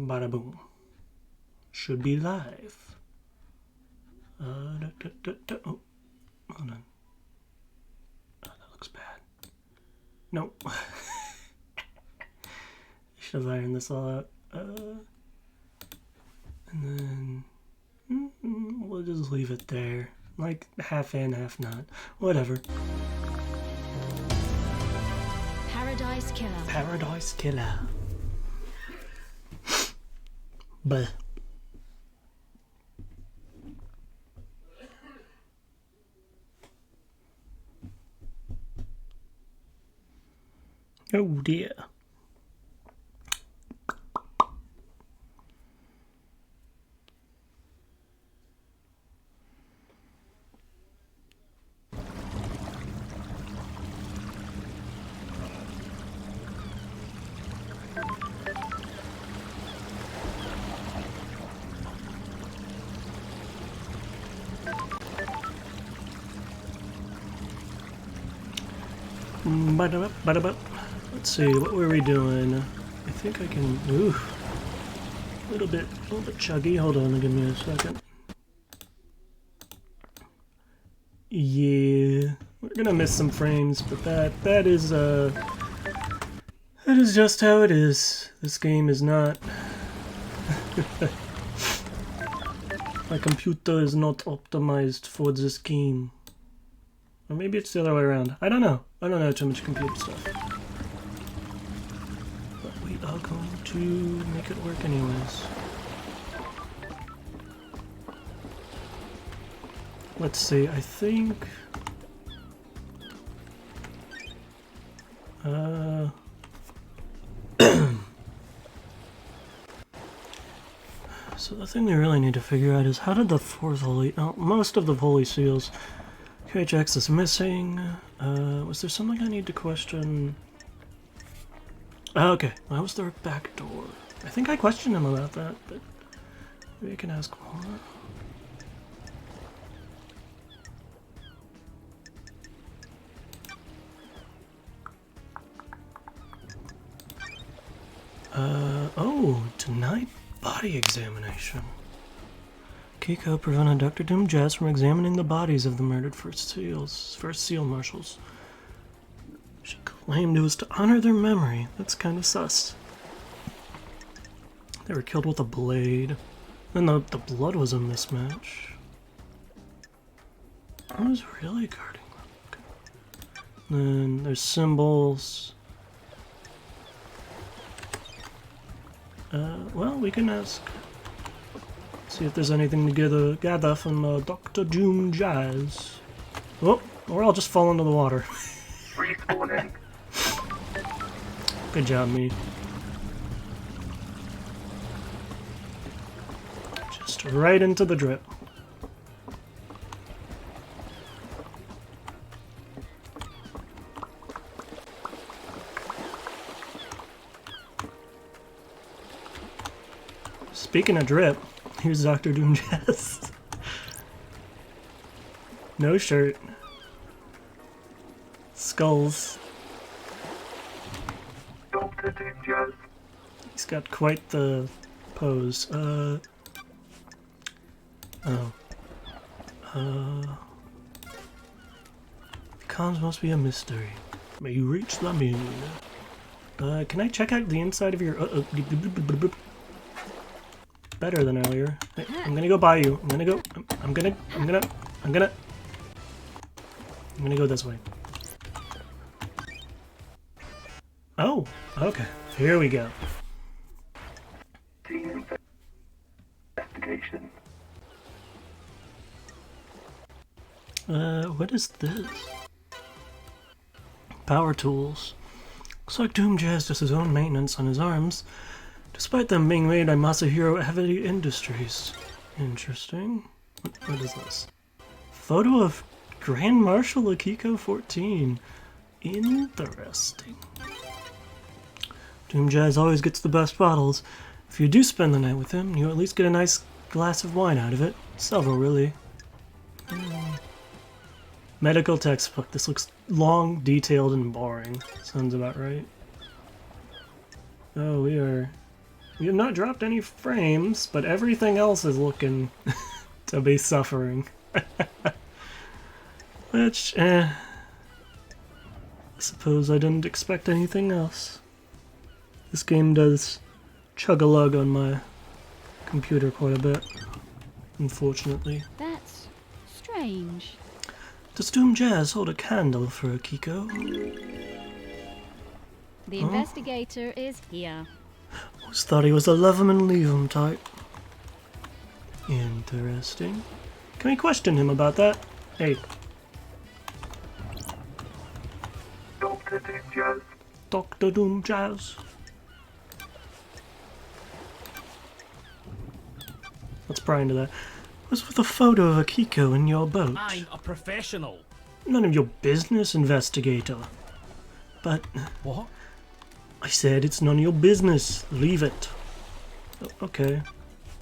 Bada boom. Should be live. Oh, hold on. Oh, that looks bad. Nope. Should have ironed this all out. And then we'll just leave it there. Like half in, half not. Whatever. Paradise Killer. Paradise Killer. But oh dear. Let's see, what were we doing? I think I can. Ooh, a little bit chuggy. Hold on, give me a second. Yeah, we're gonna miss some frames, but that is just how it is. This game is not. My computer is not optimized for this game. Or maybe it's the other way around. I don't know. I don't know too much computer stuff. But we are going to make it work anyways. Let's see, I think... So the thing we really need to figure out is how did the fourth holy... Oh, most of the holy seals... KHX is missing. Was there something I need to question? Okay, why was there a back door? I think I questioned him about that, but maybe I can ask more. Oh, denied body examination. Kiko prevented Dr. Doomjazz from examining the bodies of the murdered first seal marshals. She claimed it was to honor their memory. That's kind of sus. They were killed with a blade. And the blood was a mismatch. I was really guarding them. Then there's symbols. Well, we can ask. See if there's anything to gather from Dr. Doomjazz. Oh, or I'll just fall into the water. Good job, me. Just right into the drip. Speaking of drip, here's Dr. Doomjazz. No shirt. Skulls. Dr. Doomjazz. He's got quite the pose. Comms must be a mystery. May you reach the moon. Can I check out the inside of your... Better than earlier. Hey, I'm gonna go by you. I'm gonna go this way. Oh, okay. Here we go. Team investigation. What is this? Power tools. Looks like Doomjazz does his own maintenance on his arms, despite them being made by Masahiro Heavy Industries. Interesting. What is this? Photo of Grand Marshal Akiko 14. Interesting. Doomjazz always gets the best bottles. If you do spend the night with him, you at least get a nice glass of wine out of it. Several, really. Medical textbook. This looks long, detailed, and boring. Sounds about right. Oh, we are We have not dropped any frames, but everything else is looking to be suffering. Which, I suppose I didn't expect anything else. This game does chug-a-lug on my computer quite a bit, unfortunately. That's strange. Does Doom Jazz hold a candle for Akiko? The Huh? investigator is here. Always thought he was a love him and leave him type. Interesting. Can we question him about that? Hey, Dr. Doom Jazz. Dr. Doom Jazz. Let's pry into that. What's with the photo of Akiko in your boat? I'm a professional. None of your business, investigator. But What? I said it's none of your business. Leave it. Okay.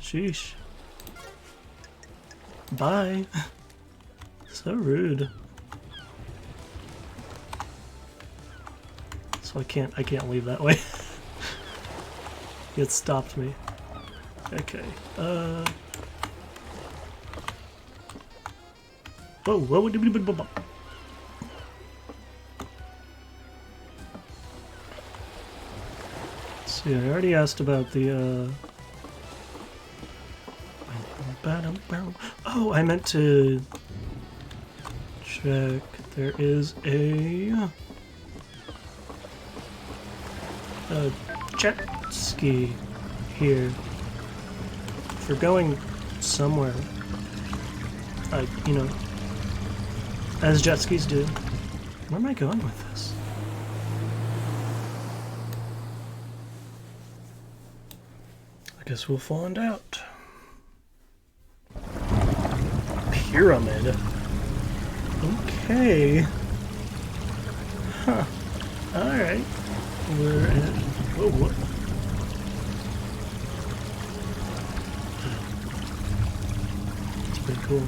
Sheesh. Bye. So rude. So I can't leave that way. It stopped me. Okay. Whoa, whoa. See, I already asked about the, Oh, I meant to check. There is a jet ski here. If you're going somewhere, you know, as jet skis do. Where am I going with this? I guess we'll find out. Pyramid. Okay. Huh. Alright. We're at... Whoa, what? That's pretty cool.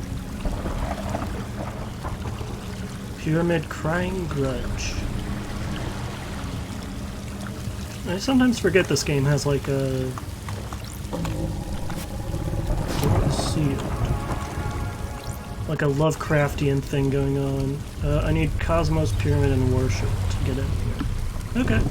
Pyramid Crying Grudge. I sometimes forget this game has like a... Let's see it. Like a Lovecraftian thing going on. I need Cosmos, Pyramid, and Worship to get in. Okay.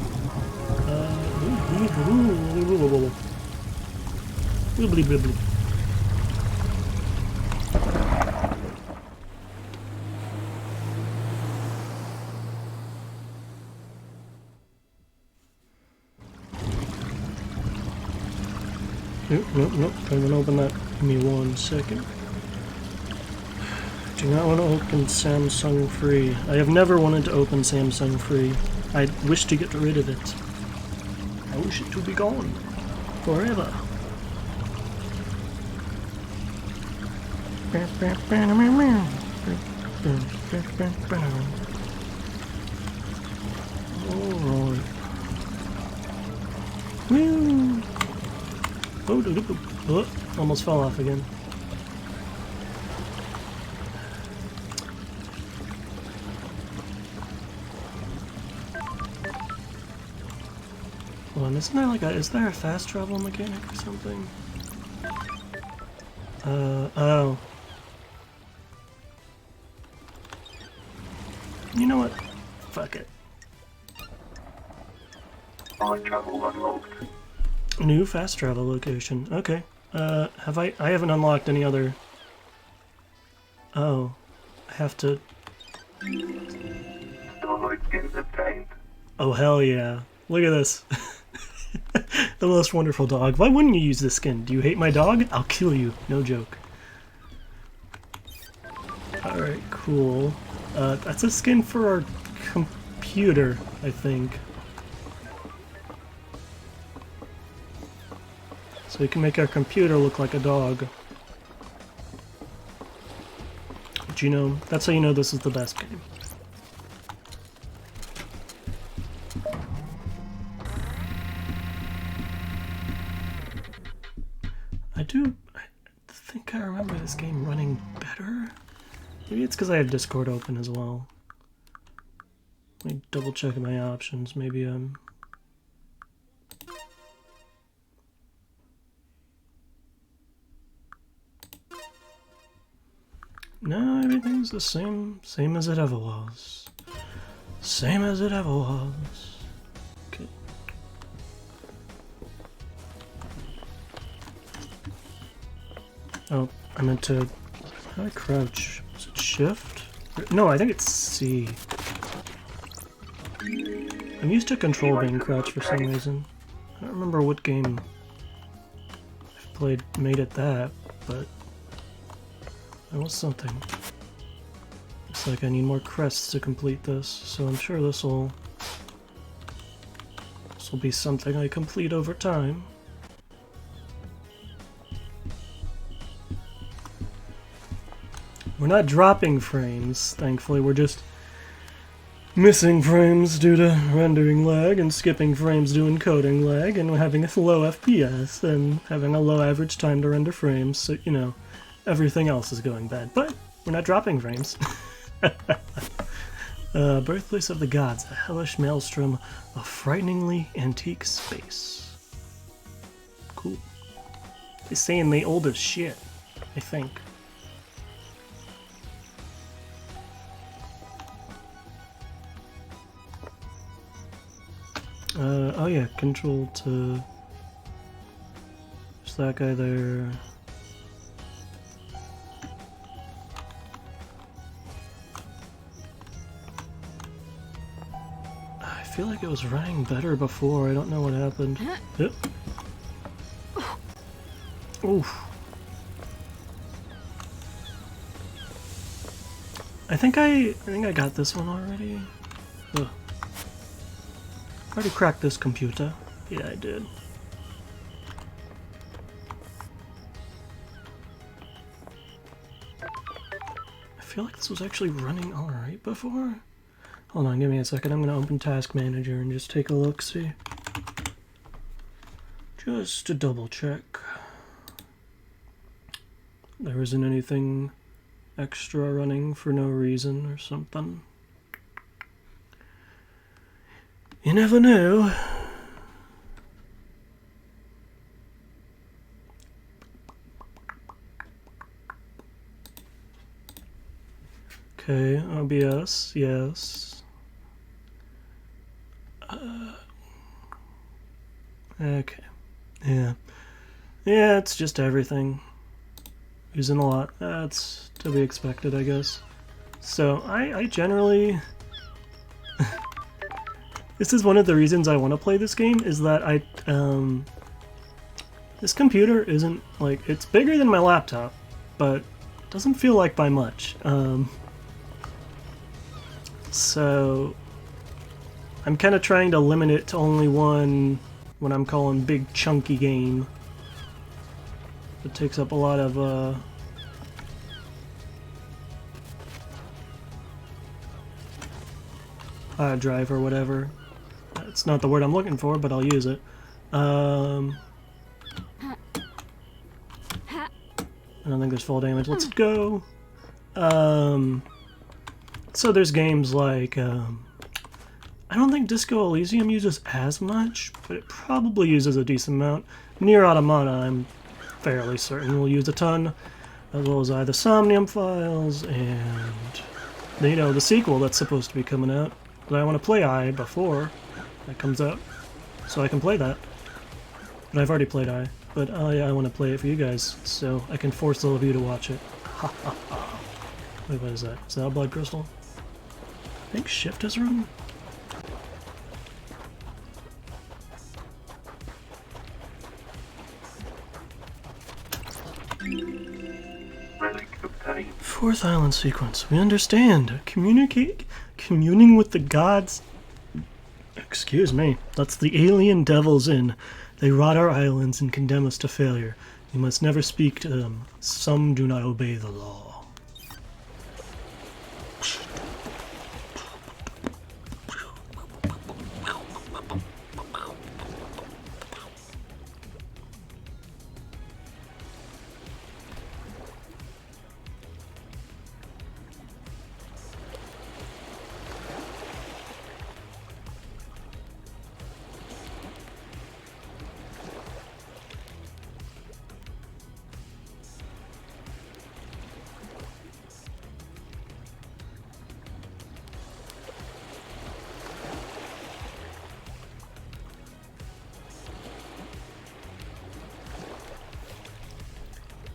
Nope. I'm gonna open that. Give me 1 second. Do not want to open Samsung Free. I have never wanted to open Samsung Free. I wish to get rid of it. I wish it to be gone. Forever. Alright. Woo! Oh, almost fell off again. Hold on, isn't there like is there a fast travel mechanic or something? Oh. You know what? Fuck it. Fast travel unlocked. New fast travel location. Okay. I haven't unlocked any other... Oh. I have to... Starlight skins obtained. Oh, hell yeah. Look at this. The most wonderful dog. Why wouldn't you use this skin? Do you hate my dog? I'll kill you. No joke. Alright, cool. That's a skin for our computer, I think. So we can make our computer look like a dog. But you know, that's how you know this is the best game. I think I remember this game running better. Maybe it's because I have Discord open as well. Let me double check my options. Maybe No, everything's the same as it ever was. Same as it ever was. Okay. Oh, I meant to... How do I crouch? Is it shift? No, I think it's C. I'm used to control being crouched for some reason. I don't remember what game I've played made it that, but there was something. Looks like I need more crests to complete this, so I'm sure this'll be something I complete over time. We're not dropping frames, thankfully, we're just missing frames due to rendering lag and skipping frames due to encoding lag and having a low FPS and having a low average time to render frames, so, you know, everything else is going bad. But we're not dropping frames. Birthplace of the Gods, a hellish maelstrom of frighteningly antique space. Cool. They're saying they old as shit, I think. Oh yeah, control to... There's that guy there. I feel like it was running better before, I don't know what happened. Yep. Oof. I think I got this one already. Ugh. Already cracked this computer. Yeah, I did. I feel like this was actually running alright before. Hold on, give me a second. I'm gonna open Task Manager and just take a look, see. Just to double check. There isn't anything extra running for no reason or something. You never know. Okay, OBS, yes. Okay. Yeah. Yeah, it's just everything. Using a lot. That's to be expected, I guess. So, I generally... This is one of the reasons I want to play this game, is that this computer isn't, like, it's bigger than my laptop, but doesn't feel like by much. So, I'm kind of trying to limit it to only one, what I'm calling big chunky game. It takes up a lot of, hard drive or whatever. It's not the word I'm looking for, but I'll use it. I don't think there's fall damage. Let's go. So there's games like, I don't think Disco Elysium uses as much, but it probably uses a decent amount. Nier Automata, I'm fairly certain will use a ton, as well as either Somnium Files and, you know, the sequel that's supposed to be coming out. But I want to play I before that comes out, so I can play that. But I've already played I, but I want to play it for you guys, so I can force all of you to watch it. Ha ha ha. Wait, what is that? Is that a blood crystal? I think shift is run? Relic obtained. Fourth island sequence. We understand. Communing with the gods. Excuse me. That's the alien devils in. They rot our islands and condemn us to failure. We must never speak to them. Some do not obey the law.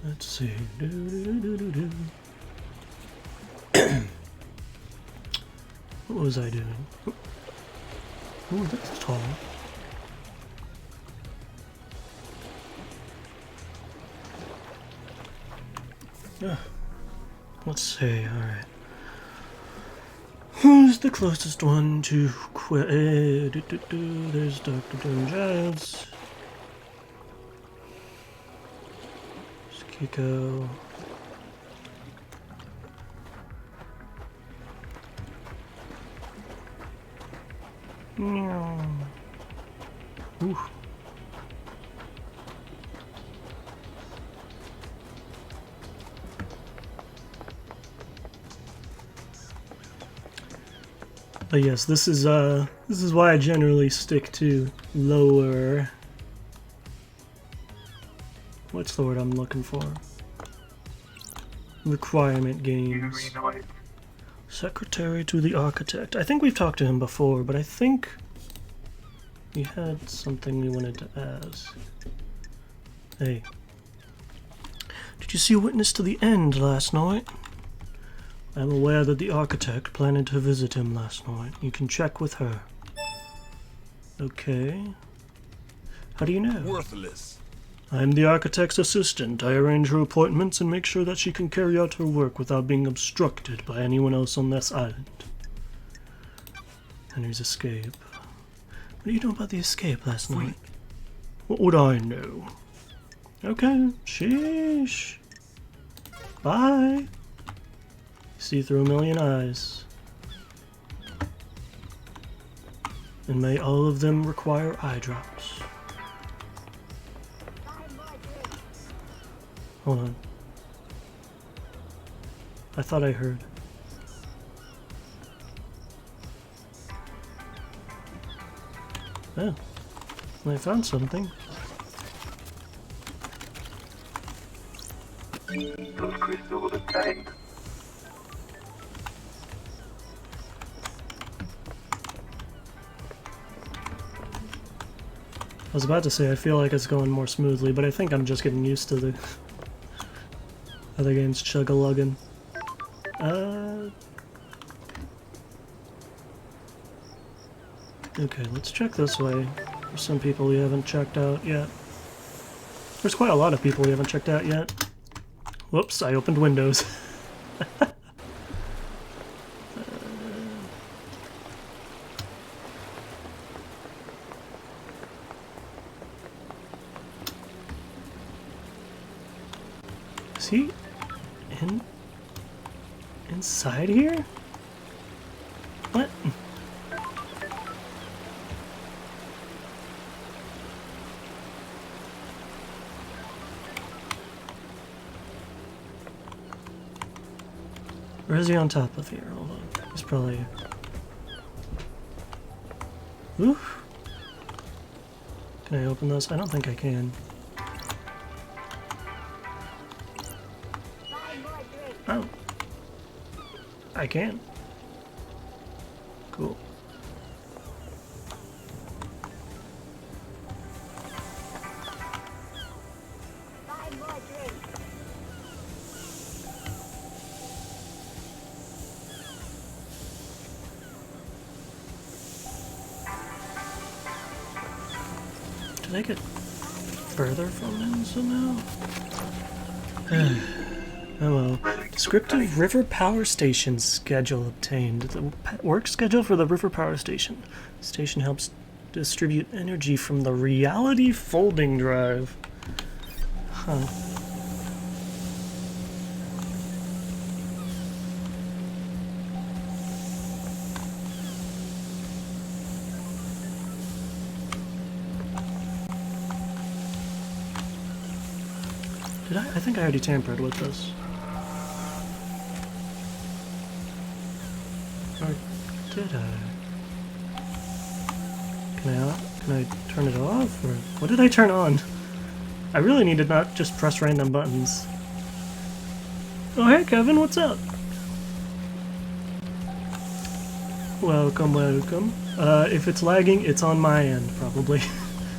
Let's see. What was I doing? Oh, that's tall. Yeah. Let's see, alright. Who's the closest one to There's Dr. Doom Jazz. There's Kiko. Meow. Ooh. But yes, this is why I generally stick to lower. What's the word I'm looking for? Requirement games. Reunite. Secretary to the Architect. I think we've talked to him before, but I think we had something we wanted to ask. Hey. Did you see a witness to the end last night? I'm aware that the Architect planned to visit him last night. You can check with her. Okay. How do you know? Worthless. I'm the Architect's assistant. I arrange her appointments and make sure that she can carry out her work without being obstructed by anyone else on this island. Henry's escape. What do you know about the escape last night? What would I know? Okay, sheesh. Bye. See through a million eyes. And may all of them require eye drops. Hold on. I thought I heard. Oh. I found something. Those crystals obtained. I was about to say I feel like it's going more smoothly, but I think I'm just getting used to the other games chug-a-lugging. Okay, let's check this way. There's some people we haven't checked out yet. There's quite a lot of people we haven't checked out yet. Whoops, I opened Windows. Is he inside here? What? Or is he on top of here? Hold on. He's probably... Oof. Can I open this? I don't think I can. Oh. I can. Cool. Did I get further from him somehow? Oh well. Descriptive River Power Station schedule obtained. The work schedule for the River Power Station. The station helps distribute energy from the Reality Folding Drive. Huh. Did I? I think I already tampered with this. Or did I? Can I turn it off? Or what did I turn on? I really need to not just press random buttons. Oh hey Kevin, what's up? Welcome, welcome. If it's lagging, it's on my end, probably.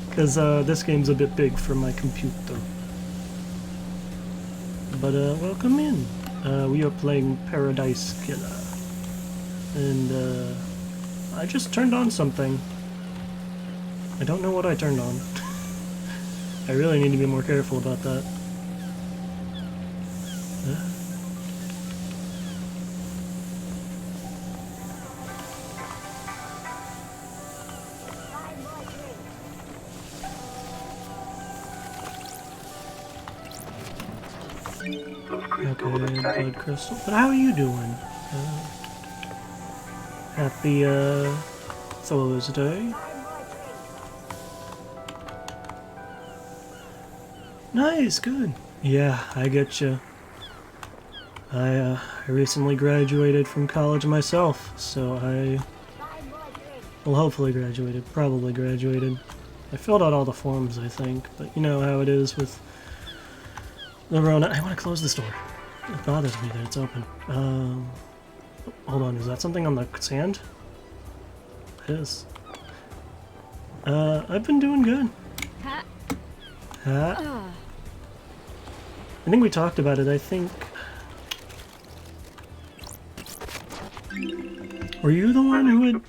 Because this game's a bit big for my computer. welcome in. We are playing Paradise Killer. And, I just turned on something. I don't know what I turned on. I really need to be more careful about that. Okay, blood crystal. But how are you doing? Happy, Thursday. Nice, good. Yeah, I get you. I recently graduated from college myself, so well, hopefully graduated, probably graduated. I filled out all the forms, I think, but you know how it is with the Rona. I want to close this door. It bothers me that it's open. Hold on, is that something on the sand? It is. I've been doing good. Ha. Ha. I think we talked about it, I think. Were you the one who had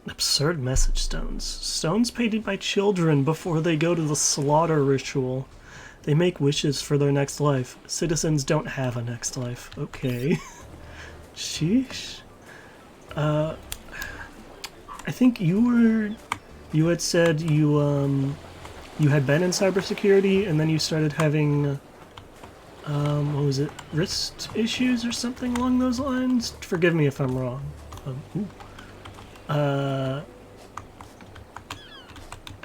absurd message stones? Stones painted by children before they go to the slaughter ritual. They make wishes for their next life. Citizens don't have a next life. Okay. Sheesh. I think you had said you had been in cybersecurity and then you started having what was it, wrist issues or something along those lines? Forgive me if I'm wrong. I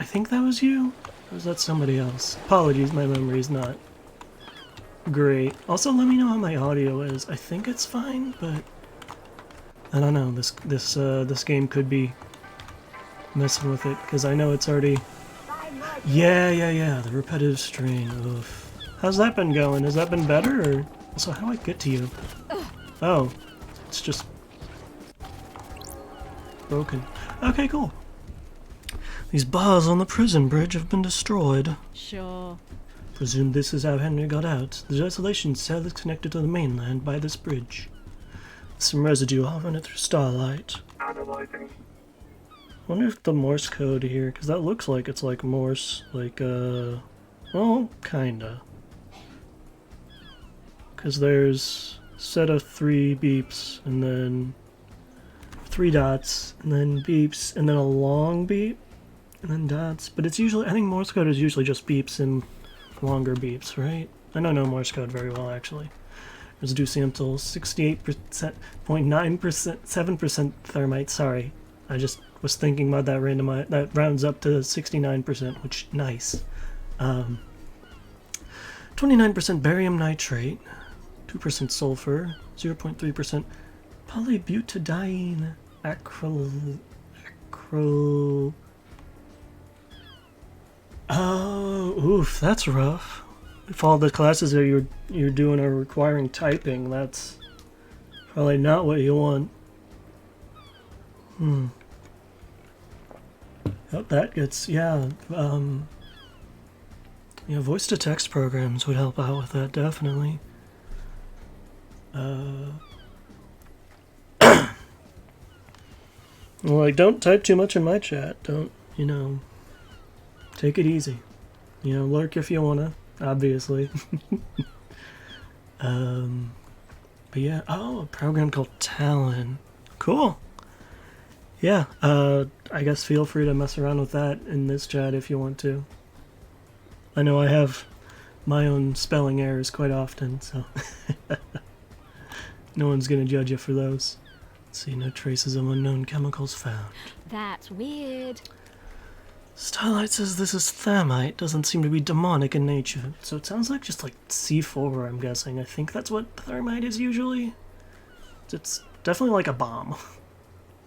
think that was you? Or was that somebody else? Apologies, my memory's not great. Also, let me know how my audio is. I think it's fine, but I don't know. This game could be messing with it, because I know it's already... Yeah, the repetitive strain. Oof. How's that been going? Has that been better, or... Also, how do I get to you? Oh, it's just... broken. Okay, cool. These bars on the prison bridge have been destroyed. Sure. Presume this is how Henry got out. The isolation cell is connected to the mainland by this bridge. Some residue, I'll run it through Starlight. Analyzing. Wonder if the Morse code here, because that looks like it's like Morse, like, well, kinda. Because there's a set of 3 beeps, and then 3 dots, and then beeps, and then a long beep, and then dots. But it's usually, I think Morse code is usually just beeps and longer beeps, right? I don't know Morse code very well, actually. Residue sample 68.9%, 7% thermite. Sorry, I just was thinking about that that rounds up to 69%, which nice. 29% barium nitrate, 2% sulfur, 0.3% polybutadiene acryl. Oh, oof, that's rough. If all the classes that you're doing are requiring typing, that's probably not what you want. Oh, that gets, yeah, voice-to-text programs would help out with that, definitely. Like, don't type too much in my chat. Don't, take it easy. Lurk if you wanna, obviously. But yeah, a program called Talon. Cool. Yeah, I guess feel free to mess around with that in this chat if you want to. I know I have my own spelling errors quite often, so no one's gonna judge you for those. Let's see, no traces of unknown chemicals found. That's weird. Starlight says this is thermite, doesn't seem to be demonic in nature. So it sounds like just like C4, I'm guessing. I think that's what thermite is usually. It's definitely like a bomb.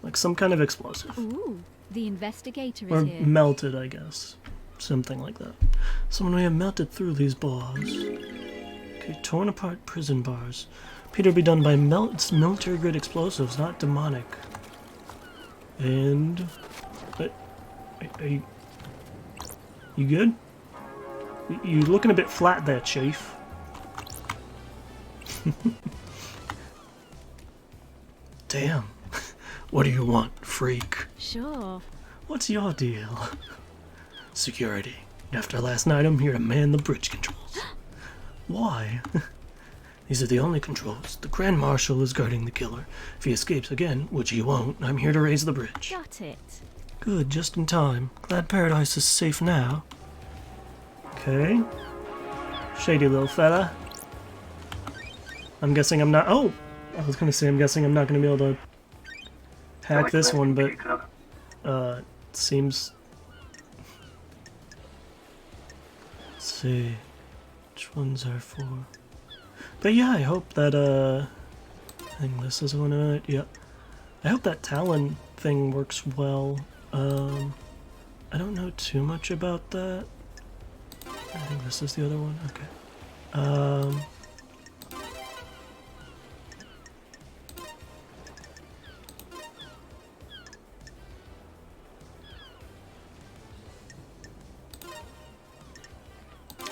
Like some kind of explosive. Ooh, the investigator is Or here. melted, I guess. Something like that. Someone may have melted through these bars. Okay, torn apart prison bars. Appear to be done by military-grade explosives, not demonic. And... you good? You looking a bit flat there, Chief. Damn. What do you want, freak? Sure. What's your deal? Security. After last night, I'm here to man the bridge controls. Why? These are the only controls. The Grand Marshal is guarding the killer. If he escapes again, which he won't, I'm here to raise the bridge. Got it. Good, just in time. Glad Paradise is safe now. Okay. Shady little fella. I'm guessing I'm not... Oh! I was gonna say I'm guessing I'm not gonna be able to hack this one, but... seems... Let's see... Which ones are for... But yeah, I hope that, I think this is one of it, yep. I hope that Talon thing works well. I don't know too much about that. I think this is the other one, okay.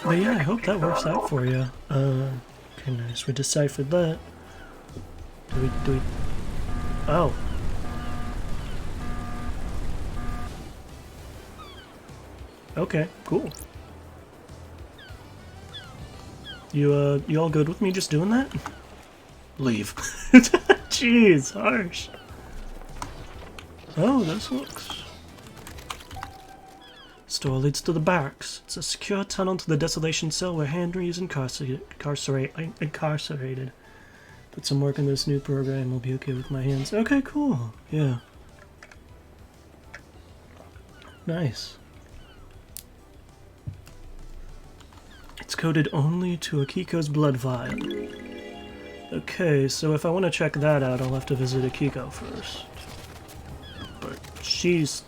But yeah, I hope that works out for you. Okay, nice. We deciphered that. Do we... Oh. Okay, cool. You all good with me just doing that? Leave. Jeez, harsh. Oh, this looks... Store leads to the barracks. It's a secure tunnel to the Desolation Cell where Henry is incarcerated. Put some work in this new program, will be okay with my hands. Okay, cool. Yeah. Nice. It's coded only to Akiko's blood vial. Okay, so if I want to check that out, I'll have to visit Akiko first. But she's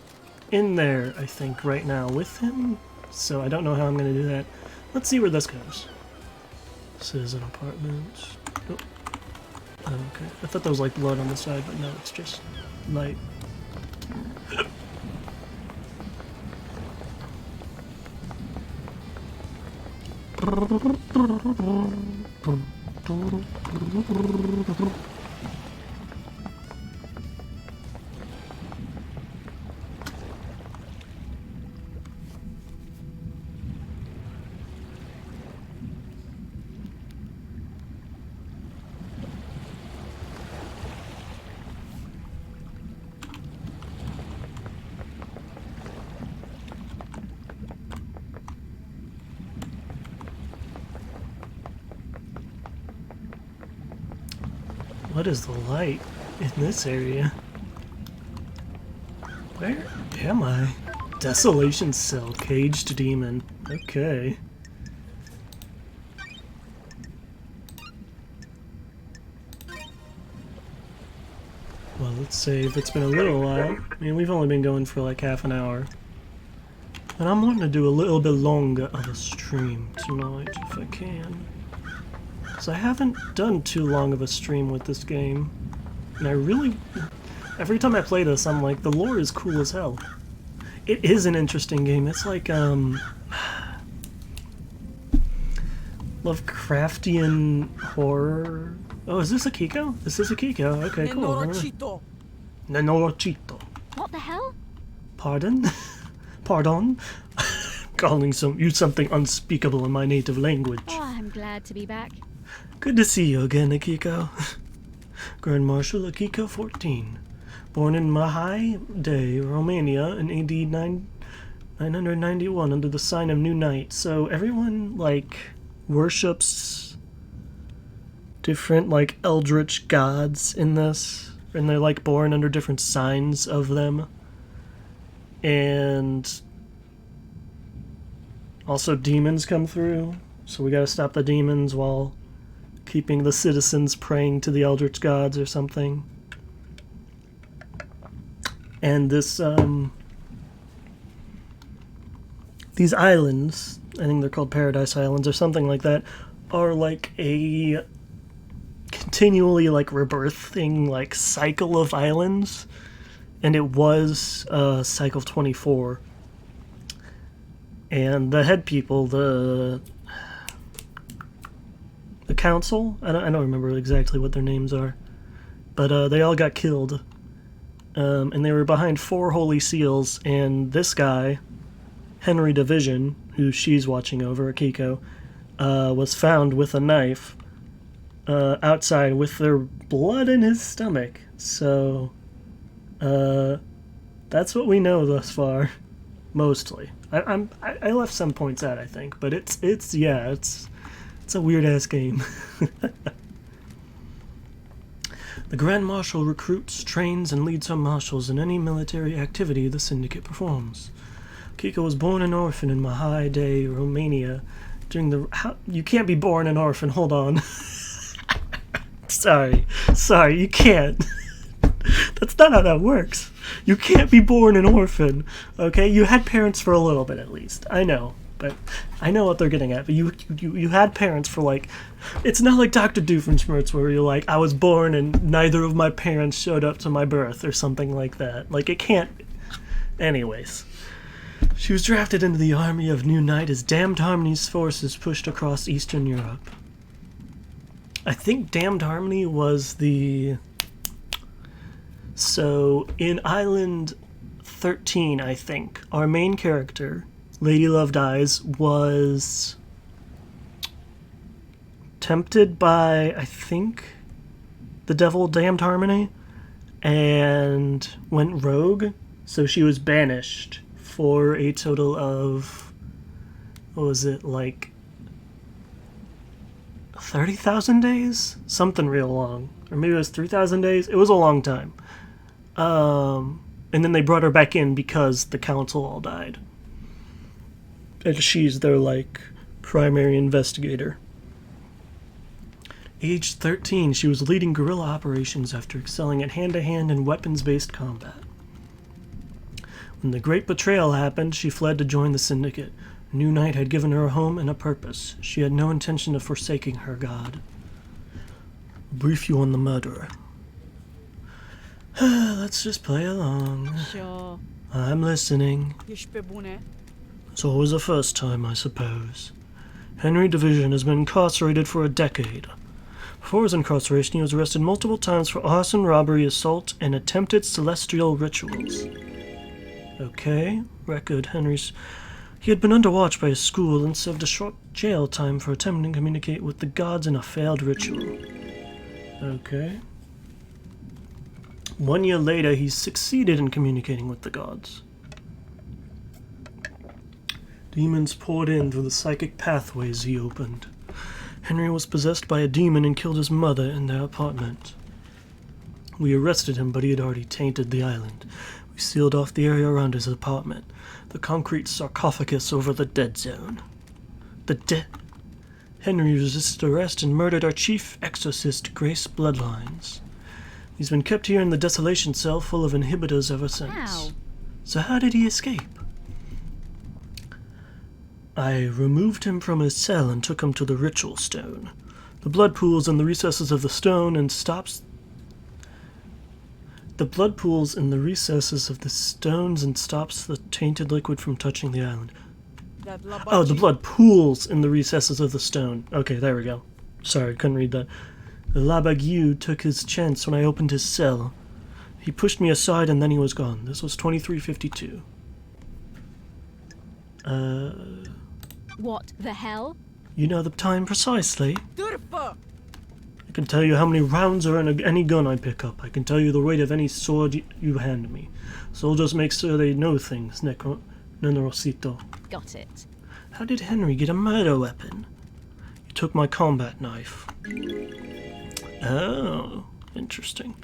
in there, I think, right now with him, so I don't know how I'm going to do that. Let's see where this goes. Citizen apartments. Oh. Okay. I thought there was like blood on the side, but no, it's just light. What is the light in this area? Where am I? Desolation Cell, Caged Demon. Okay. Well, let's save. It's been a little while. I mean, we've only been going for like half an hour. And I'm wanting to do a little bit longer of a stream tonight, if I can. Because I haven't done too long of a stream with this game. And I really... Every time I play this, I'm like, the lore is cool as hell. It is an interesting game. It's like, Lovecraftian horror... Oh, is this Akiko? This is Akiko. Okay, cool. Nenorochito. Nenorochito. What the hell? Pardon? Pardon? Calling you something unspeakable in my native language. Oh, I'm glad to be back. Good to see you again, Akiko. Grand Marshal Akiko 14. Born in Mahai Day, Romania in AD 991 under the sign of New Night. So everyone, like, worships different, like, eldritch gods in this. And they're, like, born under different signs of them. And also demons come through. So we gotta stop the demons while keeping the citizens praying to the eldritch gods or something. And this, these islands, I think they're called Paradise Islands or something like that, are like a continually like rebirthing like cycle of islands. And it was cycle 24. And the head people, the the council. I don't remember exactly what their names are, but they all got killed. And they were behind 4 holy seals, and this guy, Henry Division, who she's watching over, Akiko, was found with a knife outside with their blood in his stomach. So, that's what we know thus far, mostly. I left some points out, I think, but it's a weird ass game. The Grand Marshal recruits, trains, and leads her marshals in any military activity the Syndicate performs. Kiko was born an orphan in Mahai, Romania. You can't be born an orphan. Hold on. Sorry, you can't. That's not how that works. You can't be born an orphan, okay? You had parents for a little bit at least. I know, but I know what they're getting at. But you had parents for like... It's not like Dr. Doofenshmirtz where you're like, I was born and neither of my parents showed up to my birth or something like that. Like, it can't... Anyways. She was drafted into the army of New Night as Damned Harmony's forces pushed across Eastern Europe. I think Damned Harmony was the... So, in Island 13, I think, our main character, Lady Loved Eyes, was tempted by, I think, the devil Damned Harmony, and went rogue, so she was banished for a total of, what was it, like 30,000 days? Something real long. Or maybe it was 3,000 days. It was a long time. And then they brought her back in because the council all died. And she's their, like, primary investigator. Aged 13, she was leading guerrilla operations after excelling at hand-to-hand and weapons-based combat. When the Great Betrayal happened, she fled to join the Syndicate. New Night had given her a home and a purpose. She had no intention of forsaking her god. Brief you on the murderer. Let's just play along. Sure. I'm listening. Ești pe bune? It's always the first time, I suppose. Henry Division has been incarcerated for a decade. Before his incarceration, he was arrested multiple times for arson, robbery, assault, and attempted celestial rituals. Okay, record Henry's... He had been under watch by his school and served a short jail time for attempting to communicate with the gods in a failed ritual. Okay. 1 year later, he succeeded in communicating with the gods. Demons poured in through the psychic pathways he opened. Henry was possessed by a demon and killed his mother in their apartment. We arrested him, but he had already tainted the island. We sealed off the area around his apartment, the concrete sarcophagus over the dead zone. Henry resisted arrest and murdered our chief exorcist, Grace Bloodlines. He's been kept here in the desolation cell full of inhibitors ever since. Wow. So how did he escape? I removed him from his cell and took him to the ritual stone. The blood pools in the recesses of the stone and stops... The blood pools in the recesses of the stones and stops the tainted liquid from touching the island. Oh, the blood pools in the recesses of the stone. Okay, there we go. Sorry, couldn't read that. The Labague took his chance when I opened his cell. He pushed me aside and then he was gone. This was 2352. What the hell? You know the time precisely. Turfă! I can tell you how many rounds are in any gun I pick up. I can tell you the weight of any sword you hand me. Soldiers make sure they know things, Nenorosito. Got it. How did Henry get a murder weapon? He took my combat knife. Oh, interesting.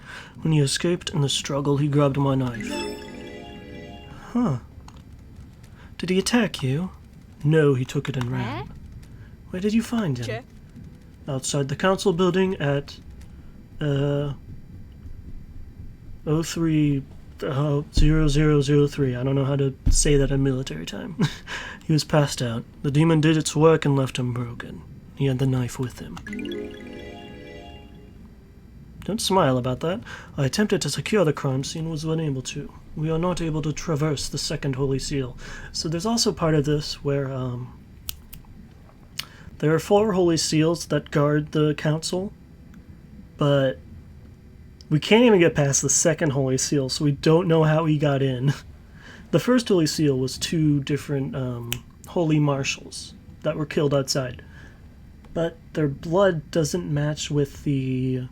When he escaped in the struggle, he grabbed my knife. Huh. Did he attack you? No, he took it and ran. Where did you find him? Ce? Outside the council building at 0003. I don't know how to say that in military time. He was passed out. The demon did its work and left him broken. He had the knife with him. Don't smile about that. I attempted to secure the crime scene, was unable to. We are not able to traverse the second holy seal. So there's also part of this where There are 4 holy seals that guard the council, but we can't even get past the second holy seal, so we don't know how he got in. The first holy seal was 2 different holy marshals that were killed outside, but their blood doesn't match with the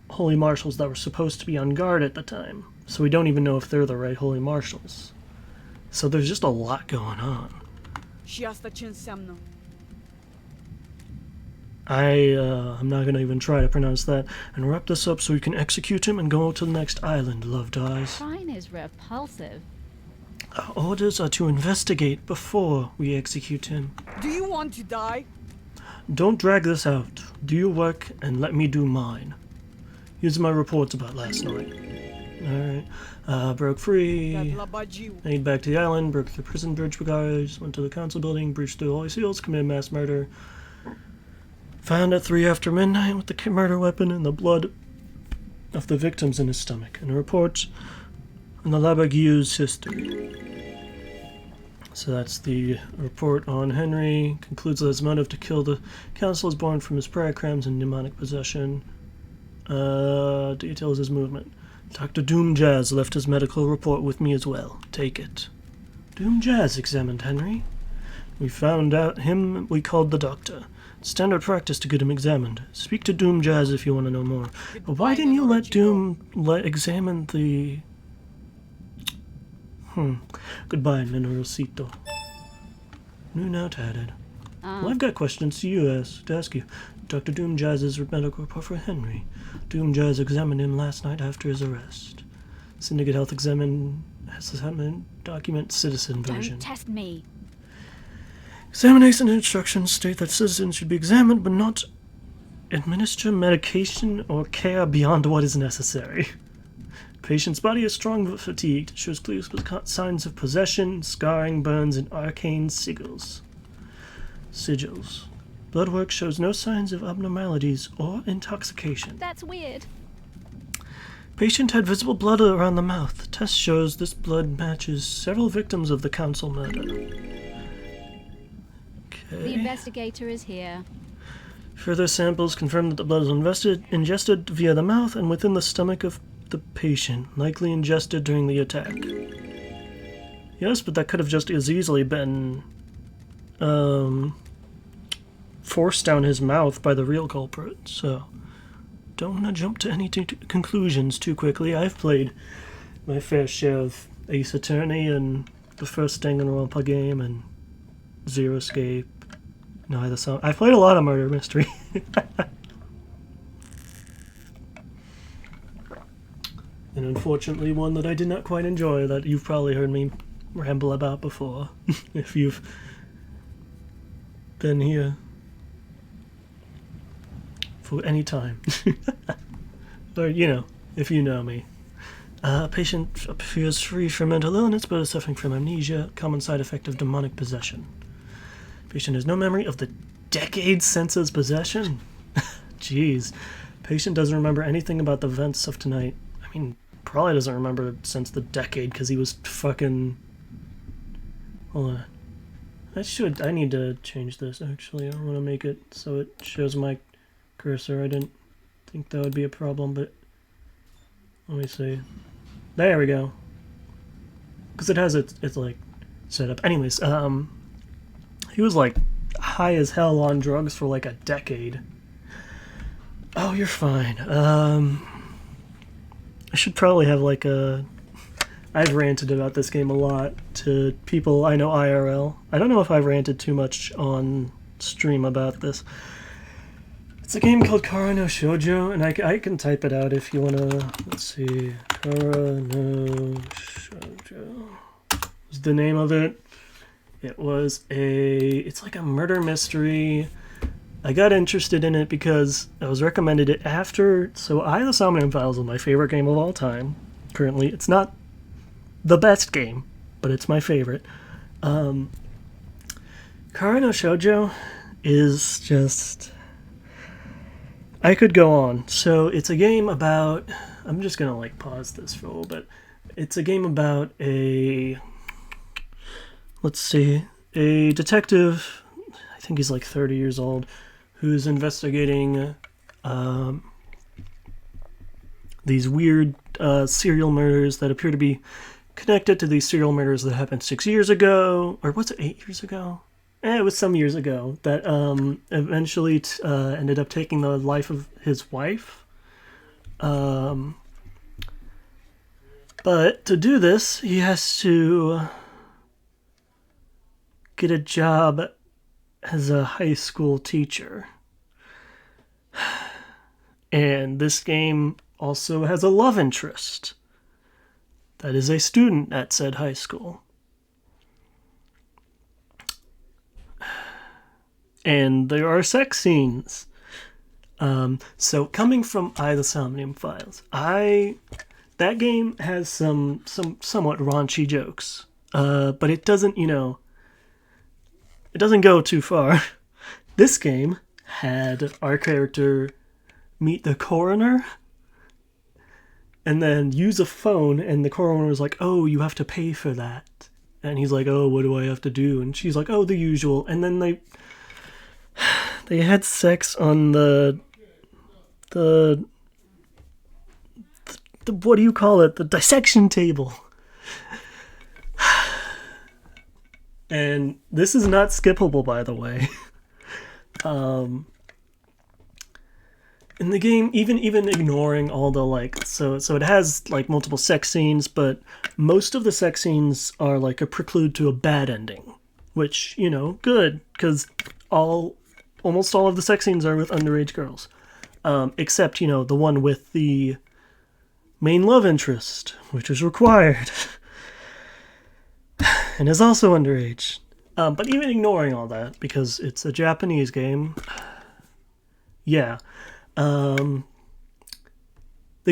holy marshals that were supposed to be on guard at the time, so we don't even know if they're the right holy marshals. So there's just a lot going on. I'm not gonna even try to pronounce that. And wrap this up so we can execute him and go to the next island, Love Dies. Shrine is repulsive. Our orders are to investigate before we execute him. Do you want to die? Don't drag this out. Do your work and let me do mine. Here's my reports about last night. Alright. Broke free. Made back to the island, broke the prison bridge guys, went to the council building, breached the holy seals, committed mass murder. Found at 3 after midnight with the murder weapon and the blood of the victims in his stomach. And a report on the Labague's history. So that's the report on Henry. Concludes that his motive to kill the council is born from his prior crimes and demonic possession. Details his movement. Dr. Doom Jazz left his medical report with me as well. Take it. Doom Jazz examined Henry. We found out him we called the doctor. Standard practice to get him examined. Speak to Doom Jazz if you want to know more. But why didn't you let Doom examine the... Goodbye, Mineralcito. New note added. Well, I've got questions to ask you. Dr. Doom Jazz's medical report for Henry. Doom Jazz examined him last night after his arrest. Syndicate Health Assessment Document Citizen version. Don't test me. Examination instructions state that citizens should be examined but not administer medication or care beyond what is necessary. Patient's body is strong but fatigued. Shows clear signs of possession, scarring, burns, and arcane sigils. Blood work shows no signs of abnormalities or intoxication. That's weird. Patient had visible blood around the mouth. Test shows this blood matches several victims of the council murder. The investigator is here. Further samples confirm that the blood was ingested via the mouth and within the stomach of the patient, likely ingested during the attack. Yes, but that could have just as easily been forced down his mouth by the real culprit, so don't want to jump to any conclusions too quickly. I've played my fair share of Ace Attorney and the first Danganronpa game and Zero Escape. I've played a lot of murder mystery. And unfortunately one that I did not quite enjoy that you've probably heard me ramble about before. If you've been here for any time. Or, if you know me. Patient appears free from mental illness but is suffering from amnesia, common side effect of demonic possession. Patient has no memory of the decades since his possession. Jeez. Patient doesn't remember anything about the events of tonight. I mean, probably doesn't remember since the decade because he was fucking... Hold on. I need to change this, actually. I want to make it so it shows my cursor. I didn't think that would be a problem, but... Let me see. There we go. Because it has it's like, set up. Anyways, he was, like, high as hell on drugs for, like, a decade. Oh, you're fine. I should probably have, like, I've ranted about this game a lot to people I know IRL. I don't know if I've ranted too much on stream about this. It's a game called Kara no Shoujo, and I can type it out if you want to... Let's see. Kara no Shoujo is the name of it. It's like a murder mystery. I got interested in it because I was recommended it after... So Eye of the Somnium Files is my favorite game of all time. Currently, it's not the best game, but it's my favorite. Kara no Shoujo is just... I could go on. So it's a game about... I'm just gonna like pause this for a little bit. It's a game about a... Let's see. A detective... think he's like 30 years old, who's investigating these weird serial murders that appear to be connected to these serial murders that happened 6 years ago, or was it 8 years ago? It was some years ago that eventually ended up taking the life of his wife. But to do this, he has to get a job as a high school teacher. And this game also has a love interest that is a student at said high school. And there are sex scenes. So coming from the Somnium Files, that game has some somewhat raunchy jokes, but it doesn't, it doesn't go too far. This game had our character meet the coroner and then use a phone, and the coroner was like, "Oh, you have to pay for that." And he's like, "Oh, what do I have to do?" And she's like, "Oh, the usual." And then they had sex on the what do you call it? The dissection table. And this is not skippable, by the way. In the game, even ignoring all the so it has multiple sex scenes, but most of the sex scenes are a preclude to a bad ending, which good, because almost all of the sex scenes are with underage girls, except the one with the main love interest, which is required, and is also underage. But even ignoring all that, because it's a Japanese game, yeah. The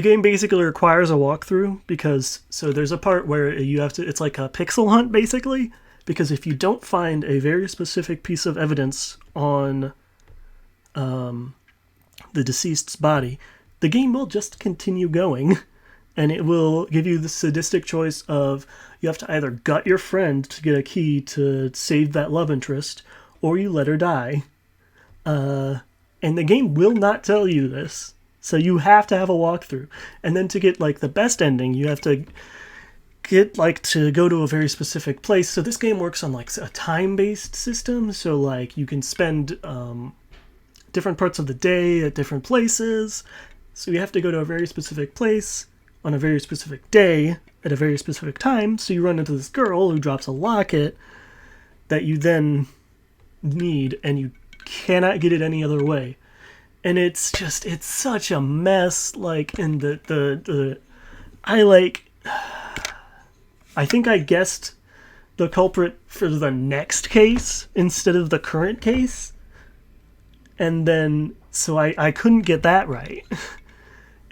game basically requires a walkthrough, because there's a part where you have to, it's like a pixel hunt basically, because if you don't find a very specific piece of evidence on the deceased's body, the game will just continue going, and it will give you the sadistic choice of you have to either gut your friend to get a key to save that love interest, or you let her die. And the game will not tell you this, so you have to have a walkthrough. And then to get the best ending, you have to get to go to a very specific place. So this game works on a time-based system, so you can spend different parts of the day at different places. So you have to go to a very specific place on a very specific day at a very specific time. So you run into this girl who drops a locket that you then need, and you cannot get it any other way. And it's such a mess. In I think I guessed the culprit for the next case instead of the current case, and then so I couldn't get that right.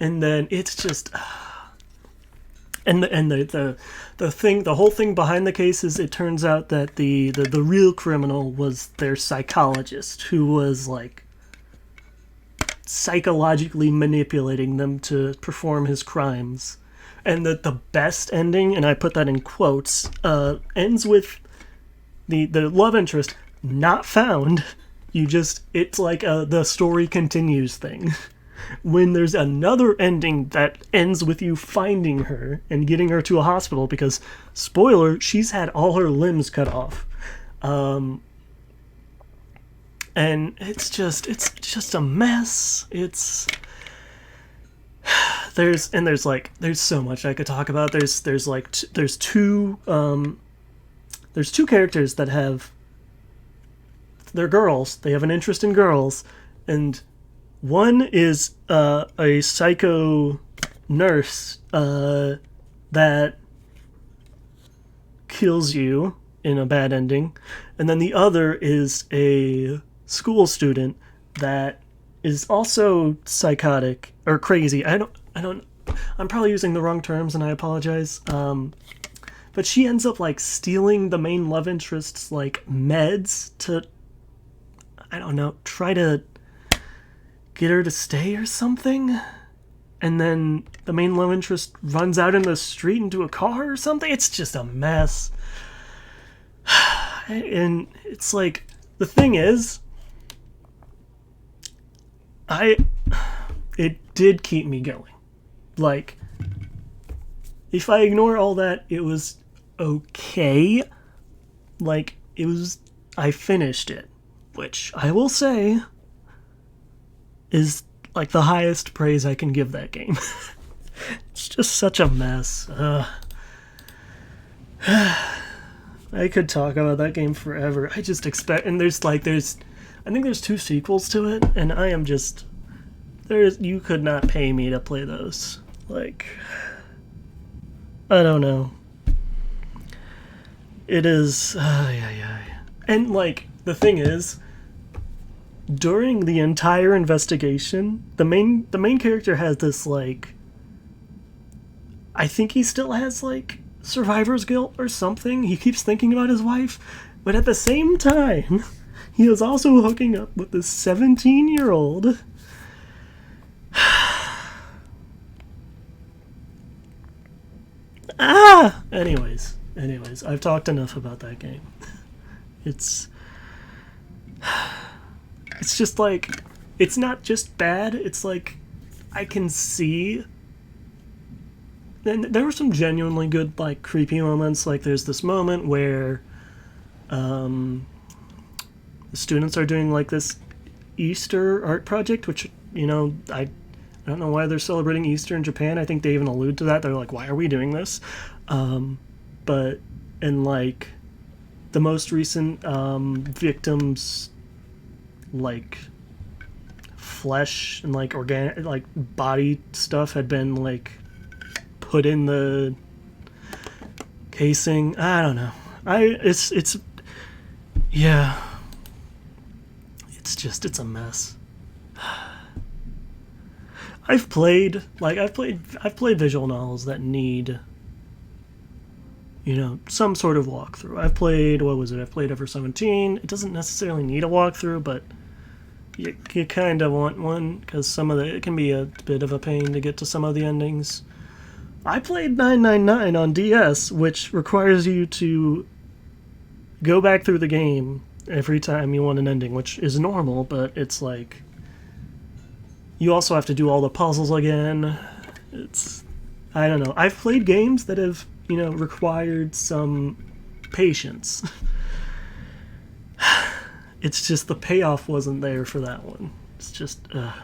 And then it's just the whole thing behind the case is, it turns out that the real criminal was their psychologist, who was psychologically manipulating them to perform his crimes. And that the best ending, and I put that in quotes, ends with the love interest not found. It's the story continues thing. When there's another ending that ends with you finding her and getting her to a hospital, because, spoiler, she's had all her limbs cut off. And it's just a mess. There's so much I could talk about. There's two characters that they're girls. They have an interest in girls, and one is a psycho nurse that kills you in a bad ending, and then the other is a school student that is also psychotic or crazy. I'm probably using the wrong terms, and I apologize. But she ends up stealing the main love interest's meds to, try to get her to stay or something. And then the main love interest runs out in the street into a car or something. It's just a mess. And it's the thing is, it did keep me going. Like, if I ignore all that, it was okay. Like, I finished it, which I will say is like the highest praise I can give that game. It's just such a mess. I could talk about that game forever. I just expect, and I think there's 2 sequels to it, and I am just, you could not pay me to play those. Like, I don't know. It is, and like, the thing is, during the entire investigation, the main character has this, like, I think he still has, like, survivor's guilt or something. He keeps thinking about his wife, but at the same time, he is also hooking up with this 17-year-old. Anyways, I've talked enough about that game. It's just like, it's not just bad, it's like, I can see, and there were some genuinely good, like, creepy moments. Like, there's this moment where the students are doing, like, this Easter art project, which, you know, I don't know why they're celebrating Easter in Japan. I think they even allude to that. They're like, why are we doing this? But in, like, the most recent victims, like, flesh and, like, organic, like, body stuff had been, like, put in the casing. I don't know. It's yeah. It's a mess. I've played visual novels that need, you know, some sort of walkthrough. I've played Ever 17. It doesn't necessarily need a walkthrough, but you kind of want one, because it can be a bit of a pain to get to some of the endings. I played 999 on DS, which requires you to go back through the game every time you want an ending, which is normal, but it's like, you also have to do all the puzzles again. I don't know. I've played games that have, you know, required some patience. It's just the payoff wasn't there for that one. It's just, I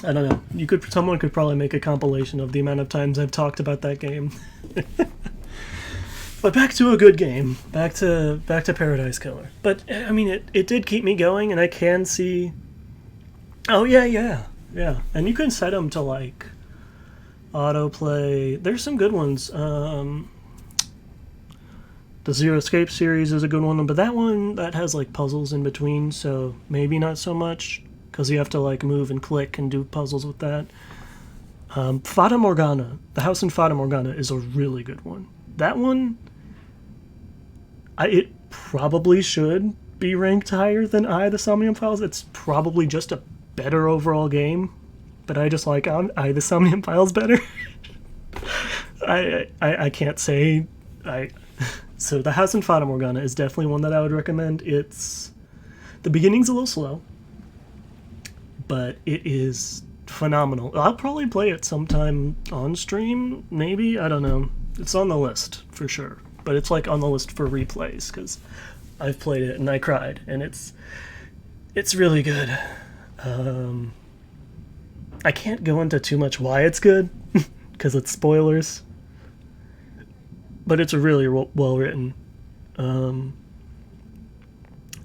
don't know. Someone could probably make a compilation of the amount of times I've talked about that game. But back to a good game. Back to Paradise Killer. But I mean, it did keep me going, and I can see. Oh yeah. And you can set them to, like, autoplay. There's some good ones. The Zero Escape series is a good one, but that has, like, puzzles in between, so maybe not so much, because you have to, like, move and click and do puzzles with that. Fata Morgana, The House in Fata Morgana, is a really good one. That one, it probably should be ranked higher than The Somnium Files. It's probably just a better overall game, but I just like The Somnium Files better. I can't say. So The House in Fata Morgana is definitely one that I would recommend. The beginning's a little slow, but it is phenomenal. I'll probably play it sometime on stream, maybe, I don't know. It's on the list for sure, but it's, like, on the list for replays, because I've played it and I cried, and it's really good. I can't go into too much why it's good, because it's spoilers, but it's really well written.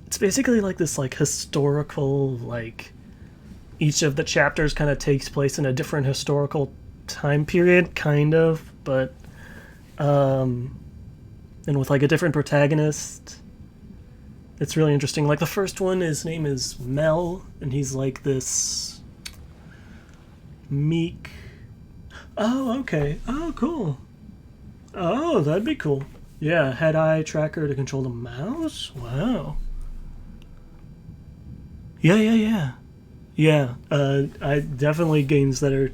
It's basically like this, like, historical, like, each of the chapters kind of takes place in a different historical time period, kind of, but and with, like, a different protagonist. It's really interesting. Like, the first one, his name is Mel, and he's, like, this meek. Oh, okay. Oh, cool. Oh, that'd be cool. Yeah, head-eye tracker to control the mouse? Wow. Yeah. I definitely games that are...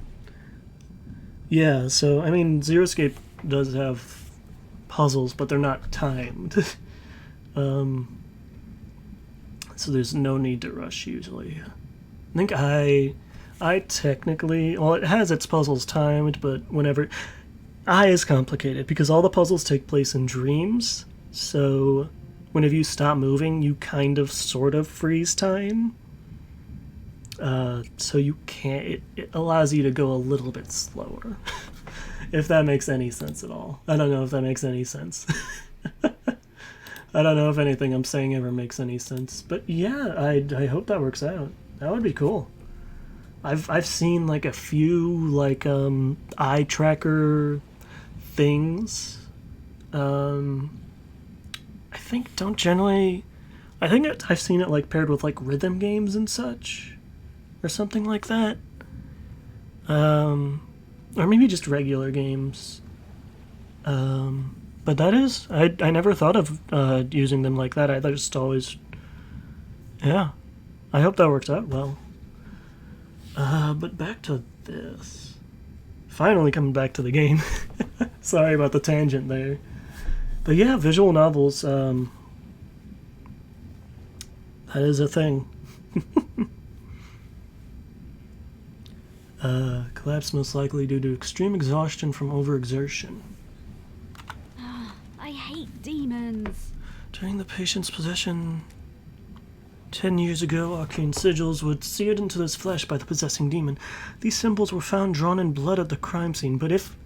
Yeah, so, I mean, Zero Escape does have puzzles, but they're not timed. So there's no need to rush usually. I think I technically, well, it has its puzzles timed, but whenever I is complicated because all the puzzles take place in dreams. So whenever you stop moving, you kind of sort of freeze time. So you can't. It allows you to go a little bit slower, if that makes any sense at all. I don't know if that makes any sense. I don't know if anything I'm saying ever makes any sense, but yeah, I hope that works out. That would be cool. I've seen like a few like eye tracker things. I think don't generally. I think I've seen it like paired with like rhythm games and such, or something like that. Or maybe just regular games. But that is, I never thought of using them like that. I just always, yeah. I hope that works out well. But back to this. Finally coming back to the game. Sorry about the tangent there. But yeah, visual novels, that is a thing. Collapse most likely due to extreme exhaustion from overexertion. I hate demons. During the patient's possession 10 years ago, arcane sigils were seared into his flesh by the possessing demon. These symbols were found drawn in blood at the crime scene, but if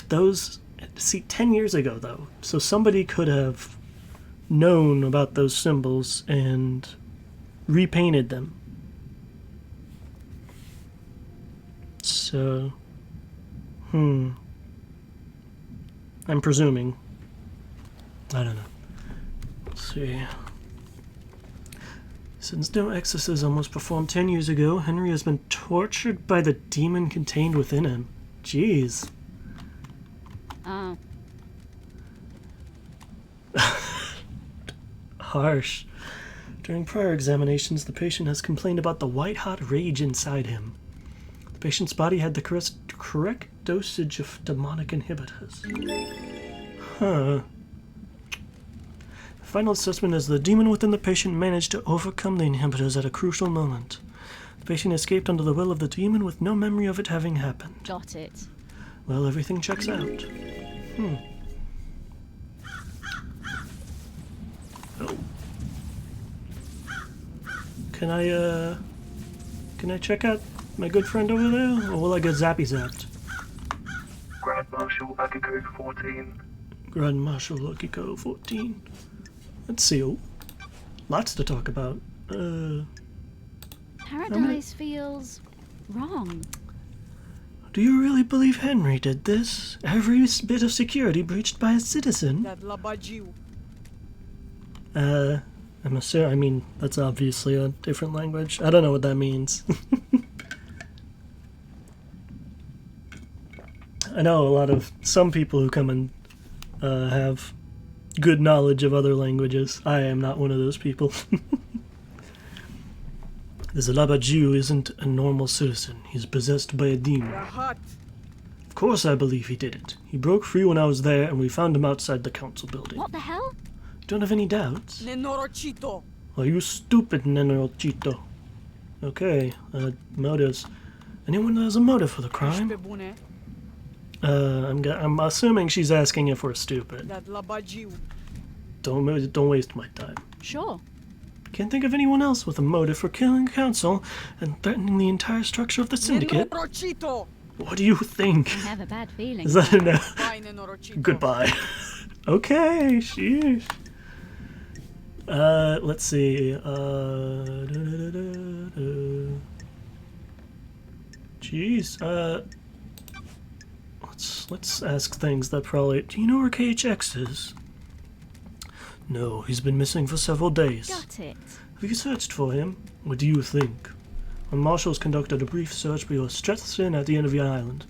those... See, 10 years ago, though, so somebody could have known about those symbols and repainted them. So... I'm presuming. I don't know. Let's see. Since no exorcism was performed 10 years ago, Henry has been tortured by the demon contained within him. Jeez. Oh. Harsh. During prior examinations, the patient has complained about the white-hot rage inside him. The patient's body had the correct dosage of demonic inhibitors. Huh. The final assessment is the demon within the patient managed to overcome the inhibitors at a crucial moment. The patient escaped under the will of the demon with no memory of it having happened. Got it. Well, everything checks out. Oh. Can I check out my good friend over there? Or will I get zappy zapped? Grand Marshal Akiko 14. Grand Marshal Akiko 14. Let's see. Oh, lots to talk about. Paradise feels wrong. Do you really believe Henry did this? Every bit of security breached by a citizen? I'm assuming, I mean, that's obviously a different language. I don't know what that means. I know some people who come and have good knowledge of other languages. I am not one of those people. The Zalaba isn't a normal citizen. He's possessed by a demon. Of course I believe he did it. He broke free when I was there, and we found him outside the council building. What the hell? Don't have any doubts? Are you stupid, Nenorochito? Okay, motives. Anyone that has a motive for the crime? I'm assuming she's asking if we're stupid. Don't waste my time. Sure. Can't think of anyone else with a motive for killing the council and threatening the entire structure of the syndicate. What do you think? I have a bad feeling. Is that enough? Goodbye. Okay, sheesh. Let's see. Jeez. Let's ask things that probably. Do you know where KHX is? No, he's been missing for several days. Got it. Have you searched for him? What do you think? When marshals conducted a brief search, we were stretched in at the end of the island.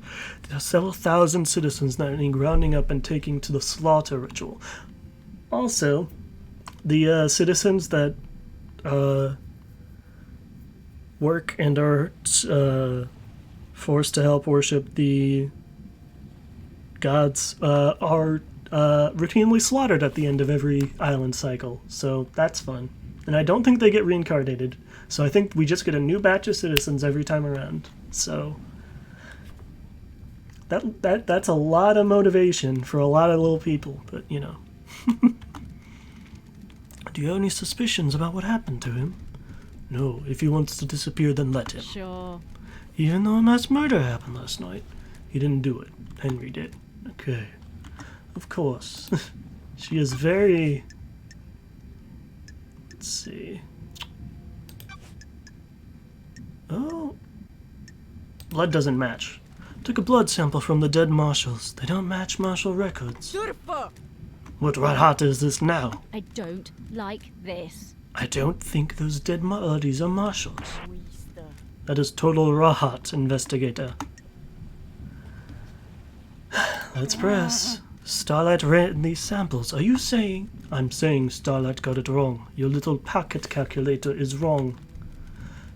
There are several thousand citizens that need rounding up and taking to the slaughter ritual. Also, the citizens that work and are forced to help worship the gods are routinely slaughtered at the end of every island cycle, so that's fun. And I don't think they get reincarnated, so I think we just get a new batch of citizens every time around. So that's a lot of motivation for a lot of little people, but you know. Do you have any suspicions about what happened to him? No, if he wants to disappear, then let him. Sure. Even though a mass murder happened last night, he didn't do it. Henry did. Okay. Of course. She is very... Let's see. Oh. Blood doesn't match. Took a blood sample from the dead marshals. They don't match marshal records. What red hot is this now? I don't like this. I don't think those dead bodies are marshals. That is total rahat, investigator. Let's press. Starlight ran these samples. Are you saying? I'm saying Starlight got it wrong. Your little pocket calculator is wrong.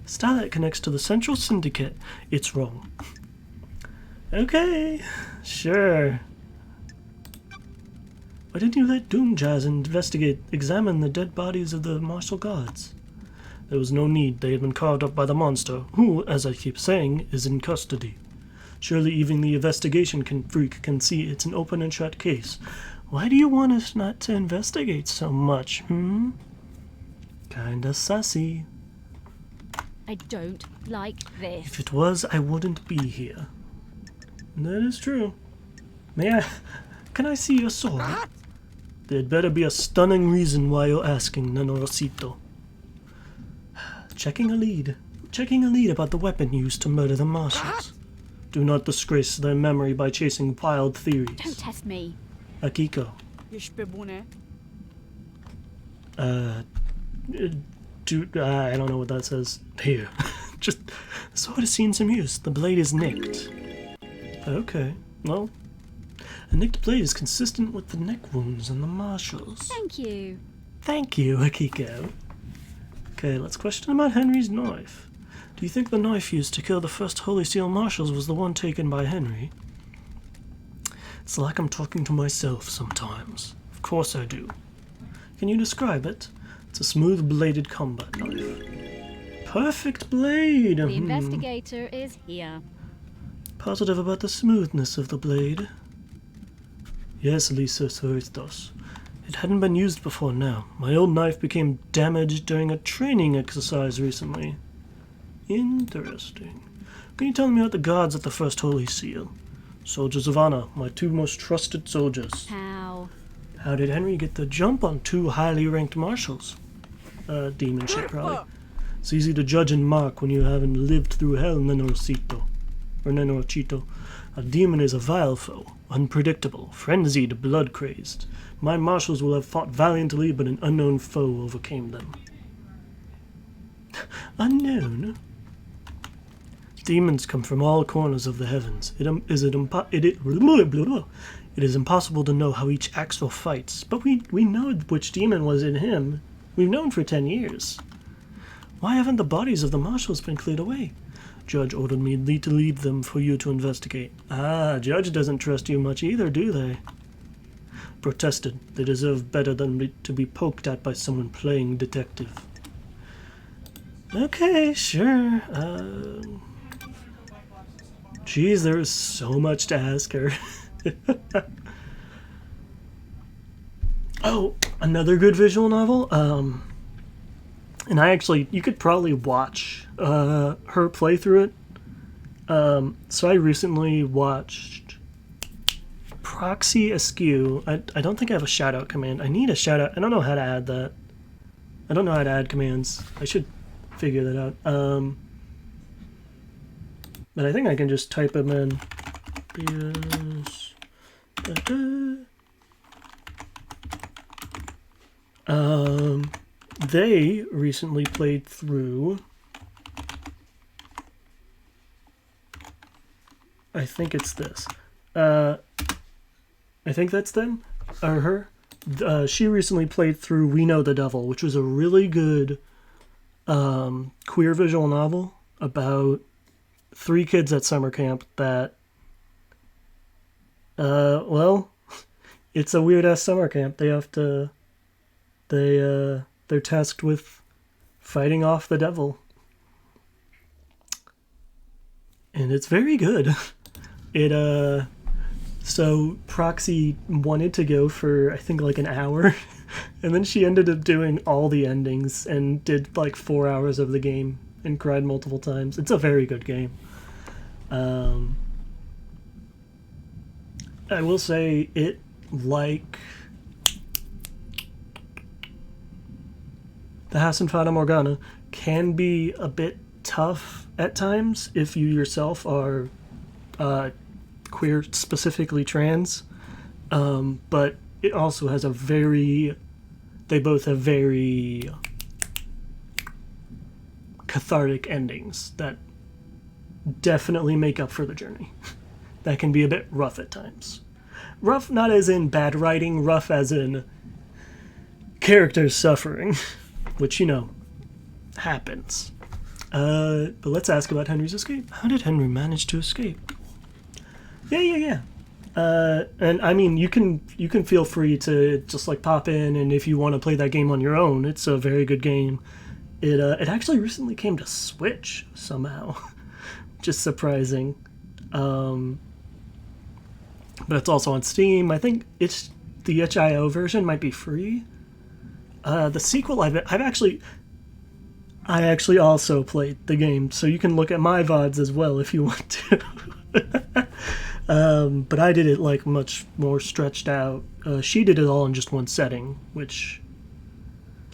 Starlight connects to the Central Syndicate. It's wrong. Okay, sure. Why didn't you let Doomjazz examine the dead bodies of the martial gods? There was no need. They had been carved up by the monster, who, as I keep saying, is in custody. Surely even the investigation freak can see it's an open and shut case. Why do you want us not to investigate so much, Kinda sussy. I don't like this. If it was, I wouldn't be here. That is true. Can I see your sword? There'd better be a stunning reason why you're asking, Nenorosito. Checking a lead about the weapon used to murder the marshals. Do not disgrace their memory by chasing wild theories. Don't test me. Akiko. I don't know what that says. Here. Just, the sword has seen some use. The blade is nicked. Okay, well, a nicked blade is consistent with the neck wounds and the marshals. Thank you. Thank you, Akiko. Okay, let's question about Henry's knife. Do you think the knife used to kill the first Holy Seal marshals was the one taken by Henry? It's like I'm talking to myself sometimes. Of course I do. Can you describe it? It's a smooth-bladed combat knife. Perfect blade! The investigator is here. Positive about the smoothness of the blade? Yes, Lisa Thurstos. It hadn't been used before now. My old knife became damaged during a training exercise recently. Interesting. Can you tell me about the guards at the First Holy Seal? Soldiers of honor, my two most trusted soldiers. How? How did Henry get the jump on two highly ranked marshals? Demon shit, probably. It's easy to judge and mark when you haven't lived through hell, Nenorcito. Or Nenorchito. A demon is a vile foe, unpredictable, frenzied, blood-crazed. My marshals will have fought valiantly, but an unknown foe overcame them. Unknown? Demons come from all corners of the heavens. It is impossible to know how each acts or fights, but we know which demon was in him. We've known for 10 years. Why haven't the bodies of the marshals been cleared away? Judge ordered me to leave them for you to investigate. Ah, Judge doesn't trust you much either, do they? Protested. They deserve better than to be poked at by someone playing detective. Okay, sure. Geez, there is so much to ask her. Oh, another good visual novel. And you could probably watch her play through it. So I recently watched Proxy Askew. I don't think I have a shout out command. I need a shout out. I don't know how to add that. I don't know how to add commands. I should figure that out. But I think I can just type them in. They recently played through, I think it's this. I think that's them, or her. She recently played through We Know the Devil, which was a really good queer visual novel about 3 kids at summer camp that, well, It's a weird ass summer camp. They're tasked with fighting off the devil. And it's very good. So Proxy wanted to go for, I think, like an hour. And then she ended up doing all the endings and did like 4 hours of the game and cried multiple times. It's a very good game. I will say it, like the House in Fata Morgana, can be a bit tough at times if you yourself are queer, specifically trans. But it also has they both have very cathartic endings that definitely make up for the journey. That can be a bit rough at times. Rough not as in bad writing, rough as in characters suffering, which, you know, happens. But let's ask about Henry's escape. How did Henry manage to escape? Yeah. And I mean, you can feel free to just like pop in, and if you want to play that game on your own, it's a very good game. It actually recently came to Switch somehow, which is surprising. But it's also on Steam. I think it's the itch.io version might be free. The sequel I actually also played the game, so you can look at my VODs as well if you want to. But I did it like much more stretched out. She did it all in just one setting, which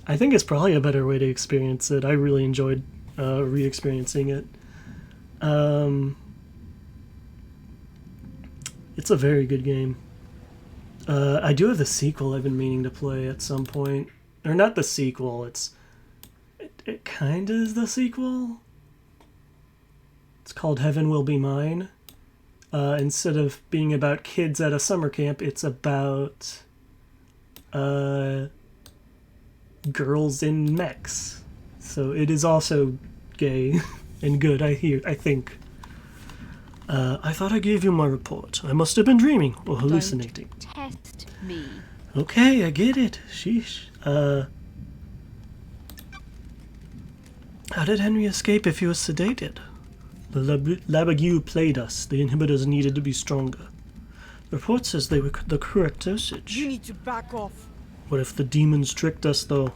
I think is probably a better way to experience it. I really enjoyed re-experiencing it. It's a very good game. I do have the sequel I've been meaning to play at some point. Or not the sequel, it kind of is the sequel. It's called Heaven Will Be Mine. Instead of being about kids at a summer camp, it's about girls in mechs. So it is also gay and good, I think. I thought I gave you my report. I must have been dreaming or hallucinating. Don't test me. Okay, I get it. Sheesh. How did Henry escape if he was sedated? The Labague played us. The inhibitors needed to be stronger. The report says they were the correct dosage. You need to back off. What if the demons tricked us, though?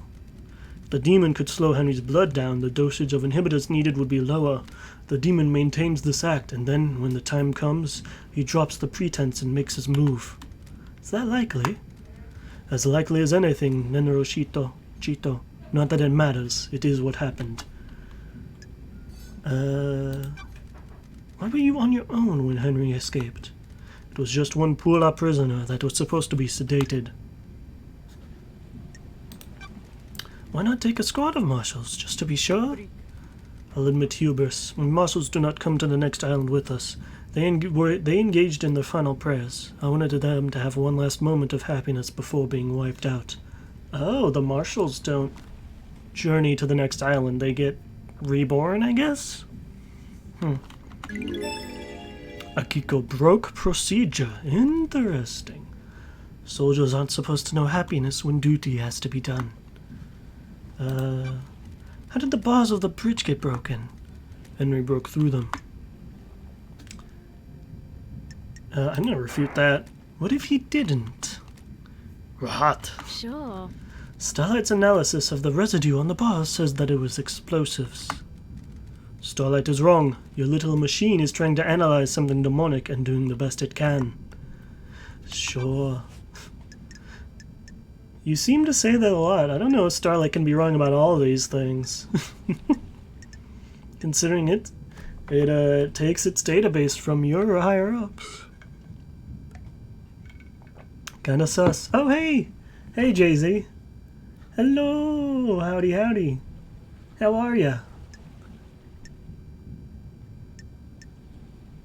If the demon could slow Henry's blood down, the dosage of inhibitors needed would be lower. The demon maintains this act, and then, when the time comes, he drops the pretense and makes his move. Is that likely? As likely as anything, Nenoro Chito. Not that it matters. It is what happened. Why were you on your own when Henry escaped? It was just one poor prisoner that was supposed to be sedated. Why not take a squad of marshals, just to be sure? I'll admit hubris. When marshals do not come to the next island with us, they engaged in their final prayers. I wanted them to have one last moment of happiness before being wiped out. Oh, the marshals don't journey to the next island. They get reborn, I guess? Akiko broke procedure. Interesting. Soldiers aren't supposed to know happiness when duty has to be done. How did the bars of the bridge get broken? Henry broke through them. I'm gonna refute that. What if he didn't? Rahat. Sure. Starlight's analysis of the residue on the bars says that it was explosives. Starlight is wrong. Your little machine is trying to analyze something demonic and doing the best it can. Sure. You seem to say that a lot. I don't know if Starlight can be wrong about all of these things. Considering it takes its database from your higher-ups. Kinda sus. Oh, hey! Hey, Jay-Z. Hello! Howdy, howdy. How are ya?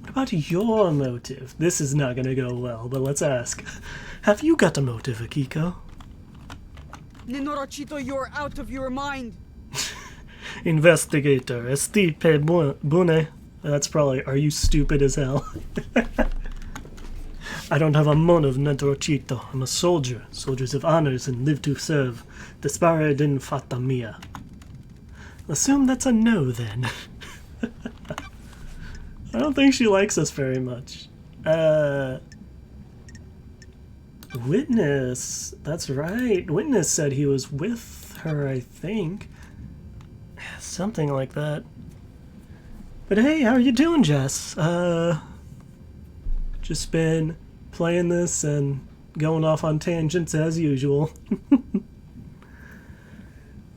What about your motive? This is not gonna go well, but let's ask. Have you got a motive, Akiko? Nenorachito, you're out of your mind. Investigator, Estipe Bune. That's probably, are you stupid as hell? I don't have a mon of Nenorochito. I'm a soldier. Soldiers of honors and live to serve. Dispare din fata mia. Assume that's a no, then. I don't think she likes us very much. Witness. That's right. Witness said he was with her, I think. Something like that. But hey, how are you doing, Jess? Just been playing this and going off on tangents as usual.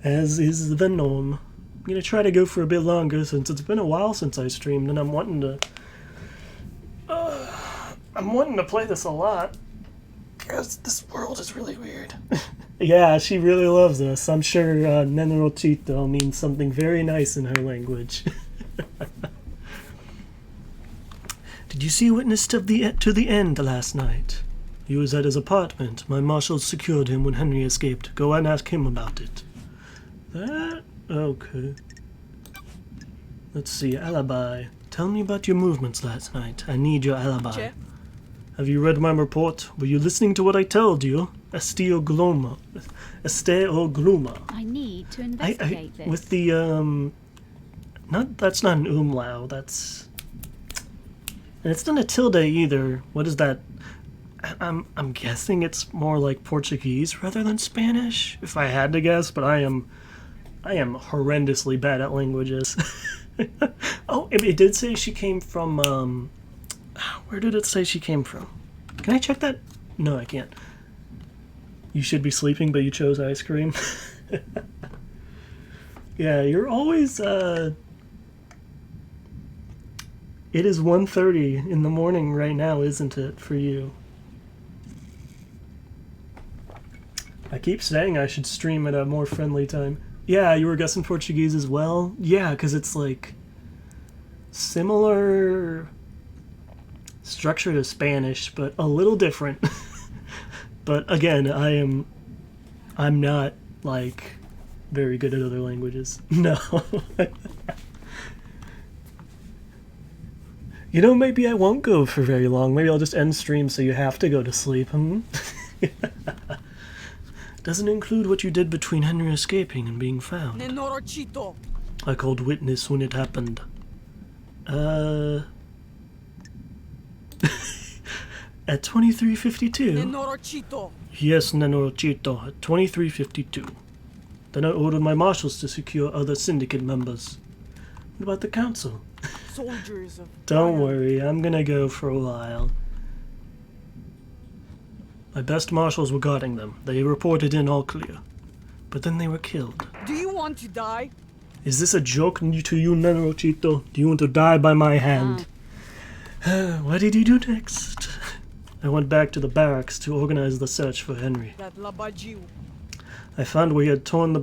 As is the norm. I'm gonna try to go for a bit longer since it's been a while since I streamed, and I'm wanting to play this a lot. Because this world is really weird. Yeah, she really loves us. I'm sure Nenorochito means something very nice in her language. Did you see Witness to the end last night? He was at his apartment. My marshals secured him when Henry escaped. Go and ask him about it. That? Okay. Let's see, alibi. Tell me about your movements last night. I need your alibi. Che? Have you read my report? Were you listening to what I told you? Este o gluma. I need to investigate this. With the, that's not an umlau, that's... And it's not a tilde either. What is that? I'm guessing it's more like Portuguese rather than Spanish, if I had to guess, but I am horrendously bad at languages. Oh, it did say she came from, where did it say she came from? Can I check that? No, I can't. You should be sleeping, but you chose ice cream. Yeah, you're always, It is 1:30 in the morning right now, isn't it, for you? I keep saying I should stream at a more friendly time. Yeah, you were guessing Portuguese as well? Yeah, because it's like similar structure to Spanish, but a little different. But again, I'm not like very good at other languages. No. You know, maybe I won't go for very long. Maybe I'll just end stream so you have to go to sleep. Doesn't include what you did between Henry escaping and being found. Nenorochito. I called witness when it happened. At 23:52. Nenorochito. Yes, Nenorochito, at 23:52. Then I ordered my marshals to secure other syndicate members. What about the council? Soldiers of Don't honor. worry, I'm gonna go for a while. My best marshals were guarding them. They reported in all clear. But then they were killed. Do you want to die? Is this a joke to you, Nenorochito? Do you want to die by my hand? What did you do next? I went back to the barracks to organize the search for Henry. That Labajiu. I found where he had torn the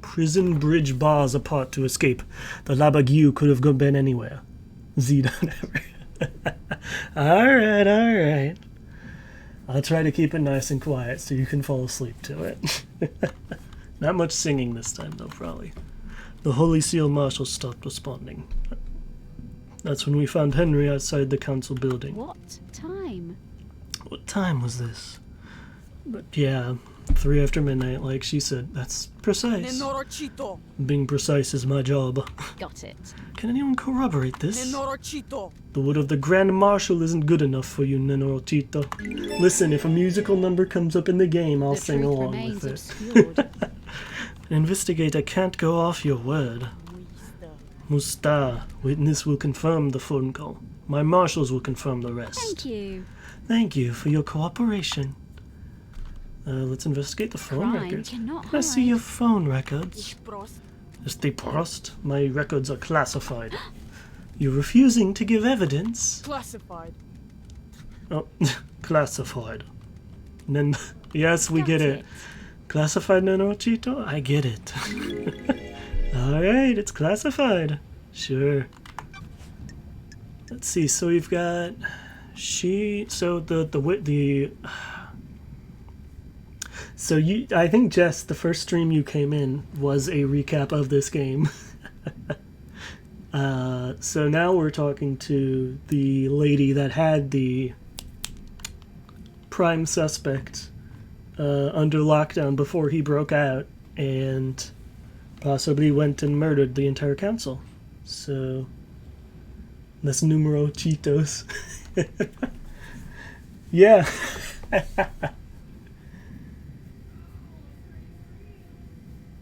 prison bridge bars apart to escape. The Labagiu could have been anywhere. Z.ever. Alright. I'll try to keep it nice and quiet so you can fall asleep to it. Not much singing this time, though, probably. The Holy Seal Marshal stopped responding. That's when we found Henry outside the council building. What time? What time was this? But yeah, 3 after midnight, like she said. That's precise. Nenorochito. Being precise is my job. Got it. Can anyone corroborate this? Nenorochito. The wood of the Grand Marshal isn't good enough for you, Nenorochito. Listen, if a musical number comes up in the game, I'll The sing truth along remains with it. obscured. An investigator can't go off your word. Musta, witness will confirm the phone call. My marshals will confirm the rest. Thank you. Thank you for your cooperation. Let's investigate the phone Crime records. cannot Can I see hide. your phone records? Ich prost. Este Prost, my records are classified. You're refusing to give evidence? Classified. Oh, classified. Yes, we Got get it. Classified, Nenorochito? I get it. Alright, it's classified. Sure. Let's see, so we've got... So I think, Jess, the first stream you came in was a recap of this game. So now we're talking to the lady that had the prime suspect under lockdown before he broke out and possibly went and murdered the entire council. So that's numero Cheetos. Yeah.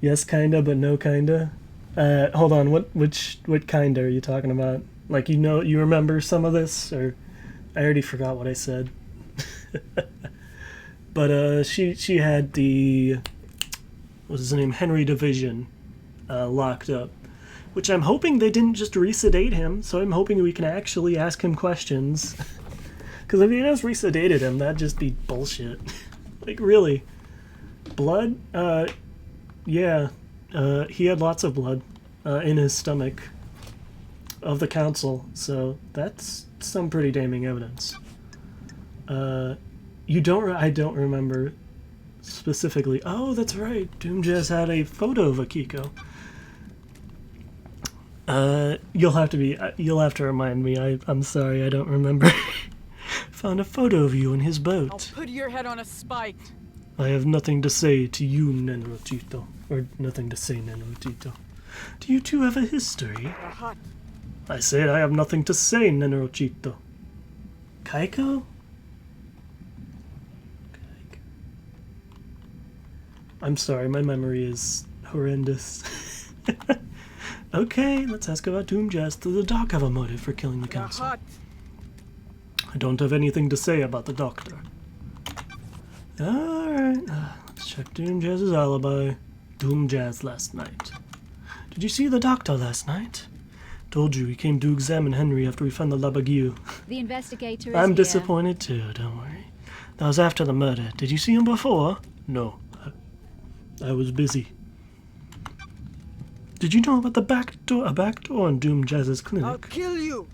Yes, kinda, but no kinda. Hold on. What kinda are you talking about? Like, you remember some of this, or I already forgot what I said. But she had the, what's his name, Henry Division, locked up, which I'm hoping they didn't just resedate him. So I'm hoping we can actually ask him questions. Because if they just resedated him, that'd just be bullshit. Like, really, blood? Yeah, he had lots of blood in his stomach of the council, so that's some pretty damning evidence. I don't remember specifically. Oh, that's right. Doomjazz had a photo of Akiko. You'll have to remind me. I'm sorry, I don't remember. Found a photo of you in his boat. I'll put your head on a spike. I have nothing to say to you, Nenrotito. Or nothing to say, Nenrotito. Do you two have a history? The hut. I said I have nothing to say, Nenrotito. Kaiko? I'm sorry, my memory is horrendous. Okay, let's ask about Doomjazz. Does the doc have a motive for killing the The council? hut. I don't have anything to say about the doctor. Alright, let's check Doomjazz's alibi. Doomjazz last night. Did you see the doctor last night? Told you, he came to examine Henry after we found the Labagiu. The investigator is I'm here. disappointed too, don't worry. That was after the murder. Did you see him before? No. I was busy. Did you know about a back door in Doomjazz's clinic? I'll kill you.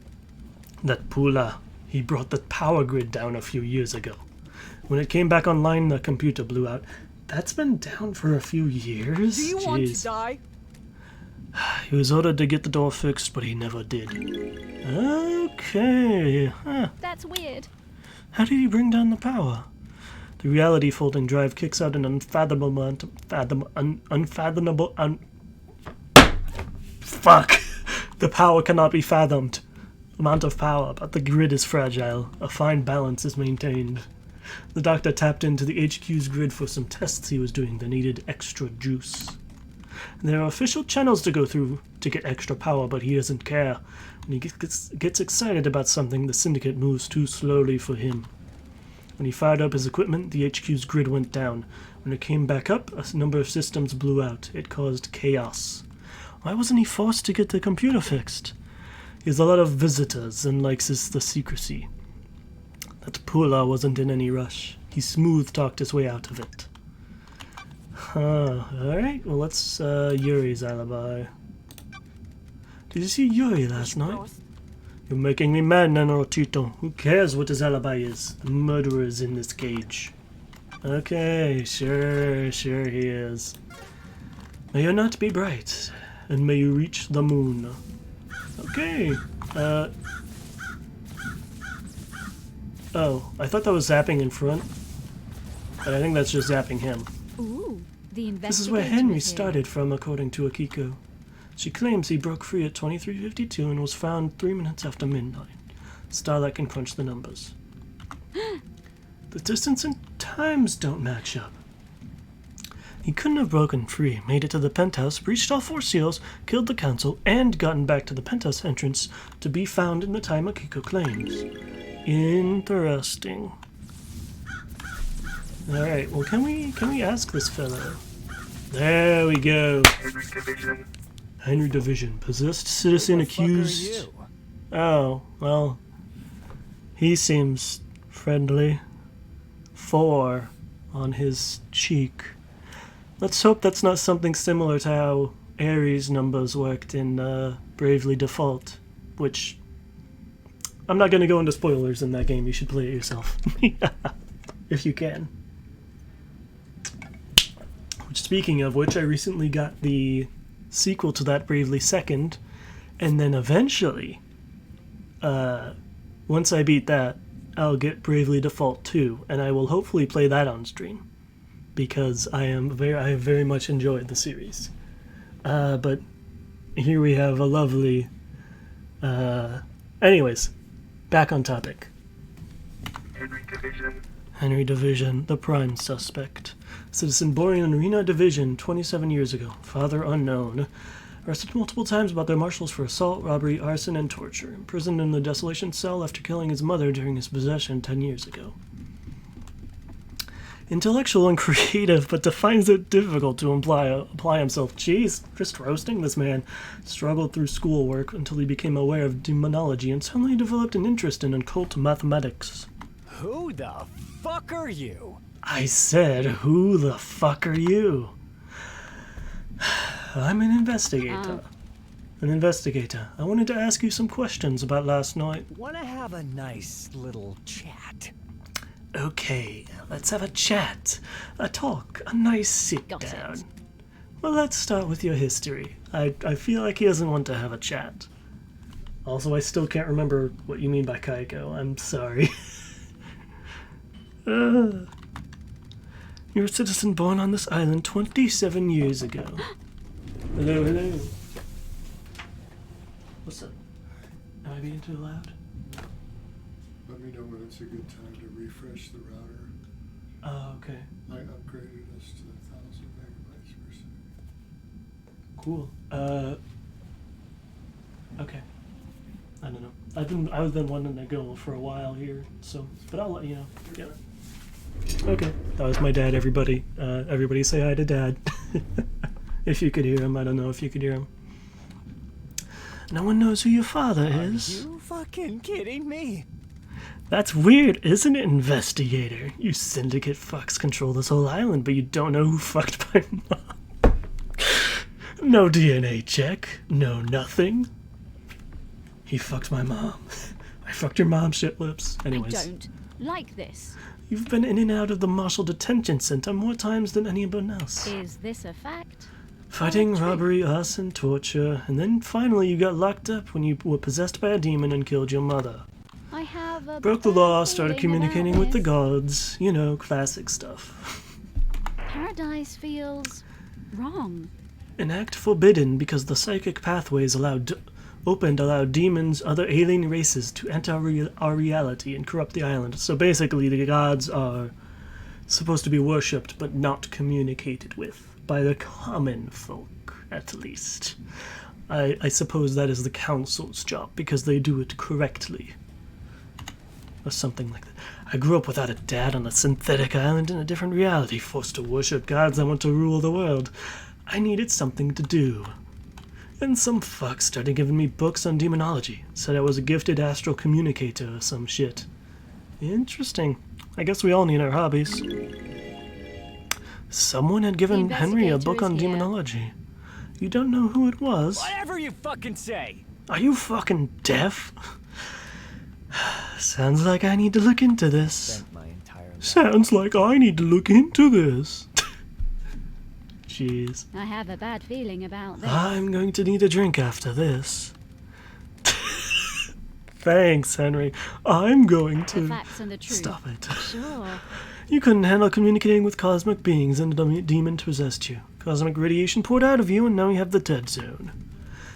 That Pula, he brought the power grid down a few years ago. When it came back online, the computer blew out. That's been down for a few years? Do you want to die? He was ordered to get the door fixed, but he never did. Okay. Huh. That's weird. How did he bring down the power? The reality folding drive kicks out an unfathomable Fuck! The power cannot be fathomed. Amount of power, but the grid is fragile. A fine balance is maintained. The doctor tapped into the HQ's grid for some tests he was doing that needed extra juice. There are official channels to go through to get extra power, but he doesn't care. When he gets excited about something, the Syndicate moves too slowly for him. When he fired up his equipment, the HQ's grid went down. When it came back up, a number of systems blew out. It caused chaos. Why wasn't he forced to get the computer fixed? He has a lot of visitors and likes the secrecy. That Pula wasn't in any rush. He smooth-talked his way out of it. Alright, well, let's, Yuri's alibi. Did you see Yuri last night? You're making me mad, Nenrotito. Who cares what his alibi is? The murderer is in this cage. Okay, sure he is. May you not be bright, and may you reach the moon. Okay, oh, I thought that was zapping in front, but I think that's just zapping him. Ooh, the investigator. This is where Henry is here. started from, according to Akiko. She claims he broke free at 23:52 and was found 3 minutes after midnight. Starlight can crunch the numbers. The distance and times don't match up. He couldn't have broken free, made it to the penthouse, breached all 4 seals, killed the council, and gotten back to the penthouse entrance to be found in the time Akiko claims. Interesting. Alright, well, can we ask this fellow? There we go. Henry Division. Henry Division, possessed citizen accused. Oh, well, he seems friendly. 4 on his cheek. Let's hope that's not something similar to how Ares' numbers worked in Bravely Default, which I'm not going to go into spoilers in that game. You should play it yourself, if you can. Speaking of which, I recently got the sequel to that, Bravely Second, And then eventually, once I beat that, I'll get Bravely Default 2, and I will hopefully play that on stream, because I have very much enjoyed the series. But here we have a lovely... anyways, back on topic. Henry Division. Henry Division, the prime suspect. Citizen born in Rena Division 27 years ago. Father unknown. Arrested multiple times by their marshals for assault, robbery, arson, and torture. Imprisoned in the desolation cell after killing his mother during his possession 10 years ago. Intellectual and creative, but finds it difficult to apply himself. Jeez, just roasting this man. Struggled through schoolwork until he became aware of demonology and suddenly developed an interest in occult mathematics. Who the fuck are you? I said, who the fuck are you? I'm an investigator. An investigator. I wanted to ask you some questions about last night. Wanna have a nice little chat? Okay, let's have a chat, a talk, a nice sit Got down. it. Well, let's start with your history. I feel like he doesn't want to have a chat. Also, I still can't remember what you mean by Kaiko. I'm sorry. You're a citizen born on this island 27 years ago. Hello, hello. What's up? Am I being too loud? Let me know when it's a good time to refresh the router. Oh, okay. I upgraded us to 1,000 megabytes per second. Cool. Okay. I don't know. I've been wanting to go for a while here, so but I'll let you know. Yeah. Okay. That was my dad, everybody. Everybody say hi to Dad. If you could hear him. I don't know if you could hear him. No one knows who your father is. You fucking kidding me? That's weird, isn't it, investigator? You syndicate fucks control this whole island, but you don't know who fucked my mom. No DNA check. No nothing. He fucked my mom. I fucked your mom, shit lips. Anyways. I don't like this. You've been in and out of the Marshall Detention Center more times than anyone else. Is this a fact? Fighting, True. robbery, arson, torture, and then finally you got locked up when you were possessed by a demon and killed your mother. I have a Broke the bad law, started feeling communicating about with the this. gods. You know, classic stuff. Paradise feels wrong. An act forbidden because the psychic pathways allowed demons, other alien races to enter our reality and corrupt the island. So basically, the gods are supposed to be worshipped but not communicated with by the common folk, at least. I suppose that is the council's job because they do it correctly. Or something like that. I grew up without a dad on a synthetic island in a different reality, forced to worship gods that want to rule the world. I needed something to do. And some fuck started giving me books on demonology. Said I was a gifted astral communicator or some shit. Interesting. I guess we all need our hobbies. Someone had given Henry a investigator book is on here. demonology. You don't know who it was? Whatever you fucking say. Are you fucking deaf? Sounds like I need to look into this. Spent my entire life. Sounds like I need to look into this. Jeez. I have a bad feeling about this. I'm going to need a drink after this. Thanks, Henry. I'm going The to... facts and the truth. Stop it. Sure. You couldn't handle communicating with cosmic beings and a demon possessed you. Cosmic radiation poured out of you and now you have the dead zone.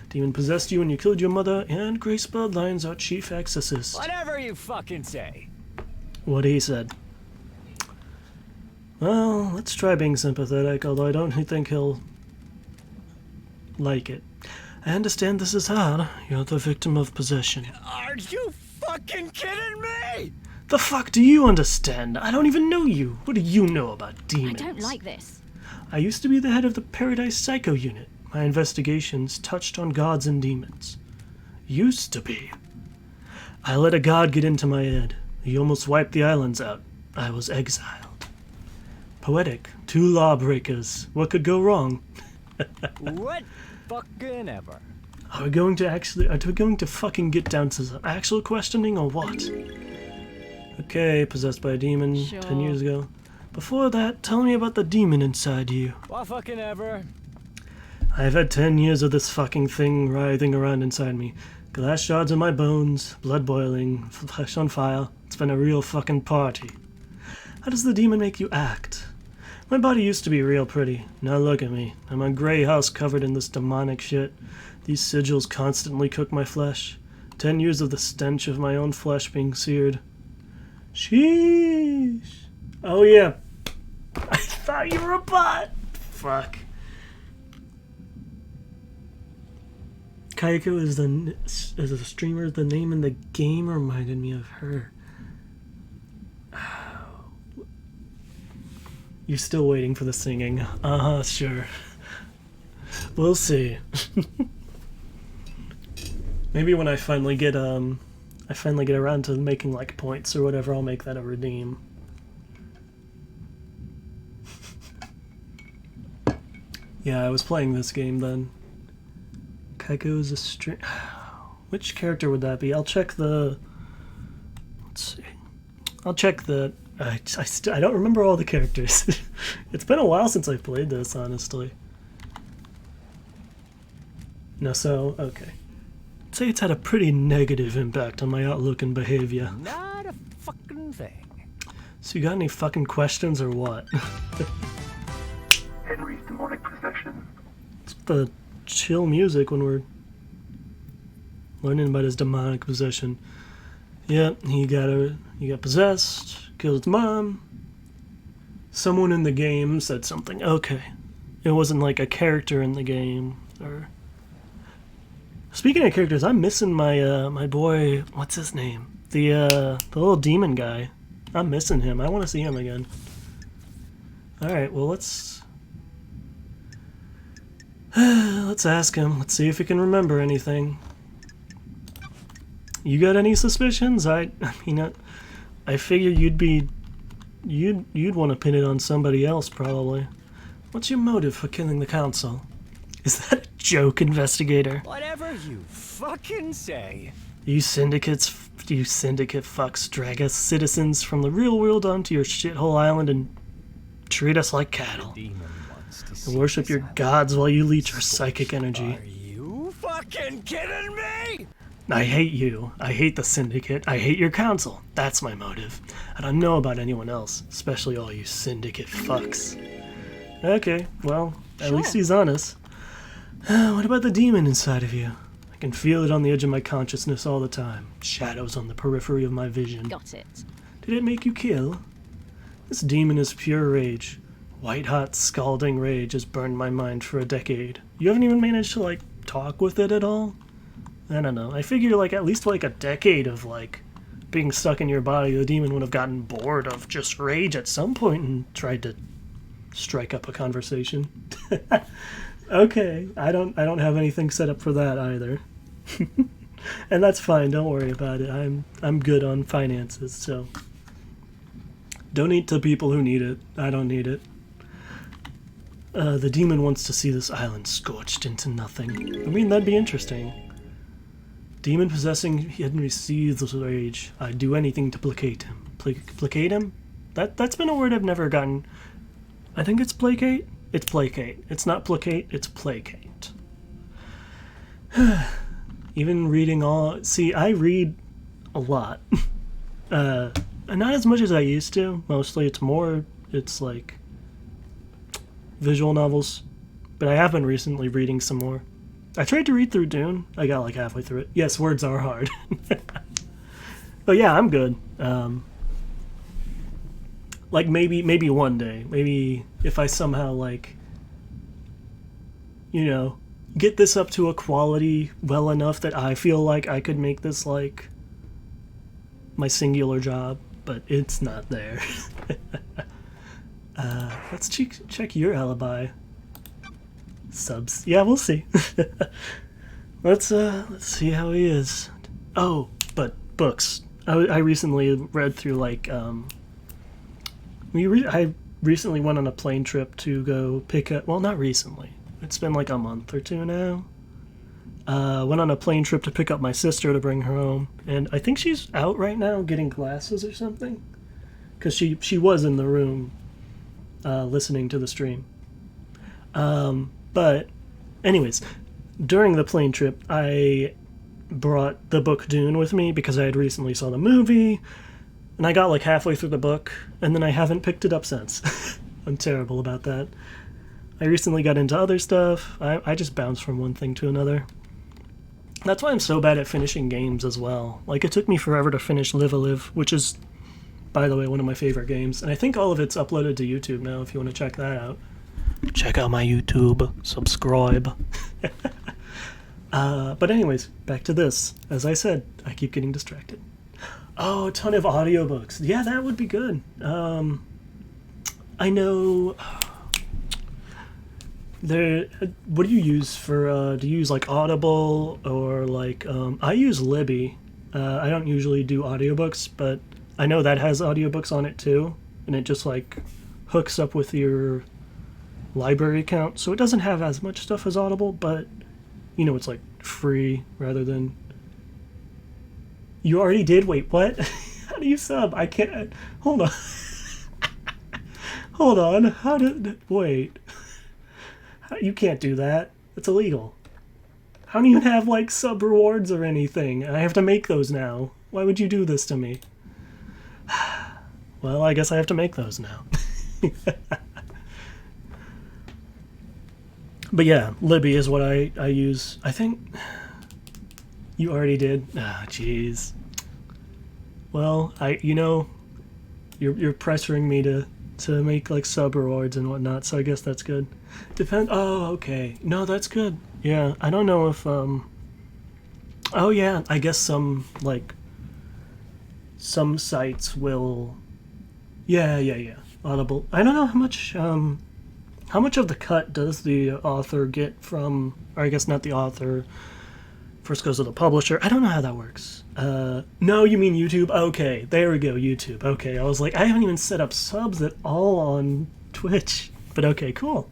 Demon possessed you when you killed your mother, and Grace Bloodline's our chief exorcist. Whatever you fucking say. What he said. Well, let's try being sympathetic, although I don't think he'll like it. I understand this is hard. You're the victim of possession. Are you fucking kidding me? The fuck do you understand? I don't even know you. What do you know about I demons? don't like this. I used to be the head of the Paradise Psycho Unit. My investigations touched on gods and demons. Used to be. I let a god get into my head. He almost wiped the islands out. I was exiled. Poetic. Two lawbreakers. What could go wrong? What fucking ever? Are we going to fucking get down to some actual questioning or what? Okay, possessed by a demon 10 Sure. years ago. Before that, tell me about the demon inside you. What fucking ever? I've had 10 years of this fucking thing writhing around inside me. Glass shards in my bones, blood boiling, flesh on fire. It's been a real fucking party. How does the demon make you act? My body used to be real pretty. Now look at me. I'm a gray house covered in this demonic shit. These sigils constantly cook my flesh. 10 years of the stench of my own flesh being seared. Sheesh. Oh yeah. I thought you were a bot. Fuck. Kaiko is a streamer. The name in the game reminded me of her. You're still waiting for the singing. Uh-huh, sure. We'll see. Maybe when I finally get around to making like points or whatever, I'll make that a redeem. Yeah, I was playing this game then. Kaiko is a stream. Which character would that be? I'll check the. Let's see. I'll check the. I don't remember all the characters. It's been a while since I've played this, honestly. No, so, okay. I'd say it's had a pretty negative impact on my outlook and behavior. Not a fucking thing. So you got any fucking questions or what? Henry's demonic possession. It's the chill music when we're learning about his demonic possession. Yep, he got possessed, killed his mom. Someone in the game said something. Okay. It wasn't like a character in the game. Or speaking of characters, I'm missing my my boy, what's his name? The little demon guy. I'm missing him. I want to see him again. Alright, well let's ask him. Let's see if he can remember anything. You got any suspicions? I mean, I figure you'd want to pin it on somebody else, probably. What's your motive for killing the council? Is that a joke, investigator? Whatever you fucking say. You syndicate fucks drag us citizens from the real world onto your shithole island and treat us like cattle. Demon wants to And see worship this your island gods while you leech our psychic energy. Are you fucking kidding me? I hate you. I hate the syndicate. I hate your council. That's my motive. I don't know about anyone else, especially all you syndicate fucks. Okay, well, at least he's honest. What about the demon inside of you? I can feel it on the edge of my consciousness all the time. Shadows on the periphery of my vision. Got it. Did it make you kill? This demon is pure rage. White-hot, scalding rage has burned my mind for a decade. You haven't even managed to, like, talk with it at all? I don't know. I figure, like, at least, like, a decade of, like, being stuck in your body, the demon would have gotten bored of just rage at some point and tried to strike up a conversation. Okay, I don't have anything set up for that either. And that's fine, don't worry about it. I'm good on finances, so donate to people who need it. I don't need it. The demon wants to see this island scorched into nothing. I mean, that'd be interesting. Demon possessing Henry seethes with rage. I'd do anything to placate him. Placate him? That's been a word I've never gotten. I think it's placate? It's placate. It's not placate, it's placate. Even reading all... See, I read a lot. Not as much as I used to. Mostly it's like visual novels. But I have been recently reading some more. I tried to read through Dune. I got like halfway through it. Yes, words are hard. But yeah, I'm good. Like maybe one day. Maybe if I somehow like, you know, get this up to a quality well enough that I feel like I could make this like my singular job, but it's not there. Let's check your alibi. Subs. Yeah, we'll see. Let's see how he is. Oh, but books. I recently read through like I recently went on a plane trip to go pick up. Well, not recently. It's been like a month or two now. Went on a plane trip to pick up my sister to bring her home, and I think she's out right now getting glasses or something, because she was in the room listening to the stream. But anyways, during the plane trip, I brought the book Dune with me because I had recently saw the movie, and I got like halfway through the book, and then I haven't picked it up since. I'm terrible about that. I recently got into other stuff. I just bounce from one thing to another. That's why I'm so bad at finishing games as well. Like, it took me forever to finish Live a Live, which is, by the way, one of my favorite games. And I think all of it's uploaded to YouTube now, if you want to check that out. Check out my YouTube. Subscribe. But anyways, back to this. As I said, I keep getting distracted. Oh, a ton of audiobooks. Yeah, that would be good. I know... what do you use for, do you use like Audible or like, I use Libby. I don't usually do audiobooks, but I know that has audiobooks on it too, and it just like hooks up with your library account, so it doesn't have as much stuff as Audible, but you know, it's like free rather than... You already did? Wait, what? How do you sub? I can't... Hold on. Hold on. How did... Wait. You can't do that. It's illegal. I don't even have, like, sub rewards or anything. I have to make those now. Why would you do this to me? Well, I guess I have to make those now. But yeah, Libby is what I use. I think... You already did? Ah, jeez. Well, you're pressuring me to make, like, sub rewards and whatnot, so I guess that's good. Oh, okay. No, that's good. Yeah, I don't know if, oh yeah, I guess some sites will... Yeah. Audible. I don't know how much of the cut does the author get from... Or I guess not the author... First goes to the publisher. I don't know how that works. No, you mean YouTube? Okay, there we go, YouTube. Okay, I was like, I haven't even set up subs at all on Twitch. But okay, cool.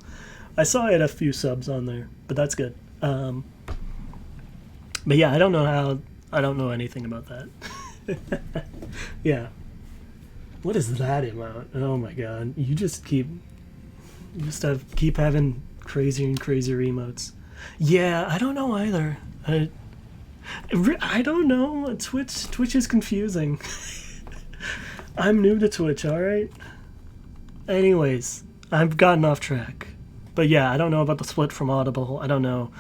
I saw I had a few subs on there, but that's good. But yeah, I don't know anything about that. Yeah. What is that amount? Oh my god. You just keep having crazier and crazier emotes. Yeah, I don't know either. I don't know. Twitch is confusing. I'm new to Twitch, alright? Anyways, I've gotten off track. But yeah, I don't know about the split from Audible. I don't know.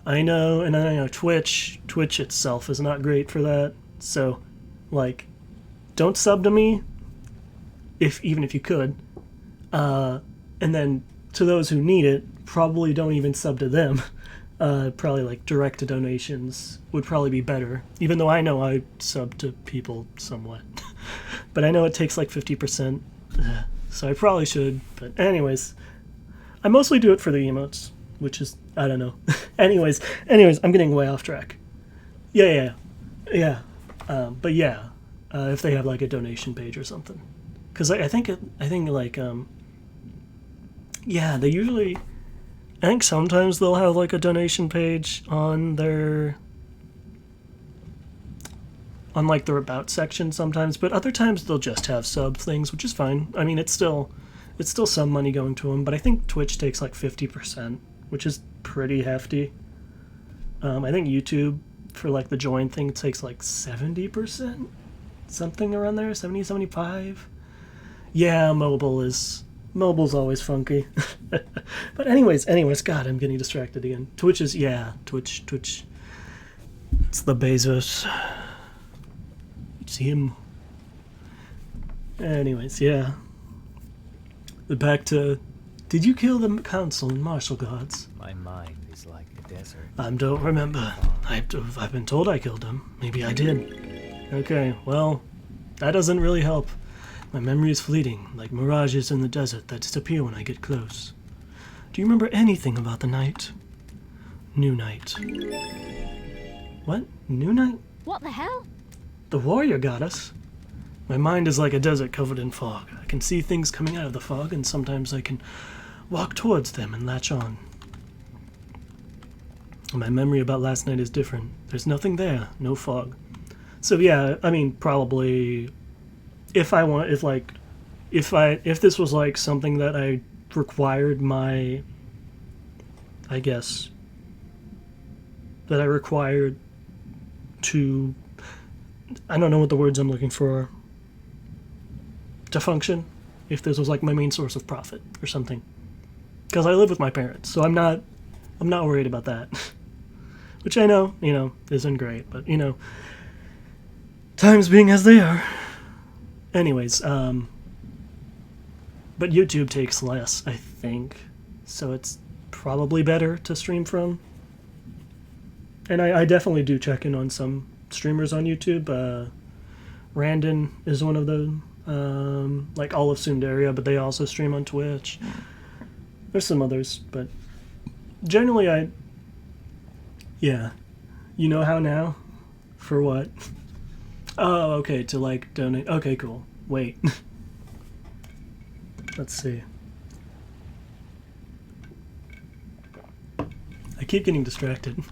And then I know Twitch itself is not great for that. So, like, don't sub to me, even if you could. And then, to those who need it, probably don't even sub to them. Probably like direct to donations would probably be better, even though I know I sub to people somewhat. But I know it takes like 50%, so I probably should. But anyways, I mostly do it for the emotes, which is, I don't know. anyways, I'm getting way off track. Yeah. But yeah, if they have like a donation page or something, because I think like yeah, they usually. I think sometimes they'll have like a donation page on their like their about section sometimes, but other times they'll just have sub things, which is fine. I mean, it's still some money going to them, but I think Twitch takes like 50%, which is pretty hefty. I think YouTube for like the join thing takes like 70%, something around there, 70, 75. Yeah, mobile's always funky. But anyways, God, I'm getting distracted again. Twitch. It's the Bezos. It's him. Anyways, yeah. Back to... Did you kill the council and martial guards? My mind is like a desert. I don't remember. I've been told I killed him. Maybe I did. Okay, well, that doesn't really help. My memory is fleeting, like mirages in the desert that disappear when I get close. Do you remember anything about the night? New Night. What? New Night? What the hell? The warrior got us. My mind is like a desert covered in fog. I can see things coming out of the fog, and sometimes I can walk towards them and latch on. My memory about last night is different. There's nothing there, no fog. So yeah, I mean, probably... If this was like something that I required my, I guess, that I required to, I don't know what the words I'm looking for, to function, if this was like my main source of profit or something. Because I live with my parents, so I'm not worried about that. Which I know, isn't great, but times being as they are. Anyways, but YouTube takes less, I think, so it's probably better to stream from. And I definitely do check in on some streamers on YouTube. Randon is one of them, like all of Sundaria, but they also stream on Twitch. There's some others, but generally yeah. You know how now? For what? Oh, okay, to like donate. Okay, cool. Wait. Let's see. I keep getting distracted.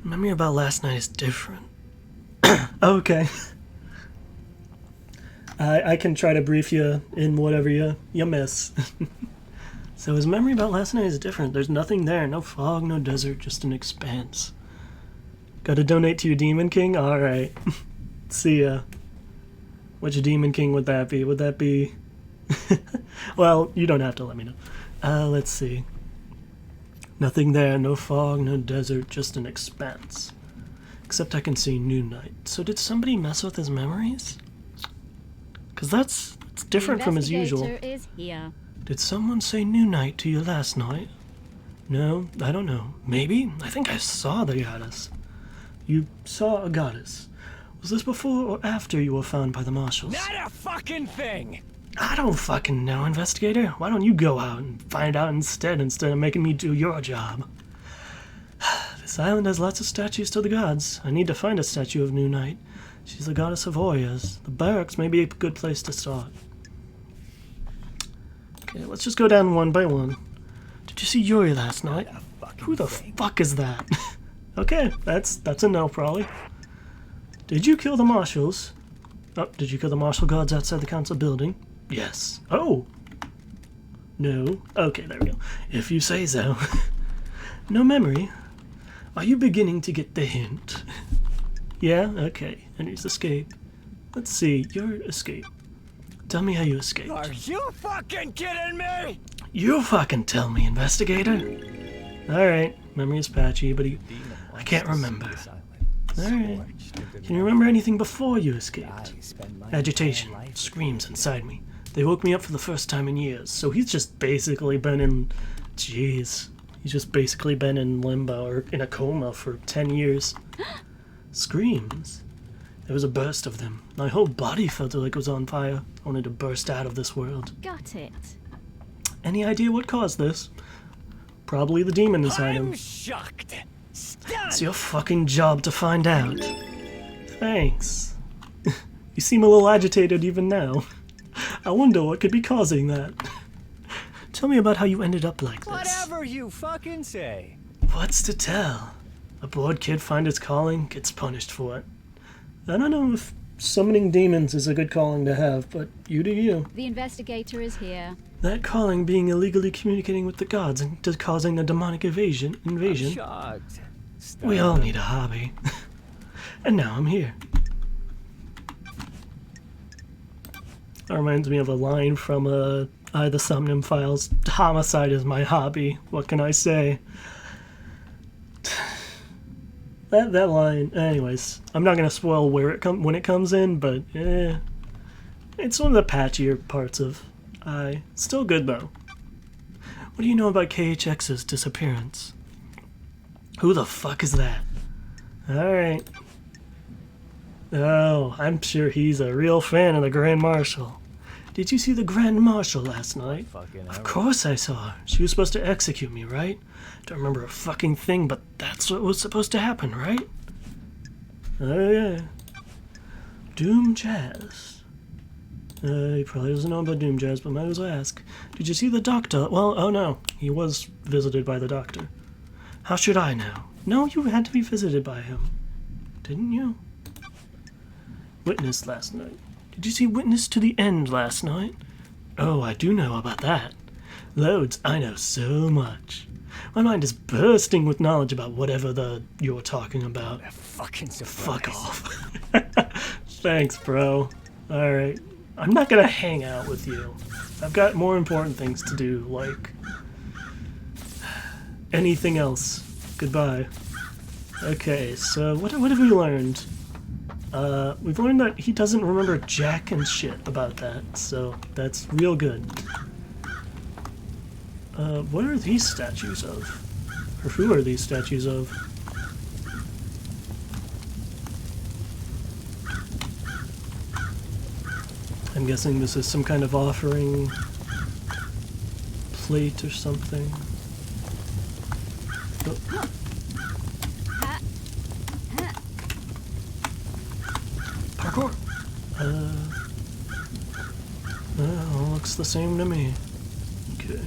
Memory about last night is different. Okay. I can try to brief you in whatever you miss. So his memory about last night is different. There's nothing there. No fog, no desert, just an expanse. Gotta donate to your Demon King? Alright. See ya. Which Demon King would that be? Would that be... Well, you don't have to let me know. Let's see. Nothing there. No fog, no desert, just an expanse. Except I can see New Night. So did somebody mess with his memories? Because it's different from his usual. The investigator is here. Did someone say New Night to you last night? No, I don't know. Maybe? I think I saw the goddess. You saw a goddess. Was this before or after you were found by the marshals? Not a fucking thing! I don't fucking know, investigator. Why don't you go out and find out instead of making me do your job? This island has lots of statues to the gods. I need to find a statue of New Night. She's the goddess of warriors. The barracks may be a good place to start. Okay, let's just go down one by one. Did you see Yuri last night? Who the fuck is that? Okay, that's a no, probably. Did you kill the marshals? Oh, did you kill the marshal guards outside the council building? Yes. Oh! No. Okay, there we go. If you say so. No memory. Are you beginning to get the hint? Yeah? Okay. Henry's escape. Let's see. Your escape. Tell me how you escaped. Are you fucking kidding me? You fucking tell me, investigator. Alright. Memory is patchy, but I can't remember. Alright. Can you remember anything before you escaped? Agitation. Screams inside me. They woke me up for the first time in years, so he's just basically been in... Jeez. He's just basically been in limbo, or in a coma for 10 years. Screams. There was a burst of them. My whole body felt like it was on fire. I wanted to burst out of this world. Got it. Any idea what caused this? Probably the demon inside him. I'm shocked. Stunned. It's your fucking job to find out. Thanks. You seem a little agitated even now. I wonder what could be causing that. Tell me about how you ended up like this. Whatever you fucking say. What's to tell? A bored kid finds his calling, gets punished for it. I don't know if summoning demons is a good calling to have, but you do you. The investigator is here. That calling being illegally communicating with the gods and causing the demonic invasion. Shocked. We all need a hobby. And now I'm here. That reminds me of a line from the Somnium Files. Homicide is my hobby. What can I say? That line. Anyways, I'm not gonna spoil when it comes in, but it's one of the patchier parts of I. Still good though. What do you know about KHX's disappearance? Who the fuck is that? Alright. Oh, I'm sure he's a real fan of the Grand Marshal. Did you see the Grand Marshal last night? Of course I saw her. She was supposed to execute me, right? Don't remember a fucking thing, but that's what was supposed to happen, right? Oh yeah. Doom Jazz. He probably doesn't know about Doom Jazz, but might as well ask. Did you see the doctor? Well, oh no. He was visited by the doctor. How should I know? No, you had to be visited by him. Didn't you? Witness last night. Did you see Witness to the End last night? Oh, I do know about that. Loads. I know so much. My mind is bursting with knowledge about whatever you're talking about. Fucking surprise. Fuck off. Thanks, bro. Alright. I'm not gonna hang out with you. I've got more important things to do, like anything else. Goodbye. Okay, so what have we learned? We've learned that he doesn't remember jack and shit about that, so that's real good. What are these statues of? Or who are these statues of? I'm guessing this is some kind of offering plate or something. Oh. Parkour! All looks the same to me. Okay.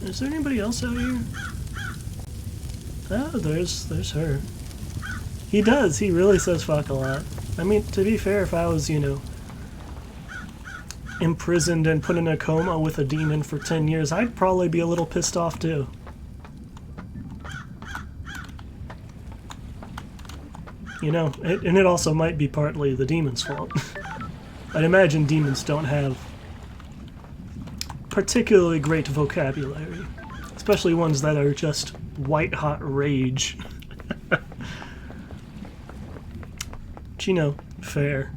Is there anybody else out here? Oh, there's her. He does, he really says fuck a lot. I mean, to be fair, if I was, you know, imprisoned and put in a coma with a demon for 10 years, I'd probably be a little pissed off too. You know, and it also might be partly the demon's fault. I'd imagine demons don't have particularly great vocabulary, especially ones that are just white-hot rage. But, you know, fair.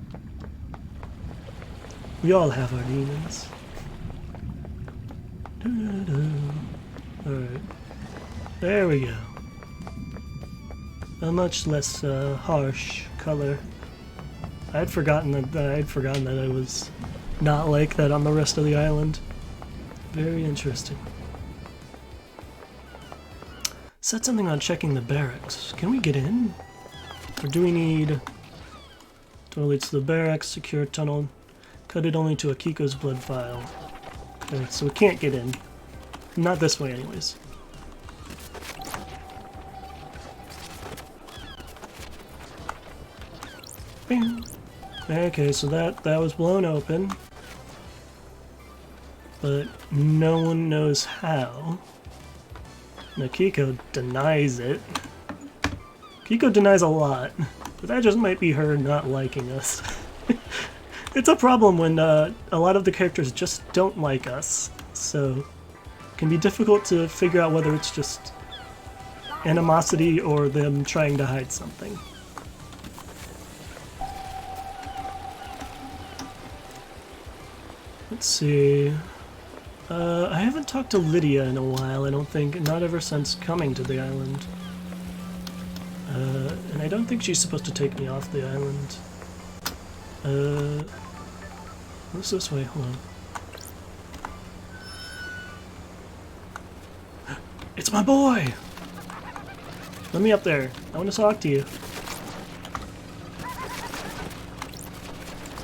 We all have our demons. Alright. There we go. A much less harsh color. I'd forgotten that I was not like that on the rest of the island. Very interesting. Said something on checking the barracks. Can we get in? Or do we need... Tunnel leads to the barracks, secure tunnel. Cut it only to Akiko's blood vial. Okay, so we can't get in. Not this way anyways. Bing. Okay, so that was blown open. But no one knows how. Now Kiko denies it. Kiko denies a lot, but that just might be her not liking us. It's a problem when a lot of the characters just don't like us, so it can be difficult to figure out whether it's just animosity or them trying to hide something. Let's see. I haven't talked to Lydia in a while, I don't think. Not ever since coming to the island. And I don't think she's supposed to take me off the island. What's this way? Hold on. It's my boy! Let me up there. I want to talk to you.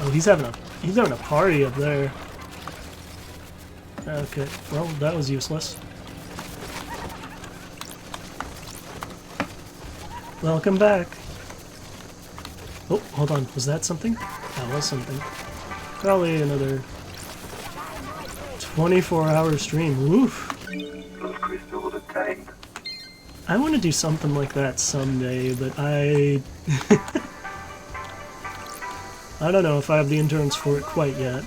Oh, he's having a party up there. Okay, well, that was useless. Welcome back. Oh, hold on. Was that something? That was something. Probably another 24-hour stream. Oof. Those crystals obtained. I want to do something like that someday, but I don't know if I have the endurance for it quite yet.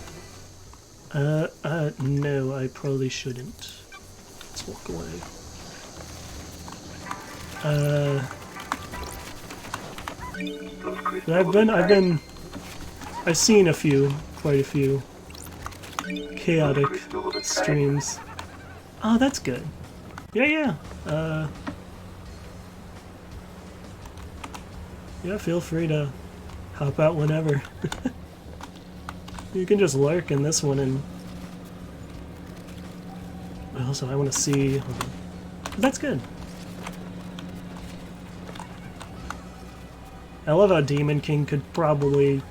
No, I probably shouldn't. Let's walk away. I've seen quite a few chaotic streams. Oh, that's good. Yeah. Yeah, feel free to hop out whenever. You can just lurk in this one and... Also, I want to see... Hold on. That's good. I love how Demon King could probably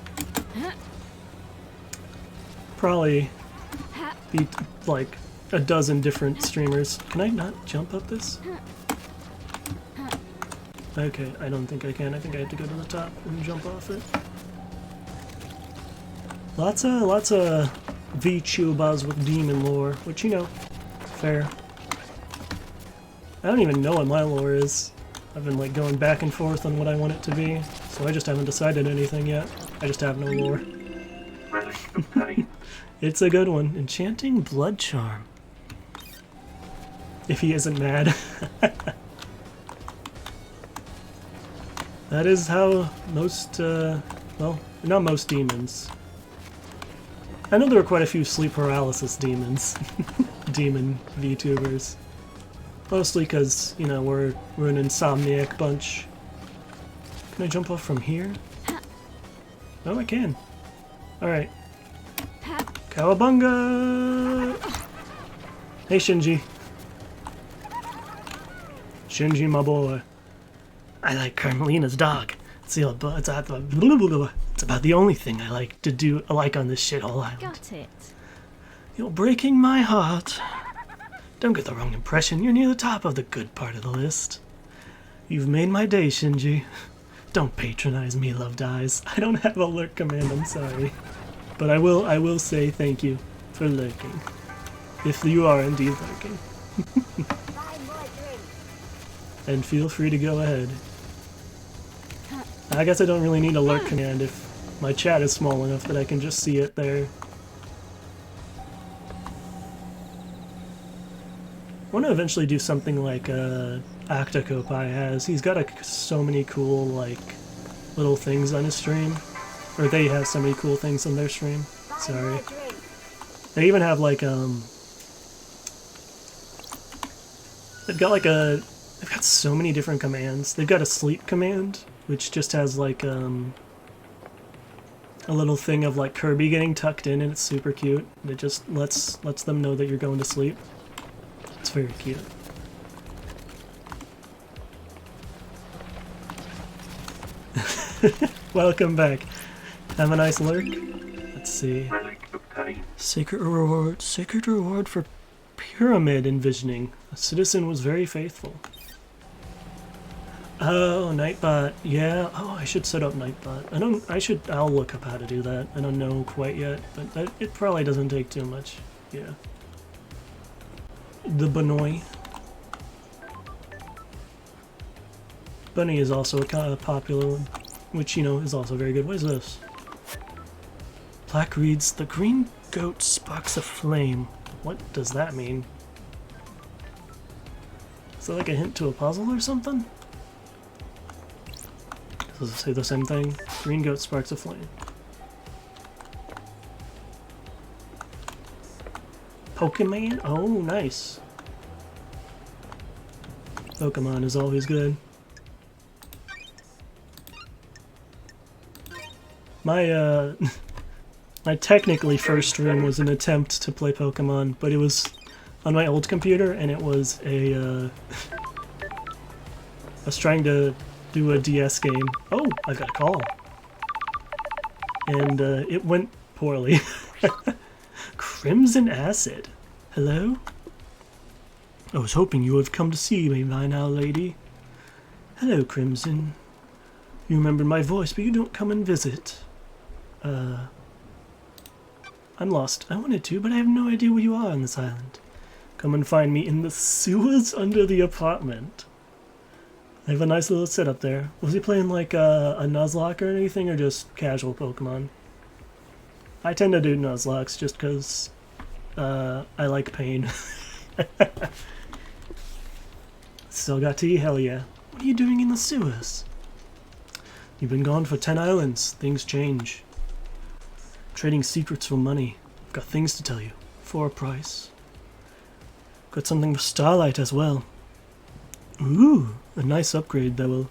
beat like a dozen different streamers. Can I not jump up this? Okay, I don't think I can. I think I have to go to the top and jump off it. Lots of VTubers with demon lore, which, you know, Fair. I don't even know what my lore is. I've been like going back and forth on what I want it to be, so I just haven't decided anything yet. I just have no lore. Relic obtained. It's a good one. Enchanting Blood Charm. If he isn't mad. That is how most, well, not most demons. I know there are quite a few sleep paralysis demons. Demon VTubers. Mostly because, you know, we're an insomniac bunch. Can I jump off from here? Oh, I can. Alright. Cowabunga! Hey, Shinji. Shinji, my boy. I like Carmelina's dog. It's about the only thing I like on this shithole island. Got it. You're breaking my heart. Don't get the wrong impression. You're near the top of the good part of the list. You've made my day, Shinji. Don't patronize me, loved eyes. I don't have a lurk command, I'm sorry. But I will say thank you for lurking. If you are indeed lurking. And feel free to go ahead. I guess I don't really need a lurk command if my chat is small enough that I can just see it there. I want to eventually do something like Octocopi has. He's got so many cool like little things on his stream, or they have so many cool things on their stream. Sorry. They even have like they've got so many different commands. They've got a sleep command, which just has like a little thing of like Kirby getting tucked in, and it's super cute. It just lets them know that you're going to sleep. It's very cute. Welcome back. Have a nice lurk. Let's see. Relic obtained. Sacred reward for pyramid envisioning. A citizen was very faithful. Oh, Nightbot. Yeah. Oh, I should set up Nightbot. I'll look up how to do that. I don't know quite yet, but it probably doesn't take too much. Yeah. The Bunny. Bunny is also a kind of popular one, which, you know, is also very good. What is this? Plaque reads, "The green goat sparks a flame." What does that mean? Is that like a hint to a puzzle or something? Does it say the same thing? Green goat sparks a flame. Pokemon? Oh, nice. Pokemon is always good. My, my technically first stream was an attempt to play Pokemon, but it was on my old computer, and it was I was trying to do a DS game. Oh, I got a call. And it went poorly. Crimson Acid. Hello? I was hoping you would have come to see me by now, lady. Hello, Crimson. You remembered my voice, but you don't come and visit. I'm lost. I wanted to, but I have no idea where you are on this island. Come and find me in the sewers under the apartment. I have a nice little setup there. Was he playing like a Nuzlocke or anything, or just casual Pokemon? I tend to do Nuzlocks just because I like pain. Still got tea? Hell yeah. What are you doing in the sewers? You've been gone for 10 islands. Things change. Trading secrets for money. I've got things to tell you. For a price. Got something for Starlight as well. Ooh, a nice upgrade that will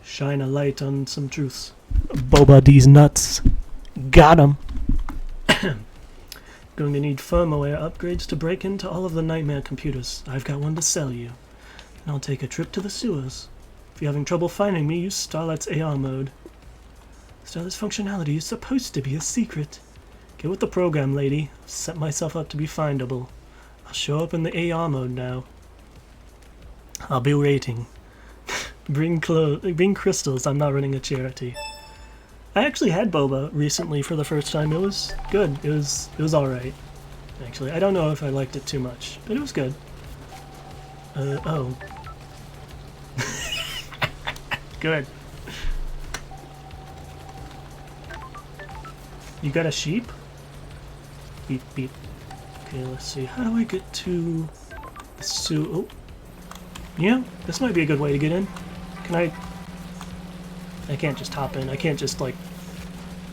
shine a light on some truths. Boba D's nuts. Got 'em. Going to need firmware upgrades to break into all of the Nightmare computers. I've got one to sell you. And I'll take a trip to the sewers. If you're having trouble finding me, use Starlight's AR mode. Starlight's functionality is supposed to be a secret. Get with the program, lady. I've set myself up to be findable. I'll show up in the AR mode now. I'll be waiting. Bring crystals. I'm not running a charity. I actually had Boba recently for the first time. It was good. It was alright. actually. I don't know if I liked it too much, but it was good. Oh. Good. You got a sheep? Beep, beep. Okay, let's see. How do I get to the sewer? Oh. Yeah, this might be a good way to get in. Can I can't just hop in. I can't just, like,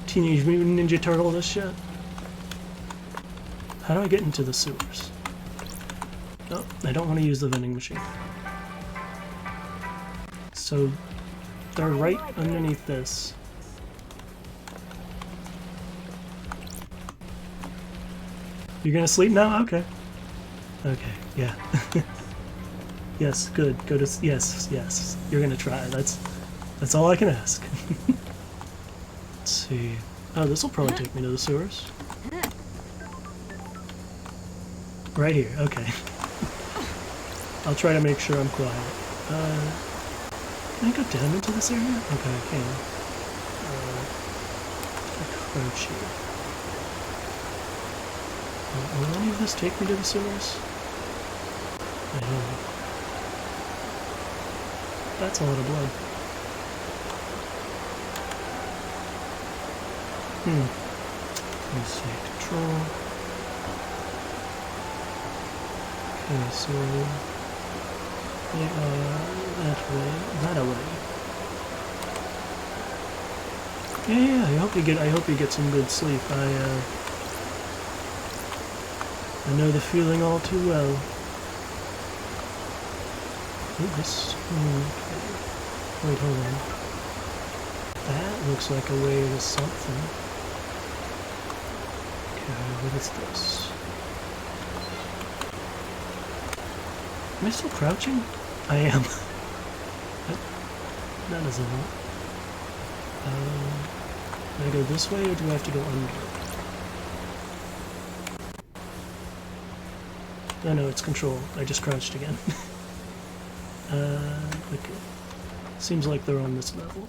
Teenage Mutant Ninja Turtle this shit. How do I get into the sewers? Oh, I don't want to use the vending machine. So, they're right underneath this. You're gonna sleep now? Okay. Okay, yeah. Yes, good. Go to... Yes, yes. You're gonna try. That's all I can ask. Let's see. Oh, this will probably take me to the sewers. Right here, okay. I'll try to make sure I'm quiet. Can I go down into this area? Okay, I can. Crouch here. Will any of this take me to the sewers? I don't know. That's a lot of blood. Let's see, control. Okay, so they are that way, that away. Yeah, I hope you get some good sleep. I know the feeling all too well. Ooh, this. Okay. Wait, hold on. That looks like a way to something. Okay, what is this? Am I still crouching? I am. That doesn't help. Do I go this way or do I have to go under? Oh no, it's control. I just crouched again. Okay. Seems like they're on this level.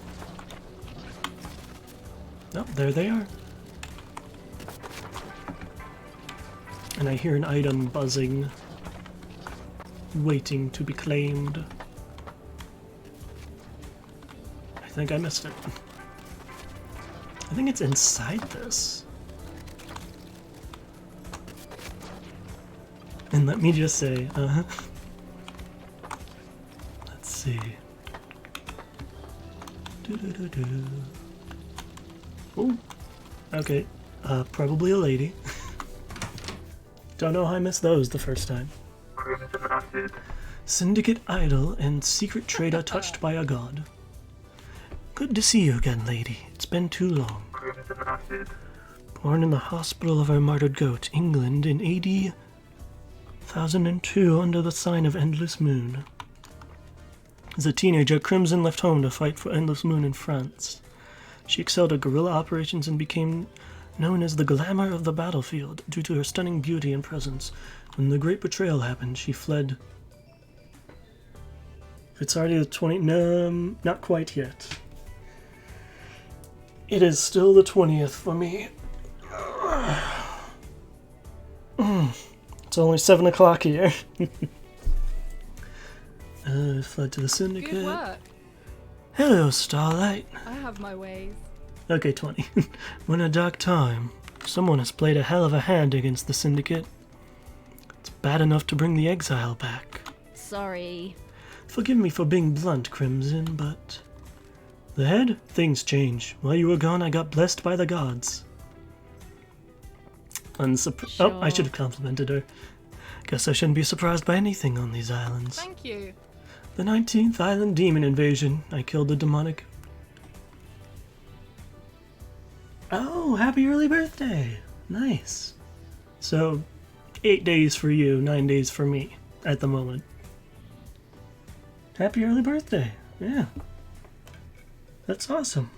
Oh, there they are. And I hear an item buzzing, waiting to be claimed. I think I missed it. I think it's inside this. And let me just say, let's see. Oh, okay. Probably a lady. Don't know how I missed those the first time. Crimson Acid. Syndicate idol and secret trader touched by a god. Good to see you again, lady. It's been too long. Crimson Acid. Born in the hospital of our martyred goat, England, in AD 1002 under the sign of Endless Moon. As a teenager, Crimson left home to fight for Endless Moon in France. She excelled at guerrilla operations and became known as the glamour of the battlefield due to her stunning beauty and presence. When the Great Betrayal happened, she fled. It's already the 20th. No, not quite yet. It is still the 20th for me. It's only 7 o'clock here. Fled to the Syndicate. Good work. Hello, Starlight. I have my ways. Okay, 20. When a dark time. Someone has played a hell of a hand against the Syndicate. It's bad enough to bring the exile back. Sorry. Forgive me for being blunt, Crimson, but... The head? Things change. While you were gone, I got blessed by the gods. Oh, I should have complimented her. Guess I shouldn't be surprised by anything on these islands. Thank you. The 19th Island Demon Invasion. I killed the demonic... Oh, happy early birthday! Nice. So, 8 days for you, 9 days for me, at the moment. Happy early birthday. Yeah. That's awesome.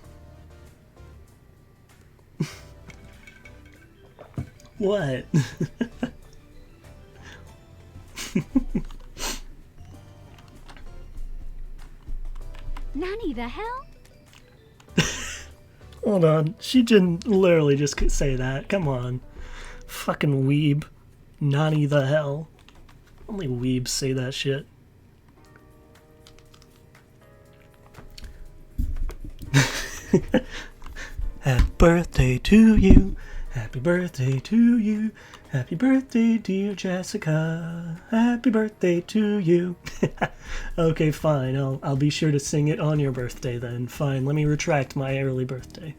What? Nanny, the hell? Hold on. She didn't literally just say that. Come on. Fucking weeb. Nani the hell? Only weebs say that shit. Happy birthday to you. Happy birthday to you. Happy birthday, dear Jessica. Happy birthday to you. Okay, fine. I'll be sure to sing it on your birthday then. Fine, let me retract my early birthday.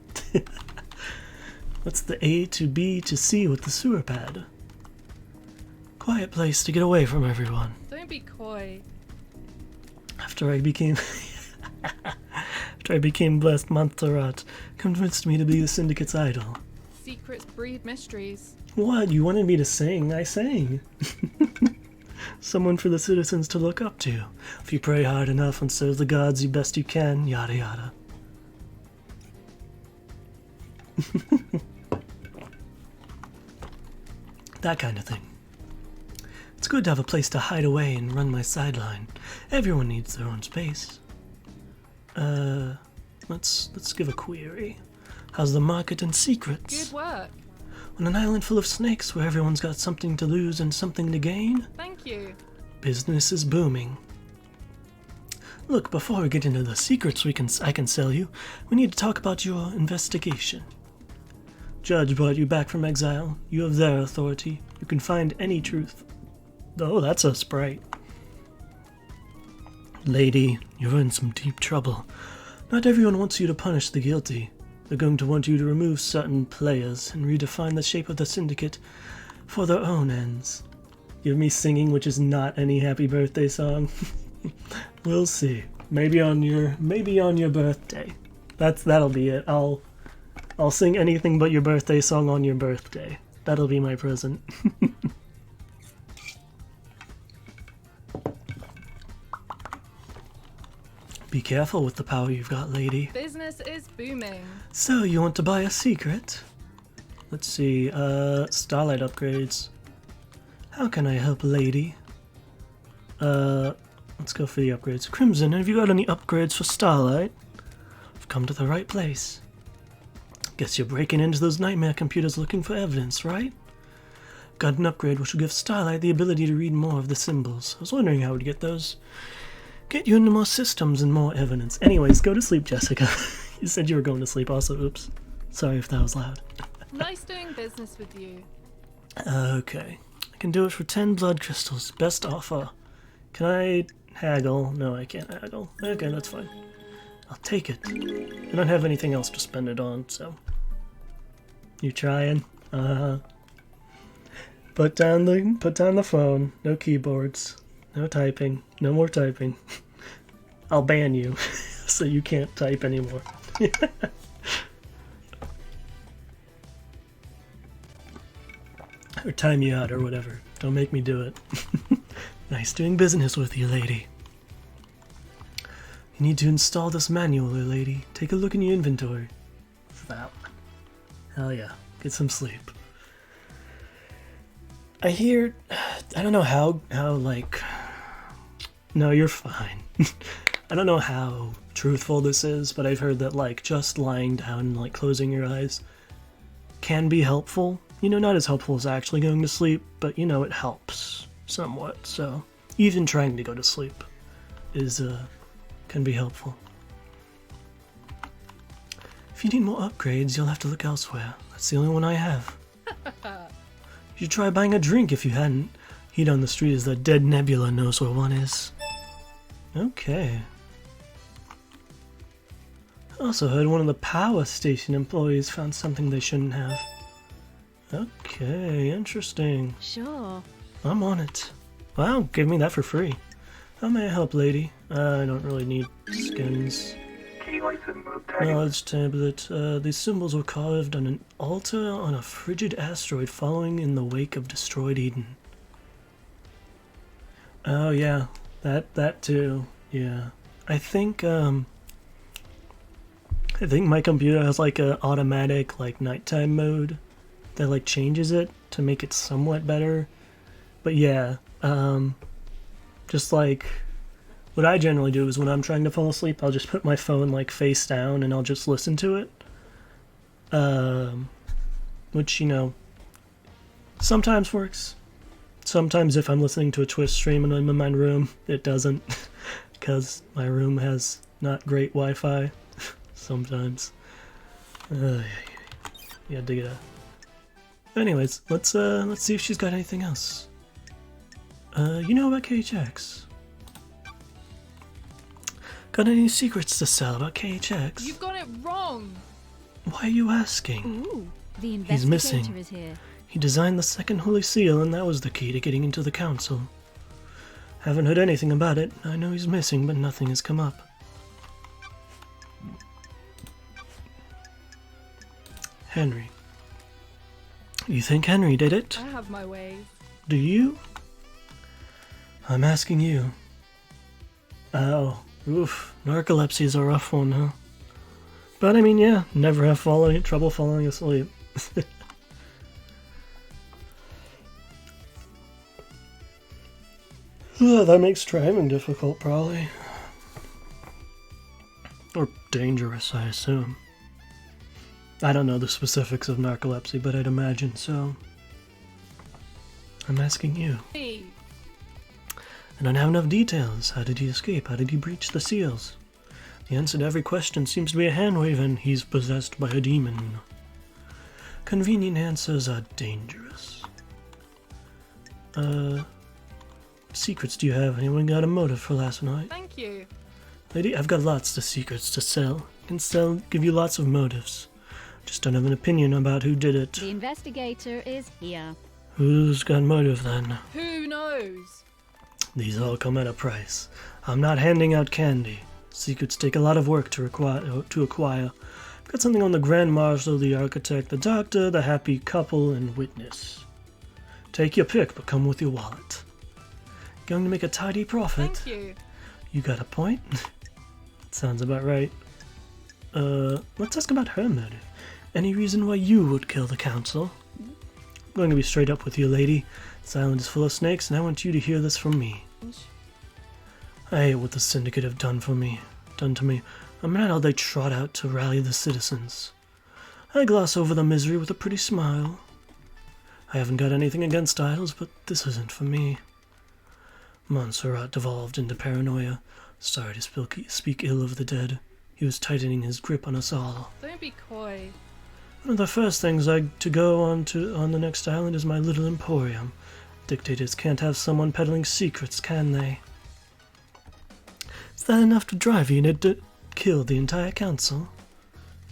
What's the A to B to C with the sewer pad? Quiet place to get away from everyone. Don't be coy. After I became blessed, Montserrat convinced me to be the Syndicate's idol. Secrets breed mysteries. What? You wanted me to sing? I sang. Someone for the citizens to look up to. If you pray hard enough and serve the gods you best you can, yada yada. That kind of thing. It's good to have a place to hide away and run my sideline. Everyone needs their own space. Let's give a query. How's the market and secrets? Good work. On an island full of snakes where everyone's got something to lose and something to gain, Thank you. business is booming. Look, before we get into the secrets I can sell you, we need to talk about your investigation. Judge brought you back from exile. You have their authority. You can find any truth. Oh, that's a sprite. Lady, you're in some deep trouble. Not everyone wants you to punish the guilty. They're going to want you to remove certain players and redefine the shape of the syndicate for their own ends. Give me singing, which is not any happy birthday song. We'll see. Maybe on your birthday. That'll be it. I'll sing anything but your birthday song on your birthday. That'll be my present. Be careful with the power you've got, lady. Business is booming. So, you want to buy a secret? Let's see, Starlight upgrades. How can I help, lady? Let's go for the upgrades. Crimson, have you got any upgrades for Starlight? I've come to the right place. Guess you're breaking into those nightmare computers looking for evidence, right? Got an upgrade which will give Starlight the ability to read more of the symbols. I was wondering how we'd get those. Get you into more systems and more evidence. Anyways, go to sleep, Jessica. You said you were going to sleep also. Oops. Sorry if that was loud. Nice doing business with you. Okay. I can do it for 10 blood crystals. Best offer. Can I haggle? No, I can't haggle. Okay, that's fine. I'll take it. I don't have anything else to spend it on, so... You trying? Uh-huh. Put down the phone. No keyboards. No typing. No more typing. I'll ban you, so you can't type anymore. Or time you out or whatever. Don't make me do it. Nice doing business with you, lady. You need to install this manually, lady. Take a look in your inventory. Wow. Hell yeah. Get some sleep. I hear... I don't know how like... No, you're fine. I don't know how truthful this is, but I've heard that, like, just lying down and, like, closing your eyes can be helpful. You know, not as helpful as actually going to sleep, but, you know, it helps somewhat. So, even trying to go to sleep is, can be helpful. If you need more upgrades, you'll have to look elsewhere. That's the only one I have. You should try buying a drink if you hadn't. Heat on the street as that dead Nebula knows where one is. Okay. I also heard one of the power station employees found something they shouldn't have. Okay, interesting. Sure. I'm on it. Wow, give me that for free. How may I help, lady? I don't really need skins. Key license mode tag. Knowledge tablet. These symbols were carved on an altar on a frigid asteroid following in the wake of destroyed Eden. Oh yeah, that too. Yeah, I think my computer has like a automatic like nighttime mode that like changes it to make it somewhat better. But yeah, just like what I generally do is when I'm trying to fall asleep, I'll just put my phone like face down and I'll just listen to it. Which, you know, sometimes works, Sometimes if I'm listening to a Twitch stream and I'm in my room, it doesn't, because my room has not great Wi-Fi. Sometimes. Yeah, dig it out. Anyways, let's see if she's got anything else. You know about KHX? Got any secrets to sell about KHX? You've got it wrong. Why are you asking? Ooh, the He's missing. investigator is here. He designed the second Holy Seal, and that was the key to getting into the Council. Haven't heard anything about it. I know he's missing, but nothing has come up. Henry. You think Henry did it? I have my ways. Do you? I'm asking you. Oh, oof. Narcolepsy's a rough one, huh? But I mean, yeah, never have trouble falling asleep. That makes driving difficult, probably. Or dangerous, I assume. I don't know the specifics of narcolepsy, but I'd imagine so. I'm asking you. Hey, I don't have enough details. How did he escape? How did he breach the seals? The answer to every question seems to be a hand wave, and he's possessed by a demon. Convenient answers are dangerous. Secrets do you have? Anyone got a motive for last night? thank you. Lady, I've got lots of secrets to sell. I can give you lots of motives. Just don't have an opinion about who did it. The investigator is here. Who's got motive then? Who knows? These all come at a price. I'm not handing out candy. Secrets take a lot of work to acquire. I've got something on the Grand Marshal, the Architect, the Doctor, the Happy Couple, and Witness. Take your pick, but come with your wallet. Going to make a tidy profit. Thank you. You got a point? Sounds about right. Let's ask about her motive. Any reason why you would kill the Council? I'm going to be straight up with you, lady. This island is full of snakes, and I want you to hear this from me. I hate what the Syndicate have done to me. I'm not how they trot out to rally the citizens. I gloss over the misery with a pretty smile. I haven't got anything against idols, but this isn't for me. Montserrat devolved into paranoia. Sorry to speak ill of the dead. He was tightening his grip on us all. Don't be coy. One of the first things to go on the next island is my little emporium. Dictators can't have someone peddling secrets, can they? Is that enough to drive you to kill the entire council?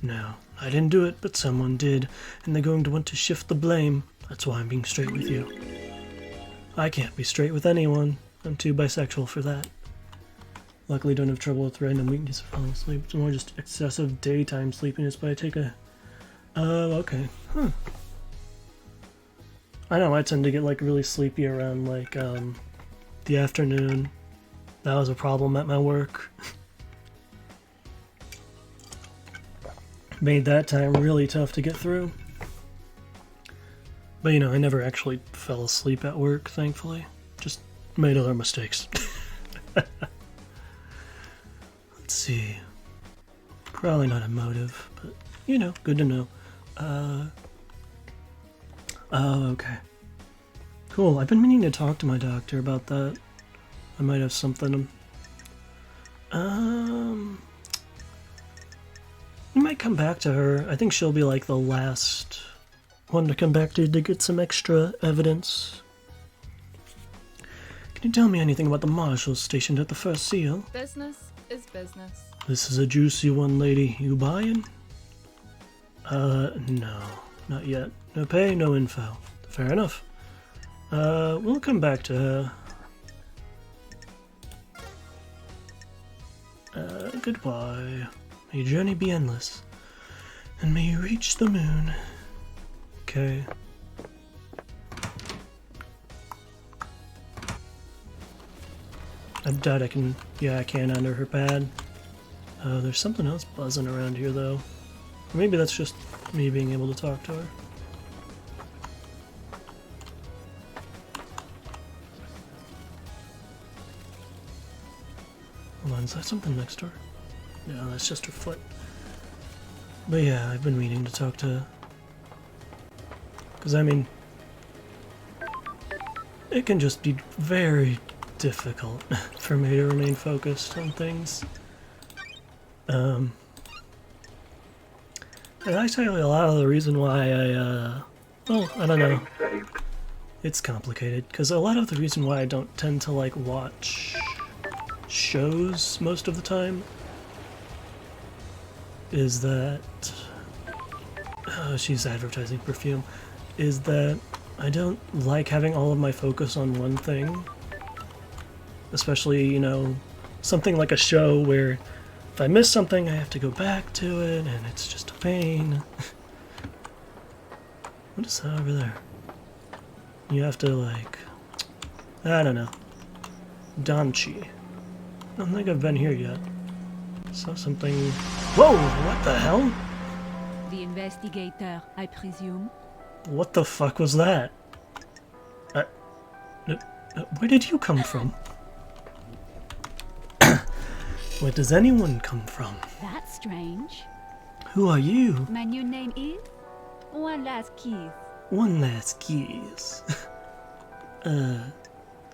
No, I didn't do it, but someone did, and they're going to want to shift the blame. That's why I'm being straight with you. I can't be straight with anyone. I'm too bisexual for that. Luckily, don't have trouble with random weakness or falling asleep. It's more just excessive daytime sleepiness, but I take a... okay. Huh. I know, I tend to get, really sleepy around, the afternoon. That was a problem at my work. Made that time really tough to get through. But, I never actually fell asleep at work, thankfully. Just made other mistakes. Let's see. Probably not a motive, but, good to know. Oh, okay. Cool, I've been meaning to talk to my doctor about that. I might have something. You might come back to her. I think she'll be the last one to come back to get some extra evidence. Can you tell me anything about the marshals stationed at the first seal? Business is business. This is a juicy one, lady. You buying? No. Not yet. No pay, no info. Fair enough. We'll come back to her. Goodbye. May your journey be endless. And may you reach the moon. Okay. I doubt I can... Yeah, I can under her pad. There's something else buzzing around here, though. Or maybe that's just me being able to talk to her. Hold on, is that something next to her? No, that's just her foot. But yeah, I've been meaning to talk to... Because, it can just be very difficult for me to remain focused on things. And actually a lot of the reason why well, I don't know. Saved. It's complicated, because a lot of the reason why I don't tend to, like, watch shows most of the time is that... Oh, she's advertising perfume. Is that I don't like having all of my focus on one thing. Especially, you know, something like a show where if I miss something I have to go back to it, and it's just a pain. What is that over there? You have to, like... I don't know. Danchi. I don't think I've been here yet. Saw something... Whoa! What the hell? The investigator, I presume. What the fuck was that? Where did you come from? Where does anyone come from? That's strange. Who are you? My new name is One Last Kiss. One last keys.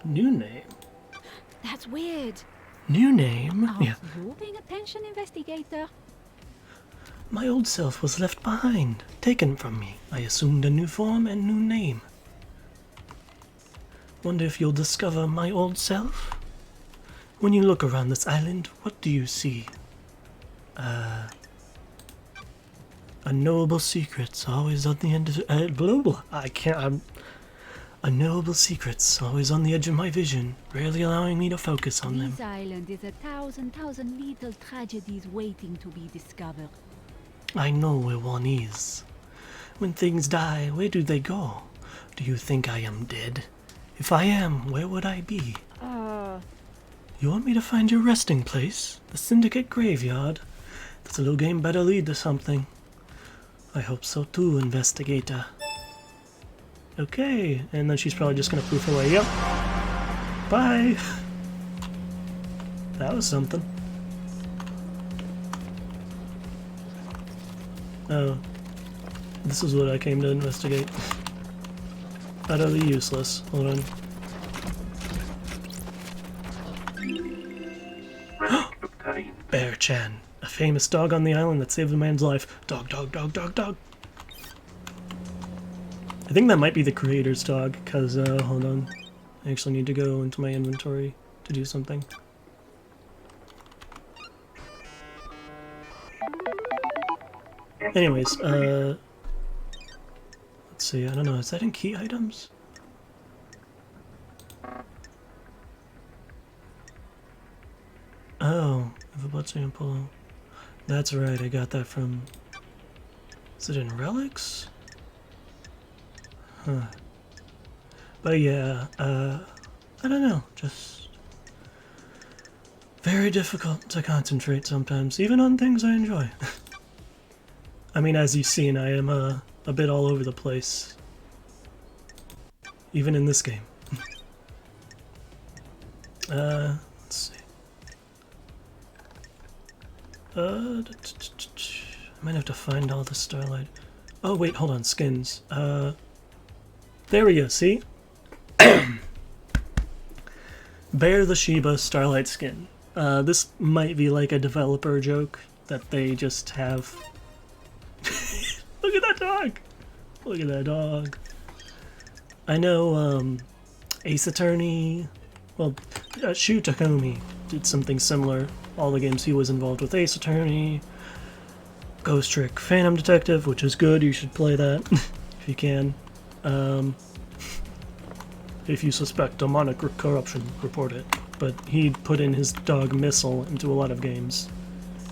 New name? That's weird. New name? Are Yeah. you paying attention, investigator? My old self was left behind, taken from me. I assumed a new form and new name. Wonder if you'll discover my old self? When you look around this island, what do you see? Unknowable secrets always on the end of blah blah. Unknowable secrets always on the edge of my vision, rarely allowing me to focus on them. This island is a thousand little tragedies waiting to be discovered. I know where one is. When things die, where do they go? Do you think I am dead? If I am, where would I be? You want me to find your resting place? The Syndicate Graveyard? This little game better lead to something. I hope so too, investigator. Okay, and then she's probably just gonna poof away. Yep. Bye! That was something. Oh. This is what I came to investigate. Utterly useless. Hold on. Obtained. Bear-chan, a famous dog on the island that saved a man's life. Dog, dog, dog, dog, dog. I think that might be the creator's dog, because, hold on. I actually need to go into my inventory to do something. Anyways, let's see, I don't know, is that in key items? Oh, I have a blood sample. That's right, I got that from... Is it in relics? Huh. But yeah, I don't know, just... very difficult to concentrate sometimes, even on things I enjoy. I mean, as you've seen, I am a bit all over the place. Even in this game. Let's see. I might have to find all the Starlight. Oh wait, hold on, skins. There we go, see? Bear the Shiba Starlight skin. This might be like a developer joke that they just have. Look at that dog! Look at that dog. I know, Ace Attorney, well, Shu Takumi did something similar. All the games he was involved with: Ace Attorney, Ghost Trick, Phantom Detective, which is good, you should play that if you can. If you suspect demonic corruption, report it. But he put in his dog Missile into a lot of games.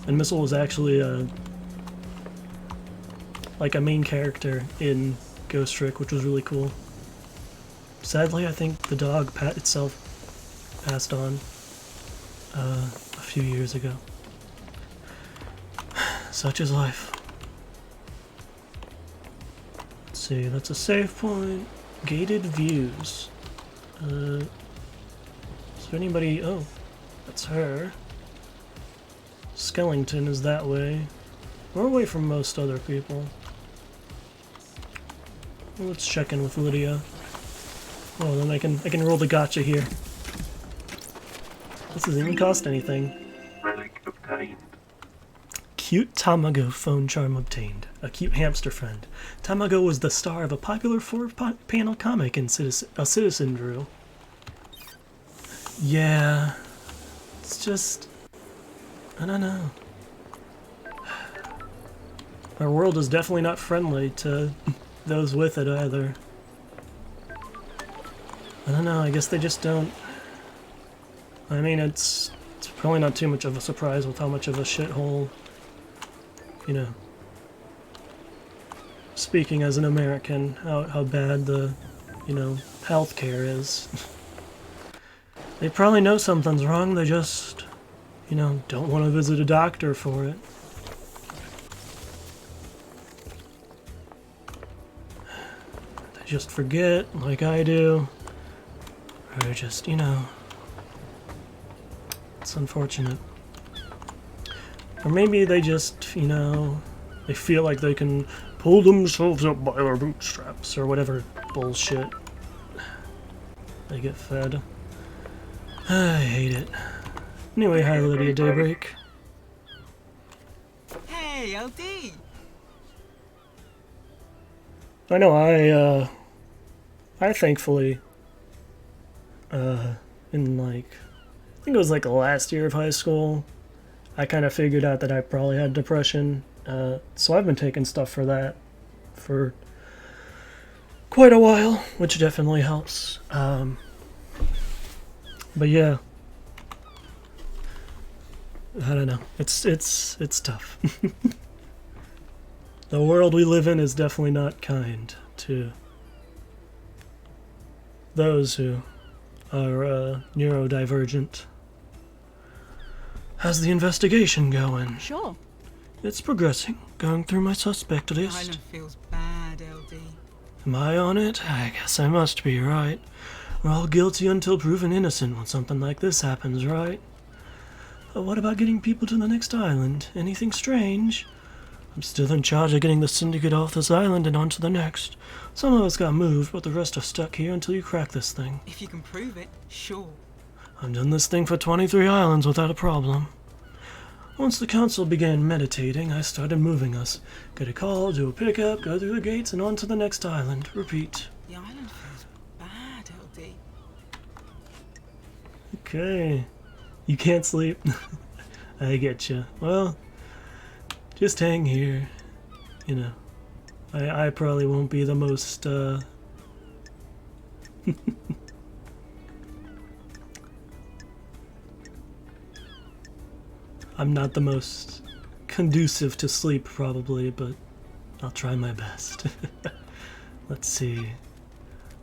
And Missile was actually like a main character in Ghost Trick, which was really cool. Sadly, I think the dog Pat itself passed on a few years ago. Such is life. Let's see, that's a save point. Gated views. Is there anybody? Oh, that's her. Skellington is that way. We're away from most other people. Well, let's check in with Lydia. Oh, then I can roll the gotcha here. This doesn't even cost anything. Relic obtained. Cute Tamago phone charm obtained. A cute hamster friend. Tamago was the star of a popular four-panel comic a citizen drew. Yeah. It's just... I don't know. Our world is definitely not friendly to those with it either. I don't know, I guess they just don't... I mean, it's probably not too much of a surprise with how much of a shithole, you know, speaking as an American, how bad the, you know, healthcare is. They probably know something's wrong, they just, you know, don't want to visit a doctor for it. They just forget, like I do, or just, you know... It's unfortunate. Or maybe they just, you know, they feel like they can pull themselves up by their bootstraps or whatever bullshit they get fed. I hate it. Anyway, hi Lydia Daybreak. Hey, LD! I know, I thankfully, in like, I think it was like the last year of high school, I kind of figured out that I probably had depression, so I've been taking stuff for that for quite a while, which definitely helps. But yeah, I don't know, it's tough. The world we live in is definitely not kind to those who are neurodivergent. How's the investigation going? Sure. It's progressing. Going through my suspect The list. island feels bad, LD. Am I on it? I guess I must be, right? We're all guilty until proven innocent when something like this happens, right? What about getting people to the next island? Anything strange? I'm still in charge of getting the syndicate off this island and onto the next. Some of us got moved, but the rest are stuck here until you crack this thing. If you can prove it, sure. I've done this thing for 23 islands without a problem. Once the council began meditating, I started moving us. Get a call, do a pickup, go through the gates, and on to the next island. Repeat. The island feels bad, LD. Okay. You can't sleep? I get you. Well, just hang here. You know, I probably won't be the most, I'm not the most conducive to sleep, probably, but I'll try my best. Let's see.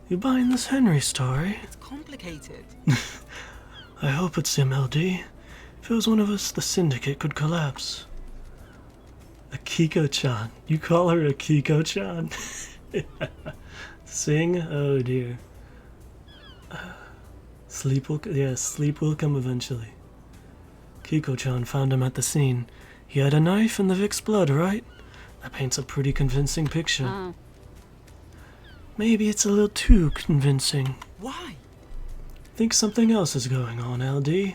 You buying this Henry story? It's complicated. I hope it's MLD. If it was one of us, the syndicate could collapse. Akiko-chan. You call her Akiko-chan? Sing? Oh dear. Sleep will come eventually. Kiko-chan found him at the scene. He had a knife and the Vic's blood, right? That paints a pretty convincing picture. Maybe it's a little too convincing. Why? Think something else is going on, LD.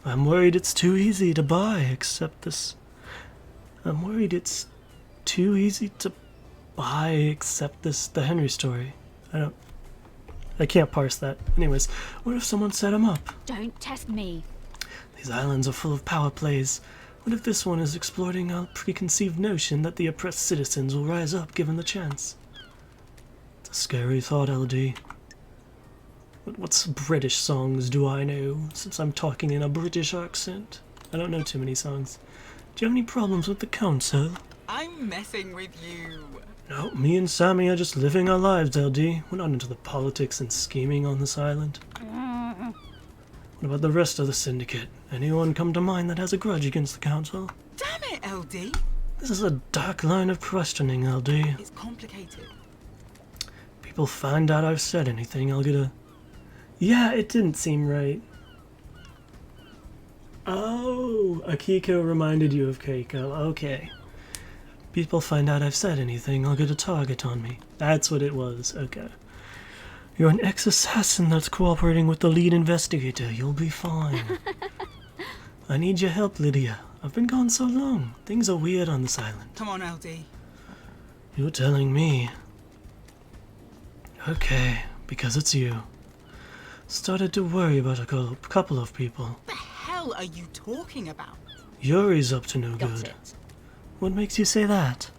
I'm worried it's too easy to buy, accept this. I'm worried it's too easy to buy, accept this, the Henry story. I can't parse that. Anyways, what if someone set him up? Don't test me. These islands are full of power plays. What if this one is exploiting our preconceived notion that the oppressed citizens will rise up given the chance? It's a scary thought, LD. What British songs do I know, since I'm talking in a British accent? I don't know too many songs. Do you have any problems with the council? I'm messing with you. No, me and Sammy are just living our lives, LD. We're not into the politics and scheming on this island. What about the rest of the syndicate? Anyone come to mind that has a grudge against the council? Damn it, LD. This is a dark line of questioning, LD. It's complicated. People find out I've said anything, I'll get a... Yeah, it didn't seem right. Oh, Akiko reminded you of Keiko. Okay. People find out I've said anything, I'll get a target on me. That's what it was, okay. You're an ex-assassin that's cooperating with the lead investigator. You'll be fine. I need your help, Lydia. I've been gone so long. Things are weird on this island. Come on, LD. You're telling me. Okay, because it's you. Started to worry about a couple of people. What the hell are you talking about? Yuri's up to no Got good. it. What makes you say that?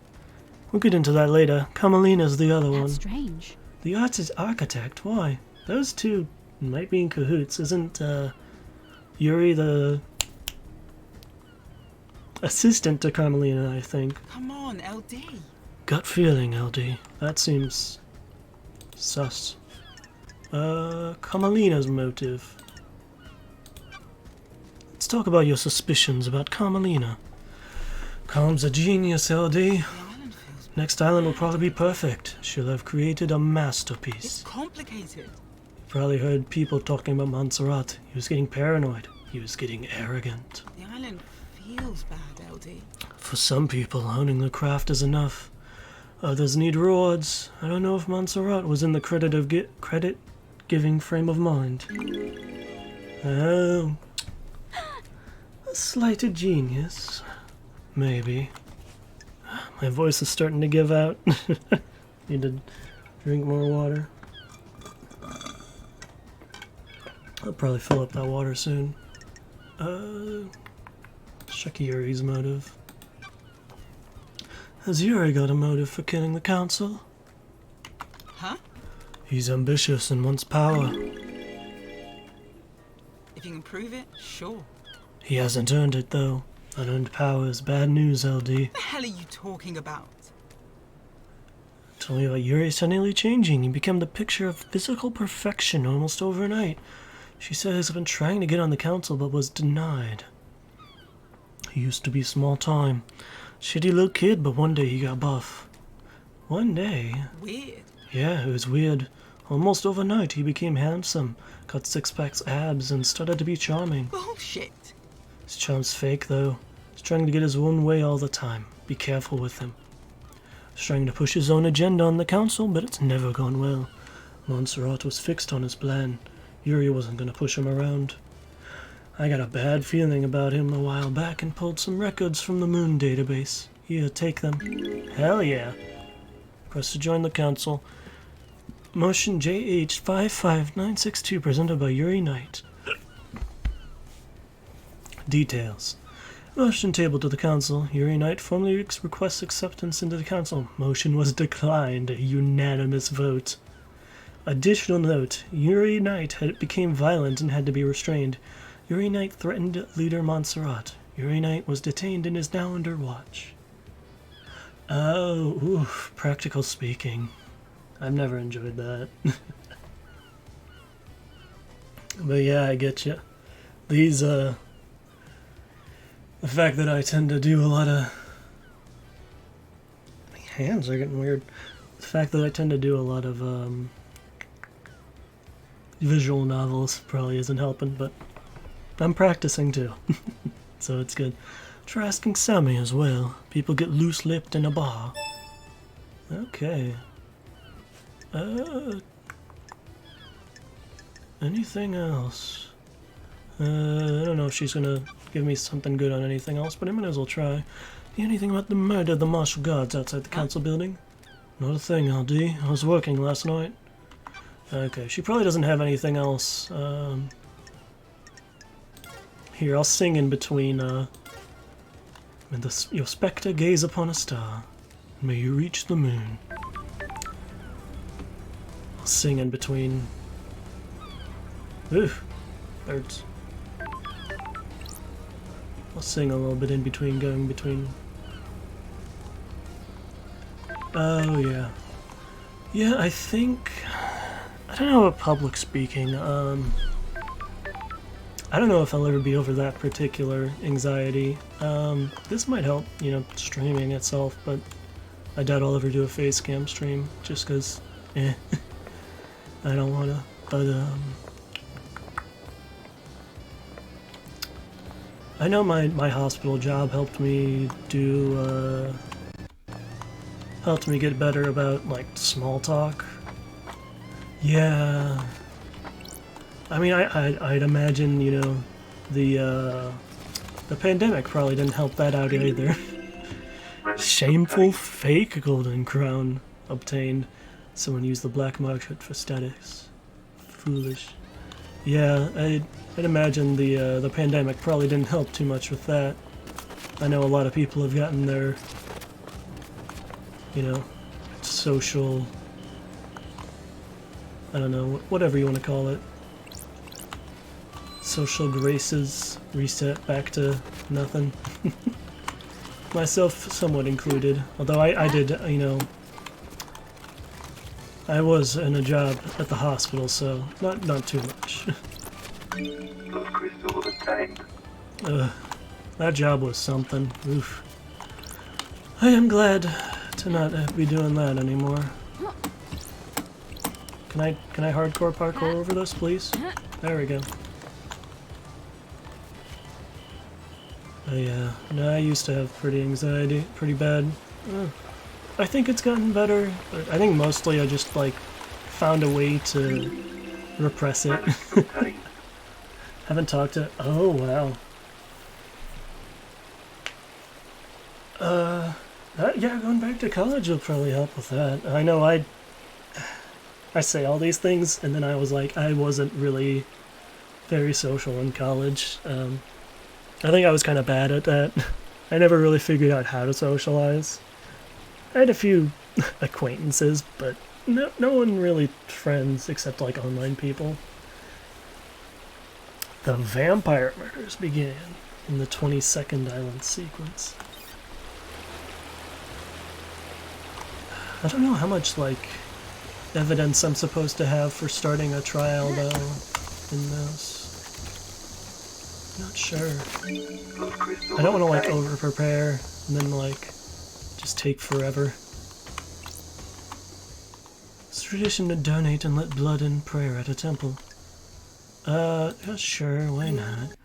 We'll get into that later. Kamalina's the other That's one. strange. The architect, why? Those two might be in cahoots. Isn't, Yuri the assistant to Carmelina, I think. Come on, LD. Gut feeling, LD. That seems sus. Carmelina's motive. Let's talk about your suspicions about Carmelina. Calm's a genius, LD. The island feels... Next island will probably be perfect. She'll have created a masterpiece. It's complicated. Probably heard people talking about Montserrat. He was getting paranoid. He was getting arrogant. The island feels bad, LD. For some people, owning the craft is enough. Others need rewards. I don't know if Montserrat was in the credit-giving frame of mind. Oh. A slighted genius. Maybe. My voice is starting to give out. Need to drink more water. I'll probably fill up that water soon. Check Yuri's motive. Has Yuri got a motive for killing the council? Huh? He's ambitious and wants power. If you can prove it, sure. He hasn't earned it, though. Unearned power is bad news, LD. What the hell are you talking about? Tell me about Yuri suddenly changing. He became the picture of physical perfection almost overnight. She says he's been trying to get on the council but was denied. He used to be small time. Shitty little kid, but one day he got buff. One day? Weird. Yeah, it was weird. Almost overnight he became handsome, got six-packs abs, and started to be charming. Bullshit. His charm's fake, though. He's trying to get his own way all the time. Be careful with him. He's trying to push his own agenda on the council, but it's never gone well. Montserrat was fixed on his plan. Yuri wasn't going to push him around. I got a bad feeling about him a while back and pulled some records from the Moon database. Here, take them. Hell yeah. Press to join the council. Motion JH55962 presented by Yuri Knight. Details. Motion tabled to the council. Yuri Knight formally requests acceptance into the council. Motion was declined. A unanimous vote. Additional note. Yuri Knight became violent and had to be restrained. Yuri Knight threatened leader Montserrat. Yuri Knight was detained and is now under watch. Oh, oof, practical speaking. I've never enjoyed that. But yeah, I get you. These, the fact that I tend to do a lot of... My hands are getting weird. The fact that I tend to do a lot of, visual novels probably isn't helping, but I'm practicing too. So it's good. Try asking Sammy as well. People get loose-lipped in a bar. Okay. Anything else? I don't know if she's gonna give me something good on anything else, but I might as well try. Anything about the murder of the martial guards outside the council building? Not a thing, LD. I was working last night. Okay, she probably doesn't have anything else. Here, I'll sing in between, May your spectre gaze upon a star. May you reach the moon. I'll sing in between. Ooh, birds. I'll sing a little bit in between, going between. Oh, yeah. Yeah, I think... I don't know about public speaking. I don't know if I'll ever be over that particular anxiety. This might help, you know, streaming itself, but I doubt I'll ever do a face cam stream, just because, I don't wanna. But, I know my hospital job helped me do, helped me get better about, like, small talk. Yeah. I mean, I'd imagine, you know, the pandemic probably didn't help that out either. Shameful fake golden crown obtained. Someone used the black market for status. Foolish. Yeah, I'd imagine the pandemic probably didn't help too much with that. I know a lot of people have gotten their, you know, social, I don't know, whatever you want to call it, social graces reset back to nothing. Myself somewhat included, although I did, you know, I was in a job at the hospital, so not too much. Those crystals obtained. That job was something. Oof. I am glad to not be doing that anymore. Can I hardcore parkour over this, please? There we go. Yeah, no, I used to have pretty anxiety, pretty bad. I think it's gotten better, but I think mostly I just, like, found a way to repress it. Haven't talked to... Oh, wow. Yeah, going back to college will probably help with that. I know I say all these things, and then I was like, I wasn't really very social in college. I think I was kind of bad at that. I never really figured out how to socialize. I had a few acquaintances, but no one really friends except like online people. The vampire murders began in the 22nd Island sequence. I don't know how much, like, evidence I'm supposed to have for starting a trial, though, in this. Not sure. I don't want to, like, over-prepare and then, like, just take forever. It's tradition to donate and let blood in prayer at a temple. Yeah, sure, why not?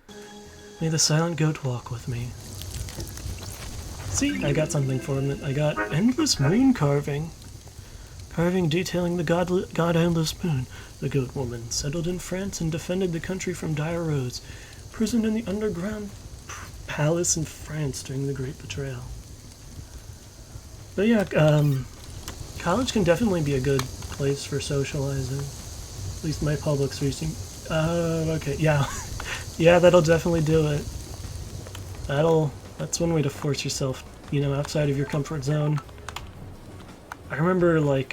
May the silent goat walk with me. See, I got something for him. I got Endless Moon carving. Carving detailing the god Endless Moon. The goat woman settled in France and defended the country from dire roads. Imprisoned in the underground palace in France during the Great Betrayal. But yeah, college can definitely be a good place for socializing. At least my public's reaching. Okay, yeah. Yeah, that'll definitely do it. That's one way to force yourself, you know, outside of your comfort zone. I remember, like,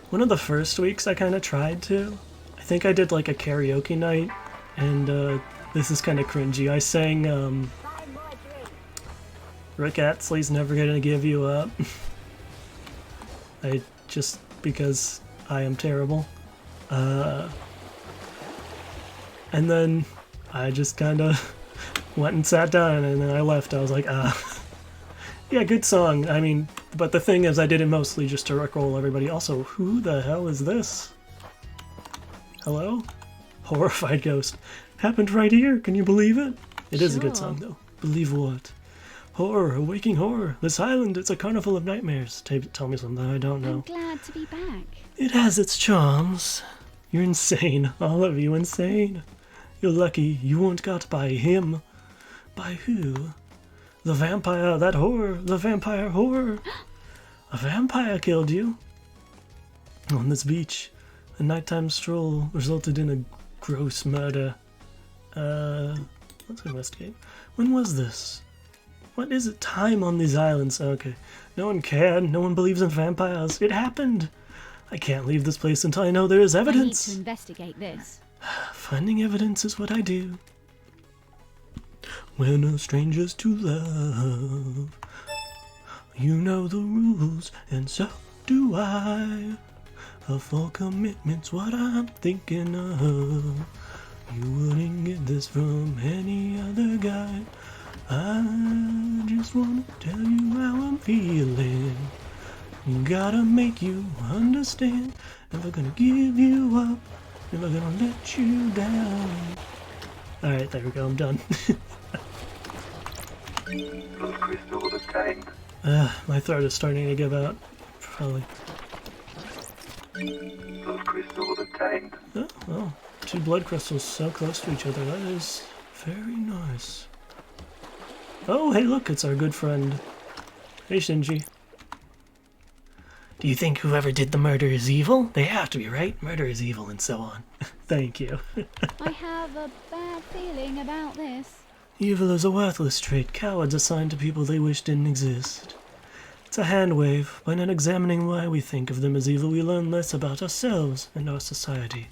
one of the first weeks I kind of tried to. I think I did, like, a karaoke night, and, this is kind of cringy. I sang, Rick Astley's Never Gonna Give You Up. Because I am terrible. And then I just kind of went and sat down, and then I left. I was like, yeah, good song. I mean, but the thing is, I did it mostly just to rickroll everybody. Also, who the hell is this? Hello? Horrified Ghost. Happened right here. Can you believe it? It is a good song, though. Believe what? Horror, a waking horror. This island, it's a carnival of nightmares. Tell me something I don't know. I'm glad to be back. It has its charms. You're insane. All of you insane. You're lucky you weren't got by him. By who? The vampire, that whore. The vampire whore. A vampire killed you. On this beach, a nighttime stroll resulted in a gross murder. Let's investigate. When was this? What is it? Time on these islands. Okay. No one cared. No one believes in vampires. It happened. I can't leave this place until I know there is evidence. I need to investigate this. Finding evidence is what I do. We're no strangers to love. You know the rules, and so do I. A full commitment's what I'm thinking of. You wouldn't get this from any other guy. I just wanna tell you how I'm feeling. Gotta make you understand. Never gonna give you up. Never gonna let you down. Alright, there we go, I'm done. Those crystals obtained. My throat is starting to give out. Probably. Those crystals obtained. Oh, well, 2 blood crystals so close to each other. That is very nice. Oh, hey, look, it's our good friend. Hey, Shinji. Do you think whoever did the murder is evil? They have to be, right? Murder is evil and so on. Thank you. I have a bad feeling about this. Evil is a worthless trait cowards assign to people they wish didn't exist. It's a hand wave. By not examining why we think of them as evil, we learn less about ourselves and our society.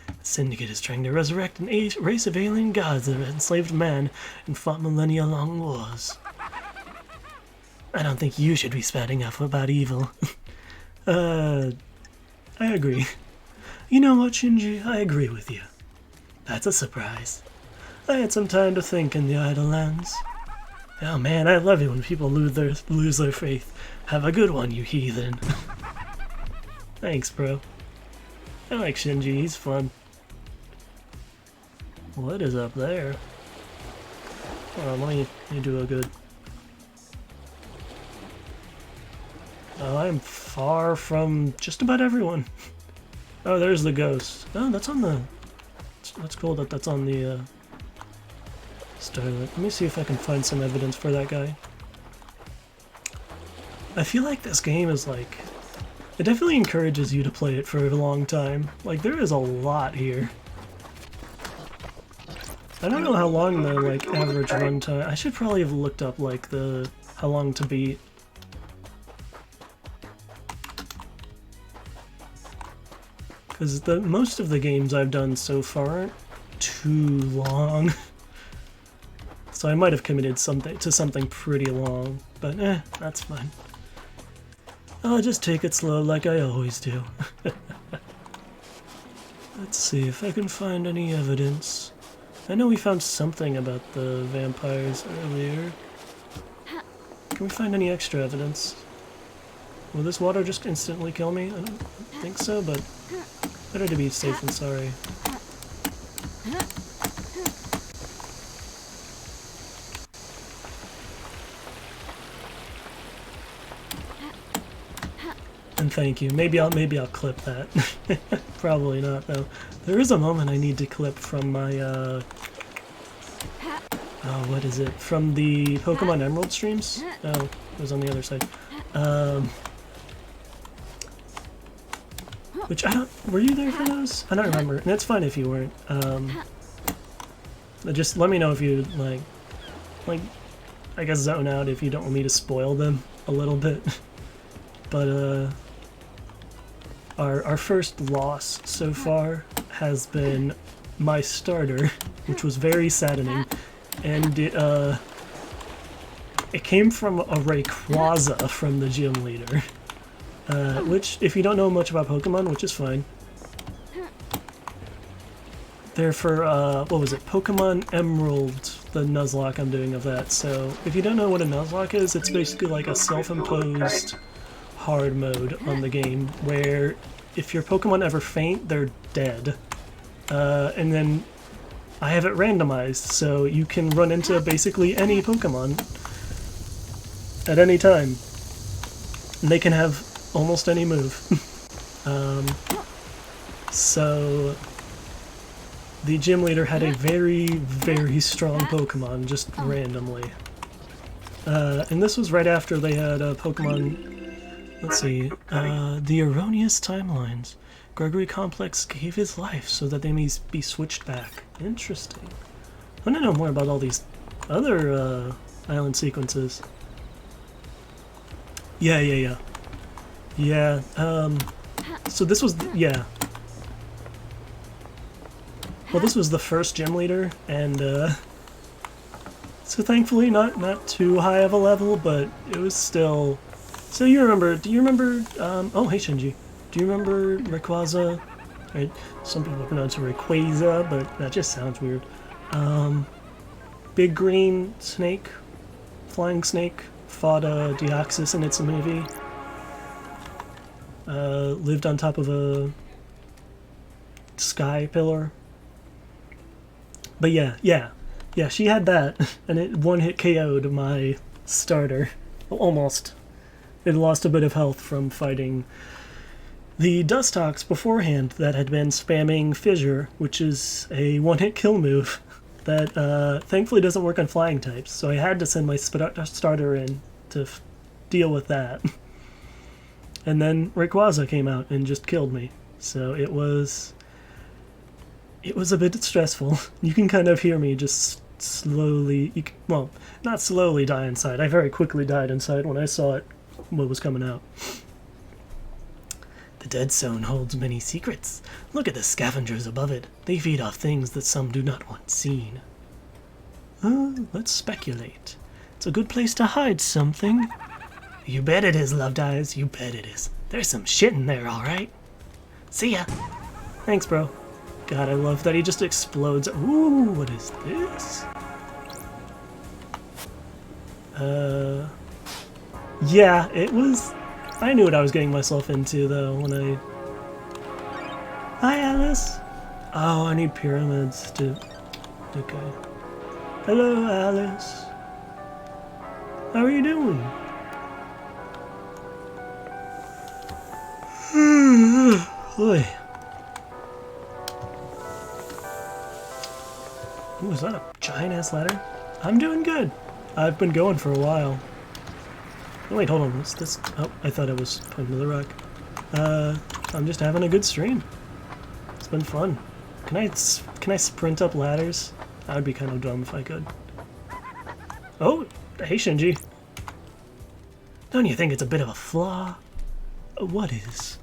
The Syndicate is trying to resurrect an race of alien gods that have enslaved man and fought millennia-long wars. I don't think you should be spouting off about evil. I agree. You know what, Shinji? I agree with you. That's a surprise. I had some time to think in the Idle Lands. Oh man, I love it when people lose their faith. Have a good one, you heathen. Thanks, bro. I like Shinji, he's fun. What is up there? Hold on, let me do a good... Oh, I'm far from just about everyone. Oh, there's the ghost. Oh, that's on the... That's cool that that's on the, Starlight. Let me see if I can find some evidence for that guy. I feel like this game is like... It definitely encourages you to play it for a long time. Like, there is a lot here. I don't know how long the, like, average runtime... I should probably have looked up, like, the... how long to beat. Because most of the games I've done so far aren't too long. So I might have committed something pretty long, but that's fine. I'll just take it slow like I always do. Let's see if I can find any evidence. I know we found something about the vampires earlier. Can we find any extra evidence? Will this water just instantly kill me? I don't think so, but better to be safe than sorry. And thank you. Maybe I'll clip that. Probably not though. There is a moment I need to clip from my oh, what is it? From the Pokemon Emerald streams? Oh, it was on the other side. Which I don't... Were you there for those? I don't remember. And it's fine if you weren't. Just let me know if you, like, I guess zone out if you don't want me to spoil them a little bit. But, our first loss so far has been my starter, which was very saddening. And it came from a Rayquaza from the gym leader. Which, if you don't know much about Pokemon, which is fine, they're for, what was it, Pokemon Emerald, the Nuzlocke I'm doing of that. So, if you don't know what a Nuzlocke is, it's basically like a self-imposed hard mode on the game, where if your Pokemon ever faint, they're dead. And then I have it randomized, so you can run into basically any Pokemon at any time. And they can have almost any move. So the gym leader had a very, very strong Pokemon just randomly. And this was right after they had a Pokemon, let's see, the Erroneous Timelines. Gregory Complex gave his life so that they may be switched back. Interesting. I want to know more about all these other island sequences. Yeah, so this was, yeah. Well, this was the first gym leader, and, so thankfully not too high of a level, but it was still... So you remember, do you remember, oh, hey Shinji. Do you remember Rayquaza? Right, some people pronounce it Rayquaza, but that just sounds weird. Big green snake, flying snake, fought Deoxys in its movie. Lived on top of a sky pillar. But yeah, Yeah, she had that, and it one-hit KO'd my starter. Almost. It lost a bit of health from fighting the Dustox beforehand that had been spamming Fissure, which is a one-hit kill move that thankfully doesn't work on flying types, so I had to send my starter in to deal with that. And then Rayquaza came out and just killed me, so it was a bit stressful. You can kind of hear me just slowly, well, not slowly die inside. I very quickly died inside when I saw what was coming out. The Dead Zone holds many secrets. Look at the scavengers above it. They feed off things that some do not want seen. Let's speculate. It's a good place to hide something. You bet it is, Loved Eyes. You bet it is. There's some shit in there, alright. See ya. Thanks, bro. God, I love that he just explodes. Ooh, what is this? Yeah, it was... I knew what I was getting myself into, though, when I... Hi, Alice! Oh, I need pyramids to... Okay. Hello, Alice. How are you doing? Boy. Ooh, is that a giant-ass ladder? I'm doing good. I've been going for a while. Oh, wait, hold on. What's this? Oh, I thought it was pointing to the rock. I'm just having a good stream. It's been fun. Can I sprint up ladders? That would be kind of dumb if I could. Oh, hey Shinji. Don't you think it's a bit of a flaw? What is?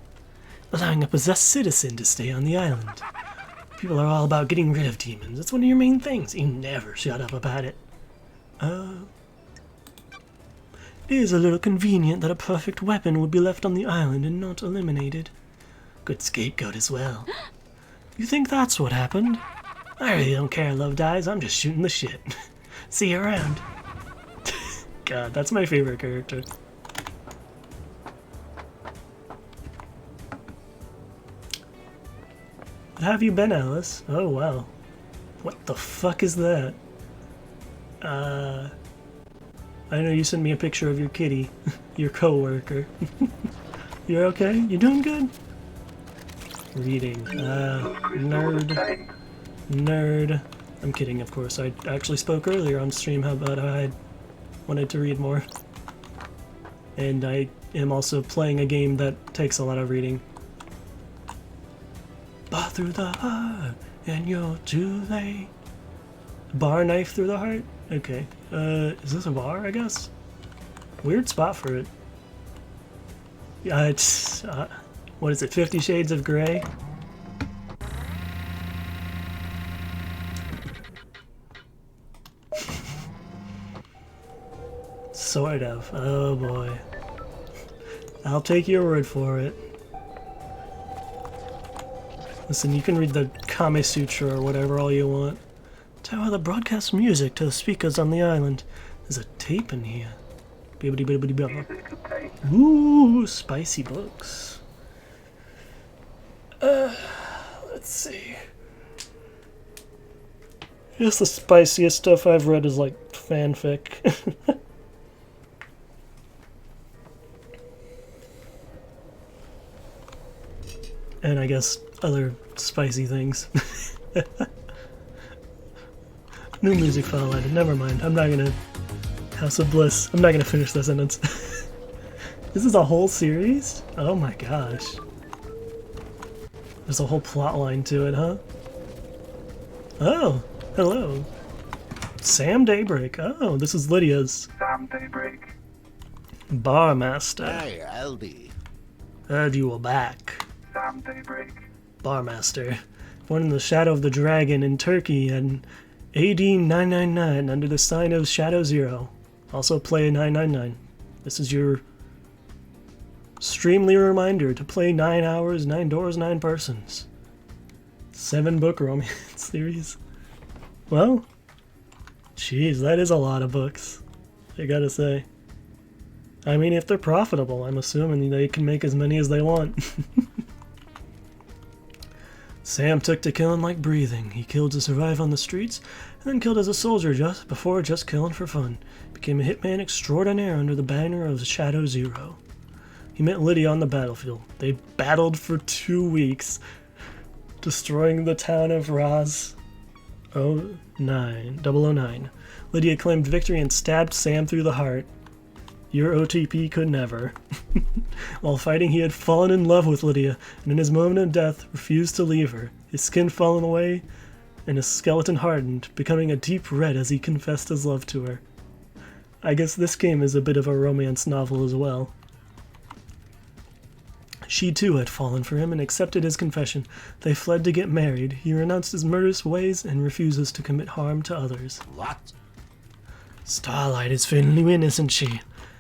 Allowing a possessed citizen to stay on the island. People are all about getting rid of demons. That's one of your main things. You never shut up about it. It is a little convenient that a perfect weapon would be left on the island and not eliminated. Good scapegoat as well. You think that's what happened? I really don't care, Loved Eyes. I'm just shooting the shit. See you around. God, that's my favorite character. How have you been, Alice? Oh, wow. What the fuck is that? I know you sent me a picture of your kitty, your co-worker. You're okay? You doing good? Reading. Nerd. Nerd. I'm kidding, of course. I actually spoke earlier on stream about how I wanted to read more. And I am also playing a game that takes a lot of reading. Bar through the heart, and you're too late. Bar knife through the heart? Okay. Is this a bar, I guess? Weird spot for it. Yeah, it's... what is it, 50 Shades of Grey? Sort of. Oh boy. I'll take your word for it. Listen, you can read the Kame Sutra or whatever all you want. Tell how to broadcast music to the speakers on the island. There's a tape in here. Ooh, spicy books. Let's see. I guess the spiciest stuff I've read is like fanfic. And I guess other spicy things. New music file added. Never mind. I'm not gonna... House of Bliss. I'm not gonna finish that sentence. This is a whole series? Oh my gosh. There's a whole plot line to it, huh? Oh, hello. Sam Daybreak. Oh, this is Lydia's. Sam Daybreak. Barmaster. Hey, Aldi. Heard you were back. Sam Daybreak. Barmaster. Born in the shadow of the dragon in Turkey and AD 999 under the sign of Shadow Zero. Also play 999. This is your streamly reminder to play 9 hours, 9 doors, 9 persons. 7-book romance series. Well, jeez, that is a lot of books, I gotta say. I mean, if they're profitable, I'm assuming they can make as many as they want. Sam took to killing like breathing. He killed to survive on the streets, and then killed as a soldier just before just killing for fun. Became a hitman extraordinaire under the banner of Shadow Zero. He met Lydia on the battlefield. They battled for 2 weeks, destroying the town of Raz 009. Lydia claimed victory and stabbed Sam through the heart. Your OTP could never. While fighting, he had fallen in love with Lydia, and in his moment of death, refused to leave her. His skin fallen away, and his skeleton hardened, becoming a deep red as he confessed his love to her. I guess this game is a bit of a romance novel as well. She too had fallen for him and accepted his confession. They fled to get married. He renounced his murderous ways and refuses to commit harm to others. What? Starlight is feeling innocent, she.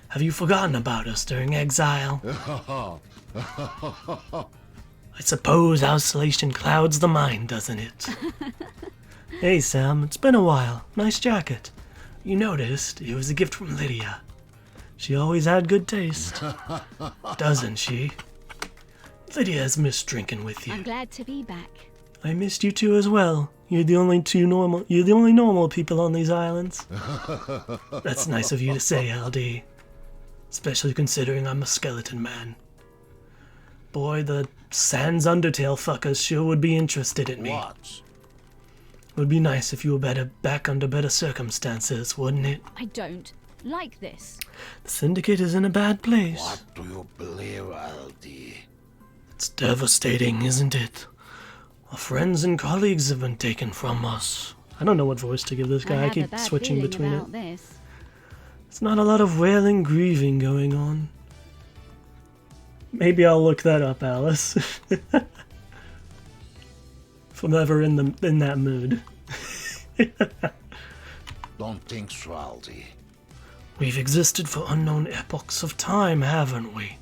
Have you forgotten about us during exile? I suppose isolation clouds the mind, doesn't it? Hey, Sam, it's been a while. Nice jacket. You noticed it was a gift from Lydia. She always had good taste. Doesn't she? Lydia has missed drinking with you. I'm glad to be back. I missed you too as well. You're the only normal people on these islands. That's nice of you to say, LD. Especially considering I'm a skeleton man. Boy, the Sans Undertale fuckers sure would be interested in me. What? Would be nice if you were back under better circumstances, wouldn't it? I don't like this. The Syndicate is in a bad place. What do you believe, LD? It's devastating, isn't it? Our friends and colleagues have been taken from us. I don't know what voice to give this guy. I have a keep bad switching feeling between about it. this. It's not a lot of wailing, grieving going on. Maybe I'll look that up, Alice. If I'm ever in that mood. Don't think so, LD. We've existed for unknown epochs of time, haven't we?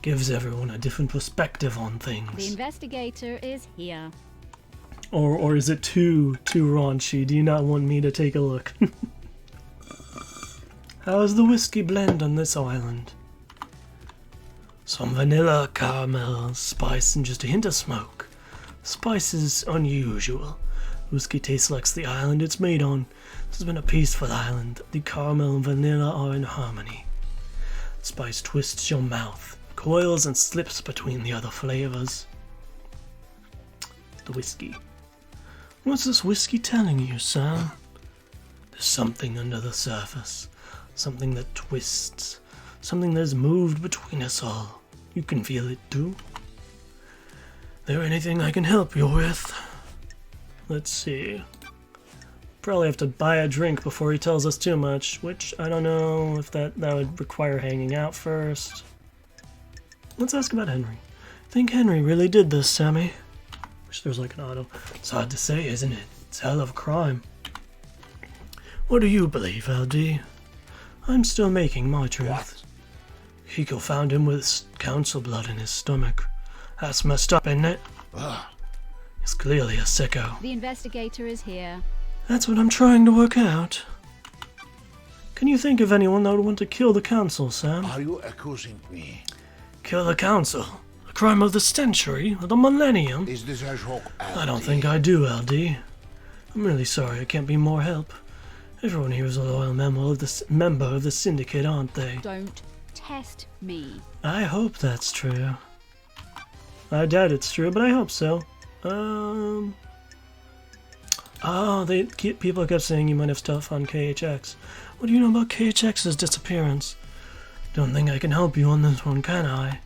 Gives everyone a different perspective on The things. investigator is here. Or is it too raunchy? Do you not want me to take a look? How is the whiskey blend on this island? Some vanilla, caramel, spice, and just a hint of smoke. Spice is unusual. Whiskey tastes like the island it's made on. This has been a peaceful island. The caramel and vanilla are in harmony. Spice twists your mouth, coils and slips between the other flavors. The whiskey. What's this whiskey telling you, Sam? There's something under the surface. Something that twists. Something that's moved between us all. You can feel it too. There anything I can help you with? Let's see. Probably have to buy a drink before he tells us too much, which I don't know if that would require hanging out first. Let's ask about Henry. Think Henry really did this, Sammy? Wish there was like an auto. It's hard to say, isn't it? It's hell of a crime. What do you believe, LD? I'm still making my truth. What? Hiko found him with council blood in his stomach. That's messed up, isn't it? He's clearly a sicko. The investigator is here. That's what I'm trying to work out. Can you think of anyone that would want to kill the council, Sam? Are you accusing me? Kill the council? A crime of the century? Of the millennium? Is this a joke, LD? I don't think I do, LD. I'm really sorry I can't be more help. Everyone here is a loyal member of the Syndicate, aren't they? Don't test me. I hope that's true. I doubt it's true, but I hope so. People kept saying you might have stuff on KHX. What do you know about KHX's disappearance? Don't think I can help you on this one, can I?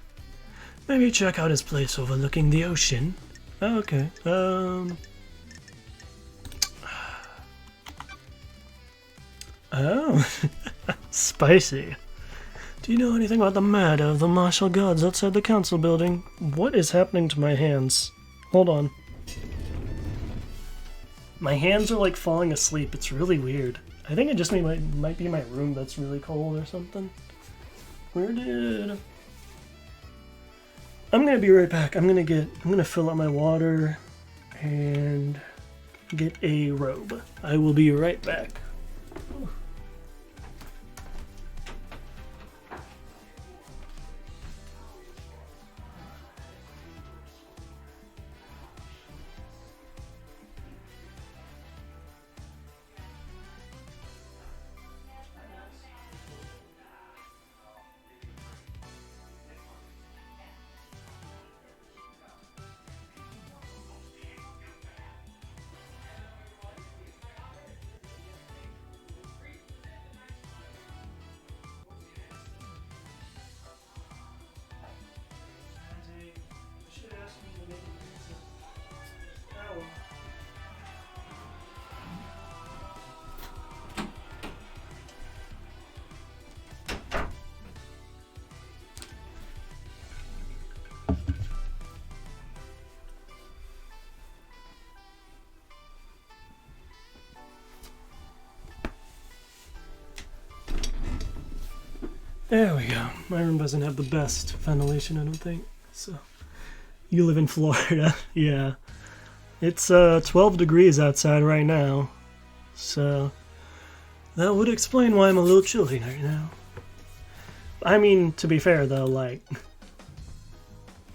Maybe check out his place overlooking the ocean. Oh, okay. Oh, spicy. Do you know anything about the murder of the martial guards outside the council building? What is happening to my hands? Hold on. My hands are like falling asleep. It's really weird. I think it just might be my room that's really cold or something. I'm gonna be right back. I'm gonna fill up my water and get a robe. I will be right back. There we go. My room doesn't have the best ventilation, I don't think. So, you live in Florida. Yeah. It's 12 degrees outside right now. So, that would explain why I'm a little chilly right now. I mean, to be fair though, like,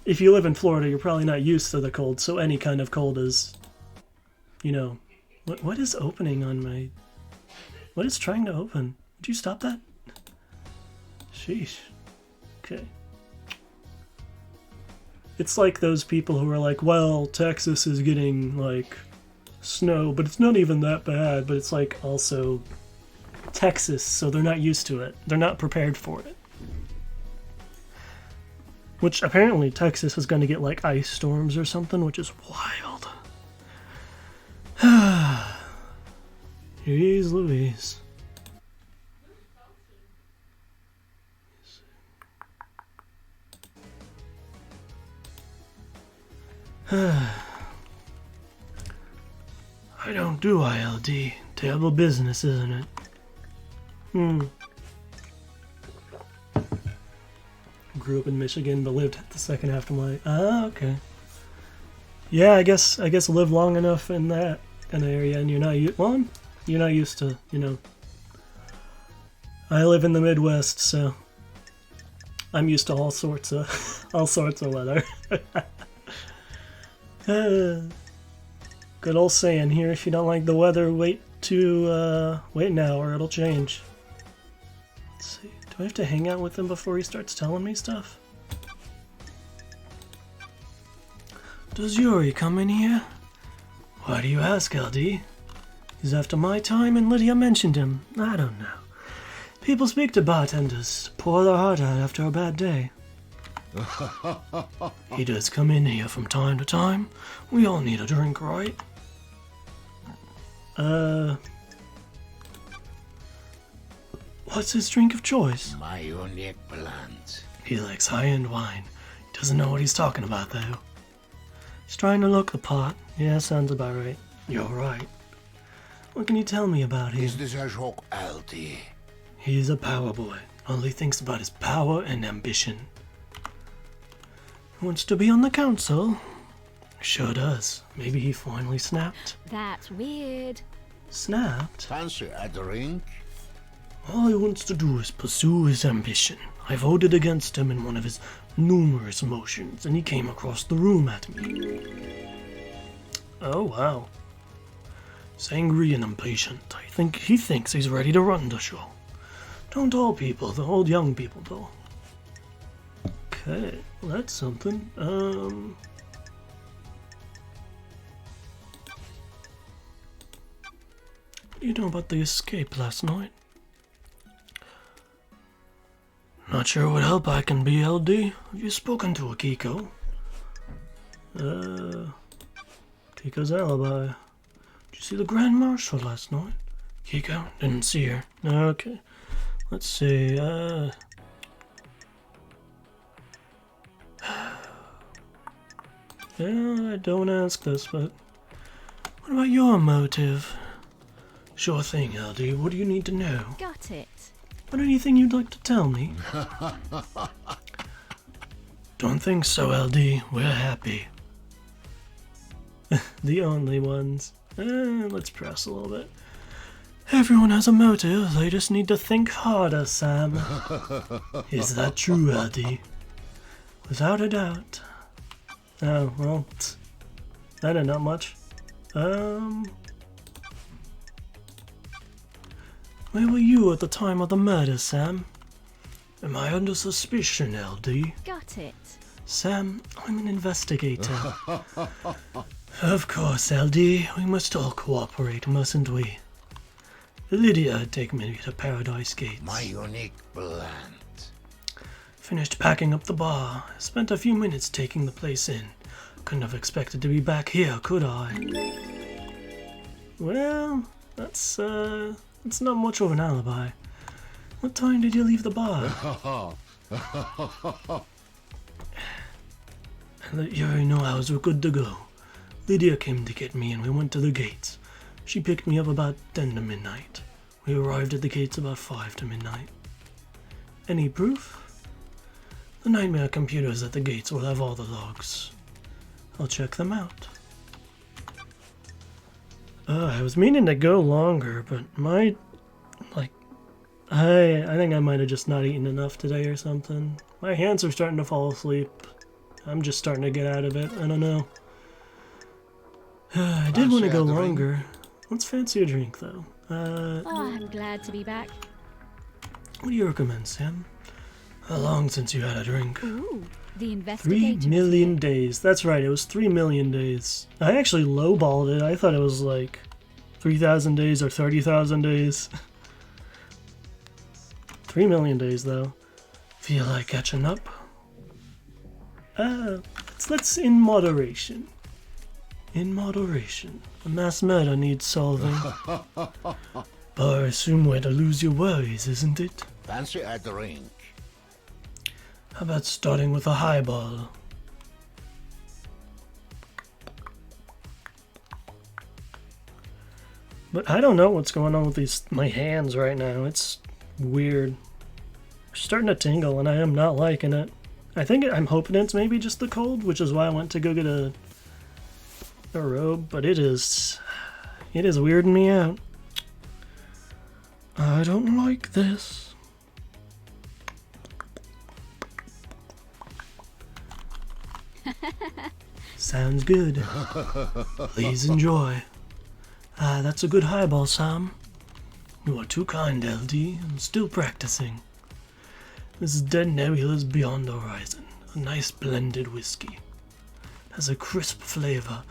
if you live in Florida, you're probably not used to the cold, so any kind of cold is, you know... What is opening on my... What is trying to open? Did you stop that? Sheesh. Okay. It's like those people who are like, well, Texas is getting, like, snow, but it's not even that bad, but it's like also Texas, so they're not used to it. They're not prepared for it. Which apparently Texas is going to get like ice storms or something, which is wild. Jeez Louise. I don't do ILD. Terrible business, isn't it? Grew up in Michigan, but lived the second half of my... Ah, okay. Yeah, I guess live long enough in that kind of area, and you're not used to, you know. I live in the Midwest, so I'm used to all sorts of weather. Good old saying here: if you don't like the weather, wait now, or it'll change. Let's see. Do I have to hang out with him before he starts telling me stuff? Does Yuri come in here? Why do you ask, LD? He's after my time and Lydia mentioned him. I don't know. People speak to bartenders, pour their heart out after a bad day. He does come in here from time to time. We all need a drink, right? What's his drink of choice? My unique plant. He likes high-end wine. He doesn't know what he's talking about, though. He's trying to look the part. Yeah, sounds about right. You're right. What can you tell me about him? Is this a joke, LD? He's a power boy. Only thinks about his power and ambition. Wants to be on the council? Sure does. Maybe he finally snapped. That's weird. Snapped? Fancy a drink? All he wants to do is pursue his ambition. I voted against him in one of his numerous motions, and he came across the room at me. Oh, wow. He's angry and impatient. I think he thinks he's ready to run the show. Don't all people, the old young people, though. Okay, well, that's something. You know about the escape last night? Not sure what help I can be, LD. Have you spoken to Akiko? Kiko's alibi. Did you see the Grand Marshal last night? Kiko? Didn't see her. Okay. Let's see, Yeah, I don't ask this, but... What about your motive? Sure thing, LD. What do you need to know? Got it. But anything you'd like to tell me? Don't think so, LD. We're happy. The only ones. Let's press a little bit. Everyone has a motive. They just need to think harder, Sam. Is that true, LD? Without a doubt. Oh, well, that ain't not much. Where were you at the time of the murder, Sam? Am I under suspicion, LD? Got it. Sam, I'm an investigator. Of course, LD. We must all cooperate, mustn't we? Lydia, take me to Paradise Gates. My unique plant. Finished packing up the bar. Spent a few minutes taking the place in. Couldn't have expected to be back here, could I? Well, that's not much of an alibi. What time did you leave the bar? I let Yuri know I was good to go. Lydia came to get me and we went to the gates. She picked me up about 10 to midnight. We arrived at the gates about 5 to midnight. Any proof? The nightmare computers at the gates will have all the logs. I'll check them out. I was meaning to go longer, but I think I might have just not eaten enough today or something. My hands are starting to fall asleep. I'm just starting to get out of it. I don't know. I did want to go longer. Let's fancy a drink, though. Oh, I'm glad to be back. What do you recommend, Sam? How long since you had a drink? Ooh, the 3 investigator. million days. That's right, it was 3 million days. I actually lowballed it. I thought it was like 3,000 days or 30,000 days. 3 million days, though. Feel like catching up? Let's in moderation. In moderation. A mass murder needs solving. But I assume where to lose your worries, isn't it? Fancy a drink? How about starting with a highball? But I don't know what's going on with my hands right now. It's weird. They're starting to tingle and I am not liking it. I'm hoping it's maybe just the cold, which is why I went to go get a robe, but it is weirding me out. I don't like this. Sounds good. Please enjoy. That's a good highball, Sam. You are too kind, LD. I'm still practicing. This is Dead Nebula's Beyond the Horizon, a nice blended whiskey. It has a crisp flavor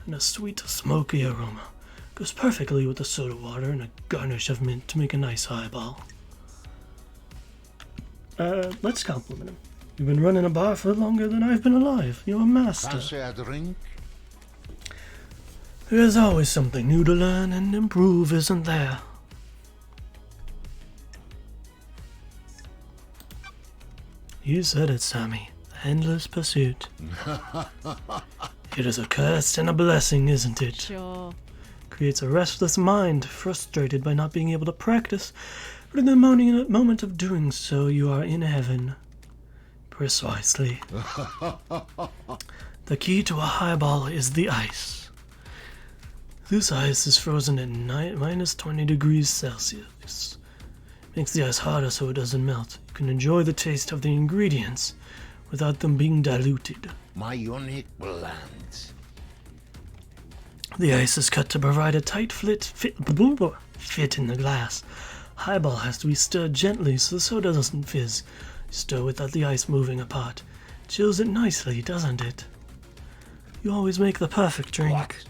and a sweet, smoky aroma. Goes perfectly with the soda water and a garnish of mint to make a nice highball. Let's compliment him. You've been running a bar for longer than I've been alive. You're a master. Fancy a drink? There's always something new to learn and improve, isn't there? You said it, Sammy. The endless pursuit. It is a curse and a blessing, isn't it? Sure. Creates a restless mind, frustrated by not being able to practice, but in the moment of doing so, you are in heaven. Precisely. The key to a highball is the ice. This ice is frozen at minus 20 degrees Celsius. Makes the ice harder so it doesn't melt. You can enjoy the taste of the ingredients without them being diluted. My unique blend. The ice is cut to provide a tight fit in the glass. Highball has to be stirred gently so the soda doesn't fizz. You stir without the ice moving apart. Chills it nicely, doesn't it? You always make the perfect drink. What?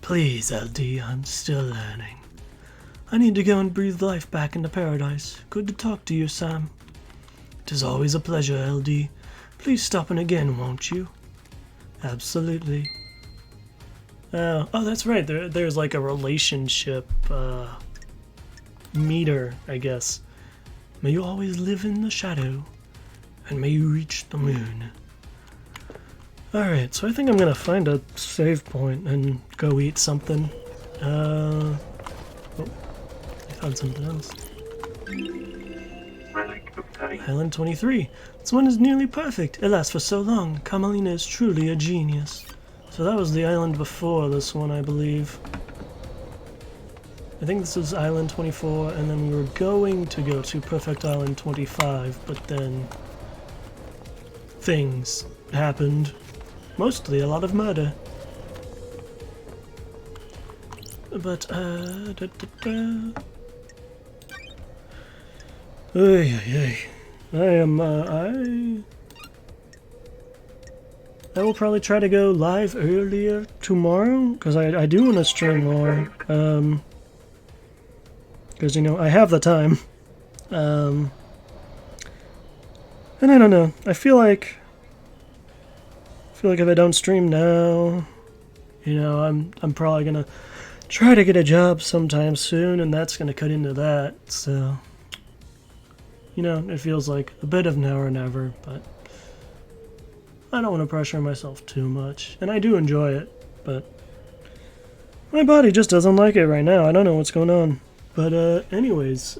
Please, LD, I'm still learning. I need to go and breathe life back into paradise. Good to talk to you, Sam. It is always a pleasure, LD. Please stop in again, won't you? Absolutely. Oh, that's right. There's like a relationship meter, I guess. May you always live in the shadow, and may you reach the moon. Alright, so I think I'm gonna find a save point and go eat something. Oh, I found something else. Relic obtained. Island 23. This one is nearly perfect. It lasts for so long. Carmelina is truly a genius. So that was the island before this one, I believe. I think this is Island 24, and then we were going to go to Perfect Island 25, but then things happened. Mostly a lot of murder. But, I will probably try to go live earlier tomorrow, because I do want to stream more, because, you know, I have the time, and I don't know, I feel like if I don't stream now, you know, I'm probably gonna try to get a job sometime soon, and that's gonna cut into that, so, you know, it feels like a bit of now or never, but I don't want to pressure myself too much, and I do enjoy it, but my body just doesn't like it right now. I don't know what's going on. But anyways,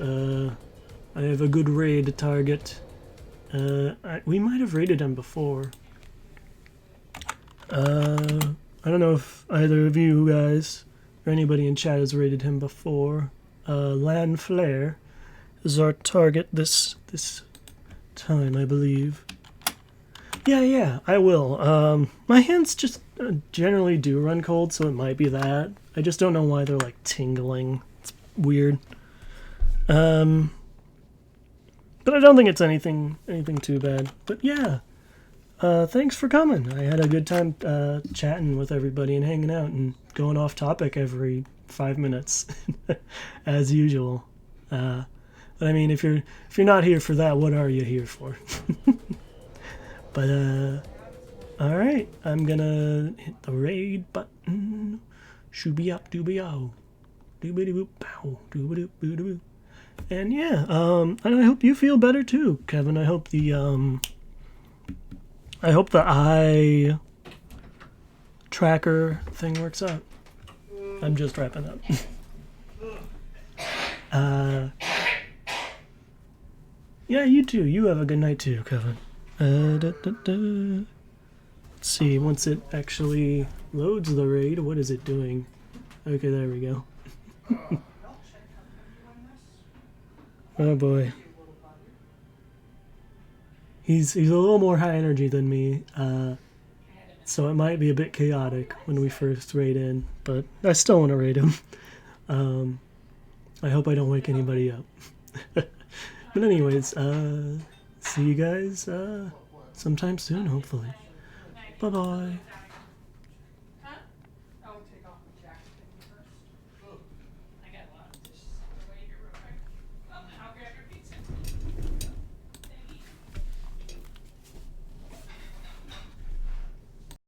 I have a good raid target. We might have raided him before. I don't know if either of you guys or anybody in chat has raided him before. Lan Flare is our target this time, I believe. Yeah, I will. My hands just generally do run cold, so it might be that. I just don't know why they're like tingling. It's weird. But I don't think it's anything too bad. But yeah, thanks for coming. I had a good time chatting with everybody and hanging out and going off topic every 5 minutes, as usual. But I mean, if you're not here for that, what are you here for? But all right, I'm gonna hit the raid button. Shooby up, dooby ow, doobity boop pow, doobity boop boop. And yeah, and I hope you feel better too, Kevin. I hope the eye tracker thing works out. I'm just wrapping up. Yeah, you too. You have a good night too, Kevin. Let's see, once it actually loads the raid, what is it doing? Okay, there we go. Oh boy. He's a little more high energy than me, so it might be a bit chaotic when we first raid in, but I still want to raid him. I hope I don't wake anybody up. But anyways, see you guys sometime soon, hopefully. Bye-bye.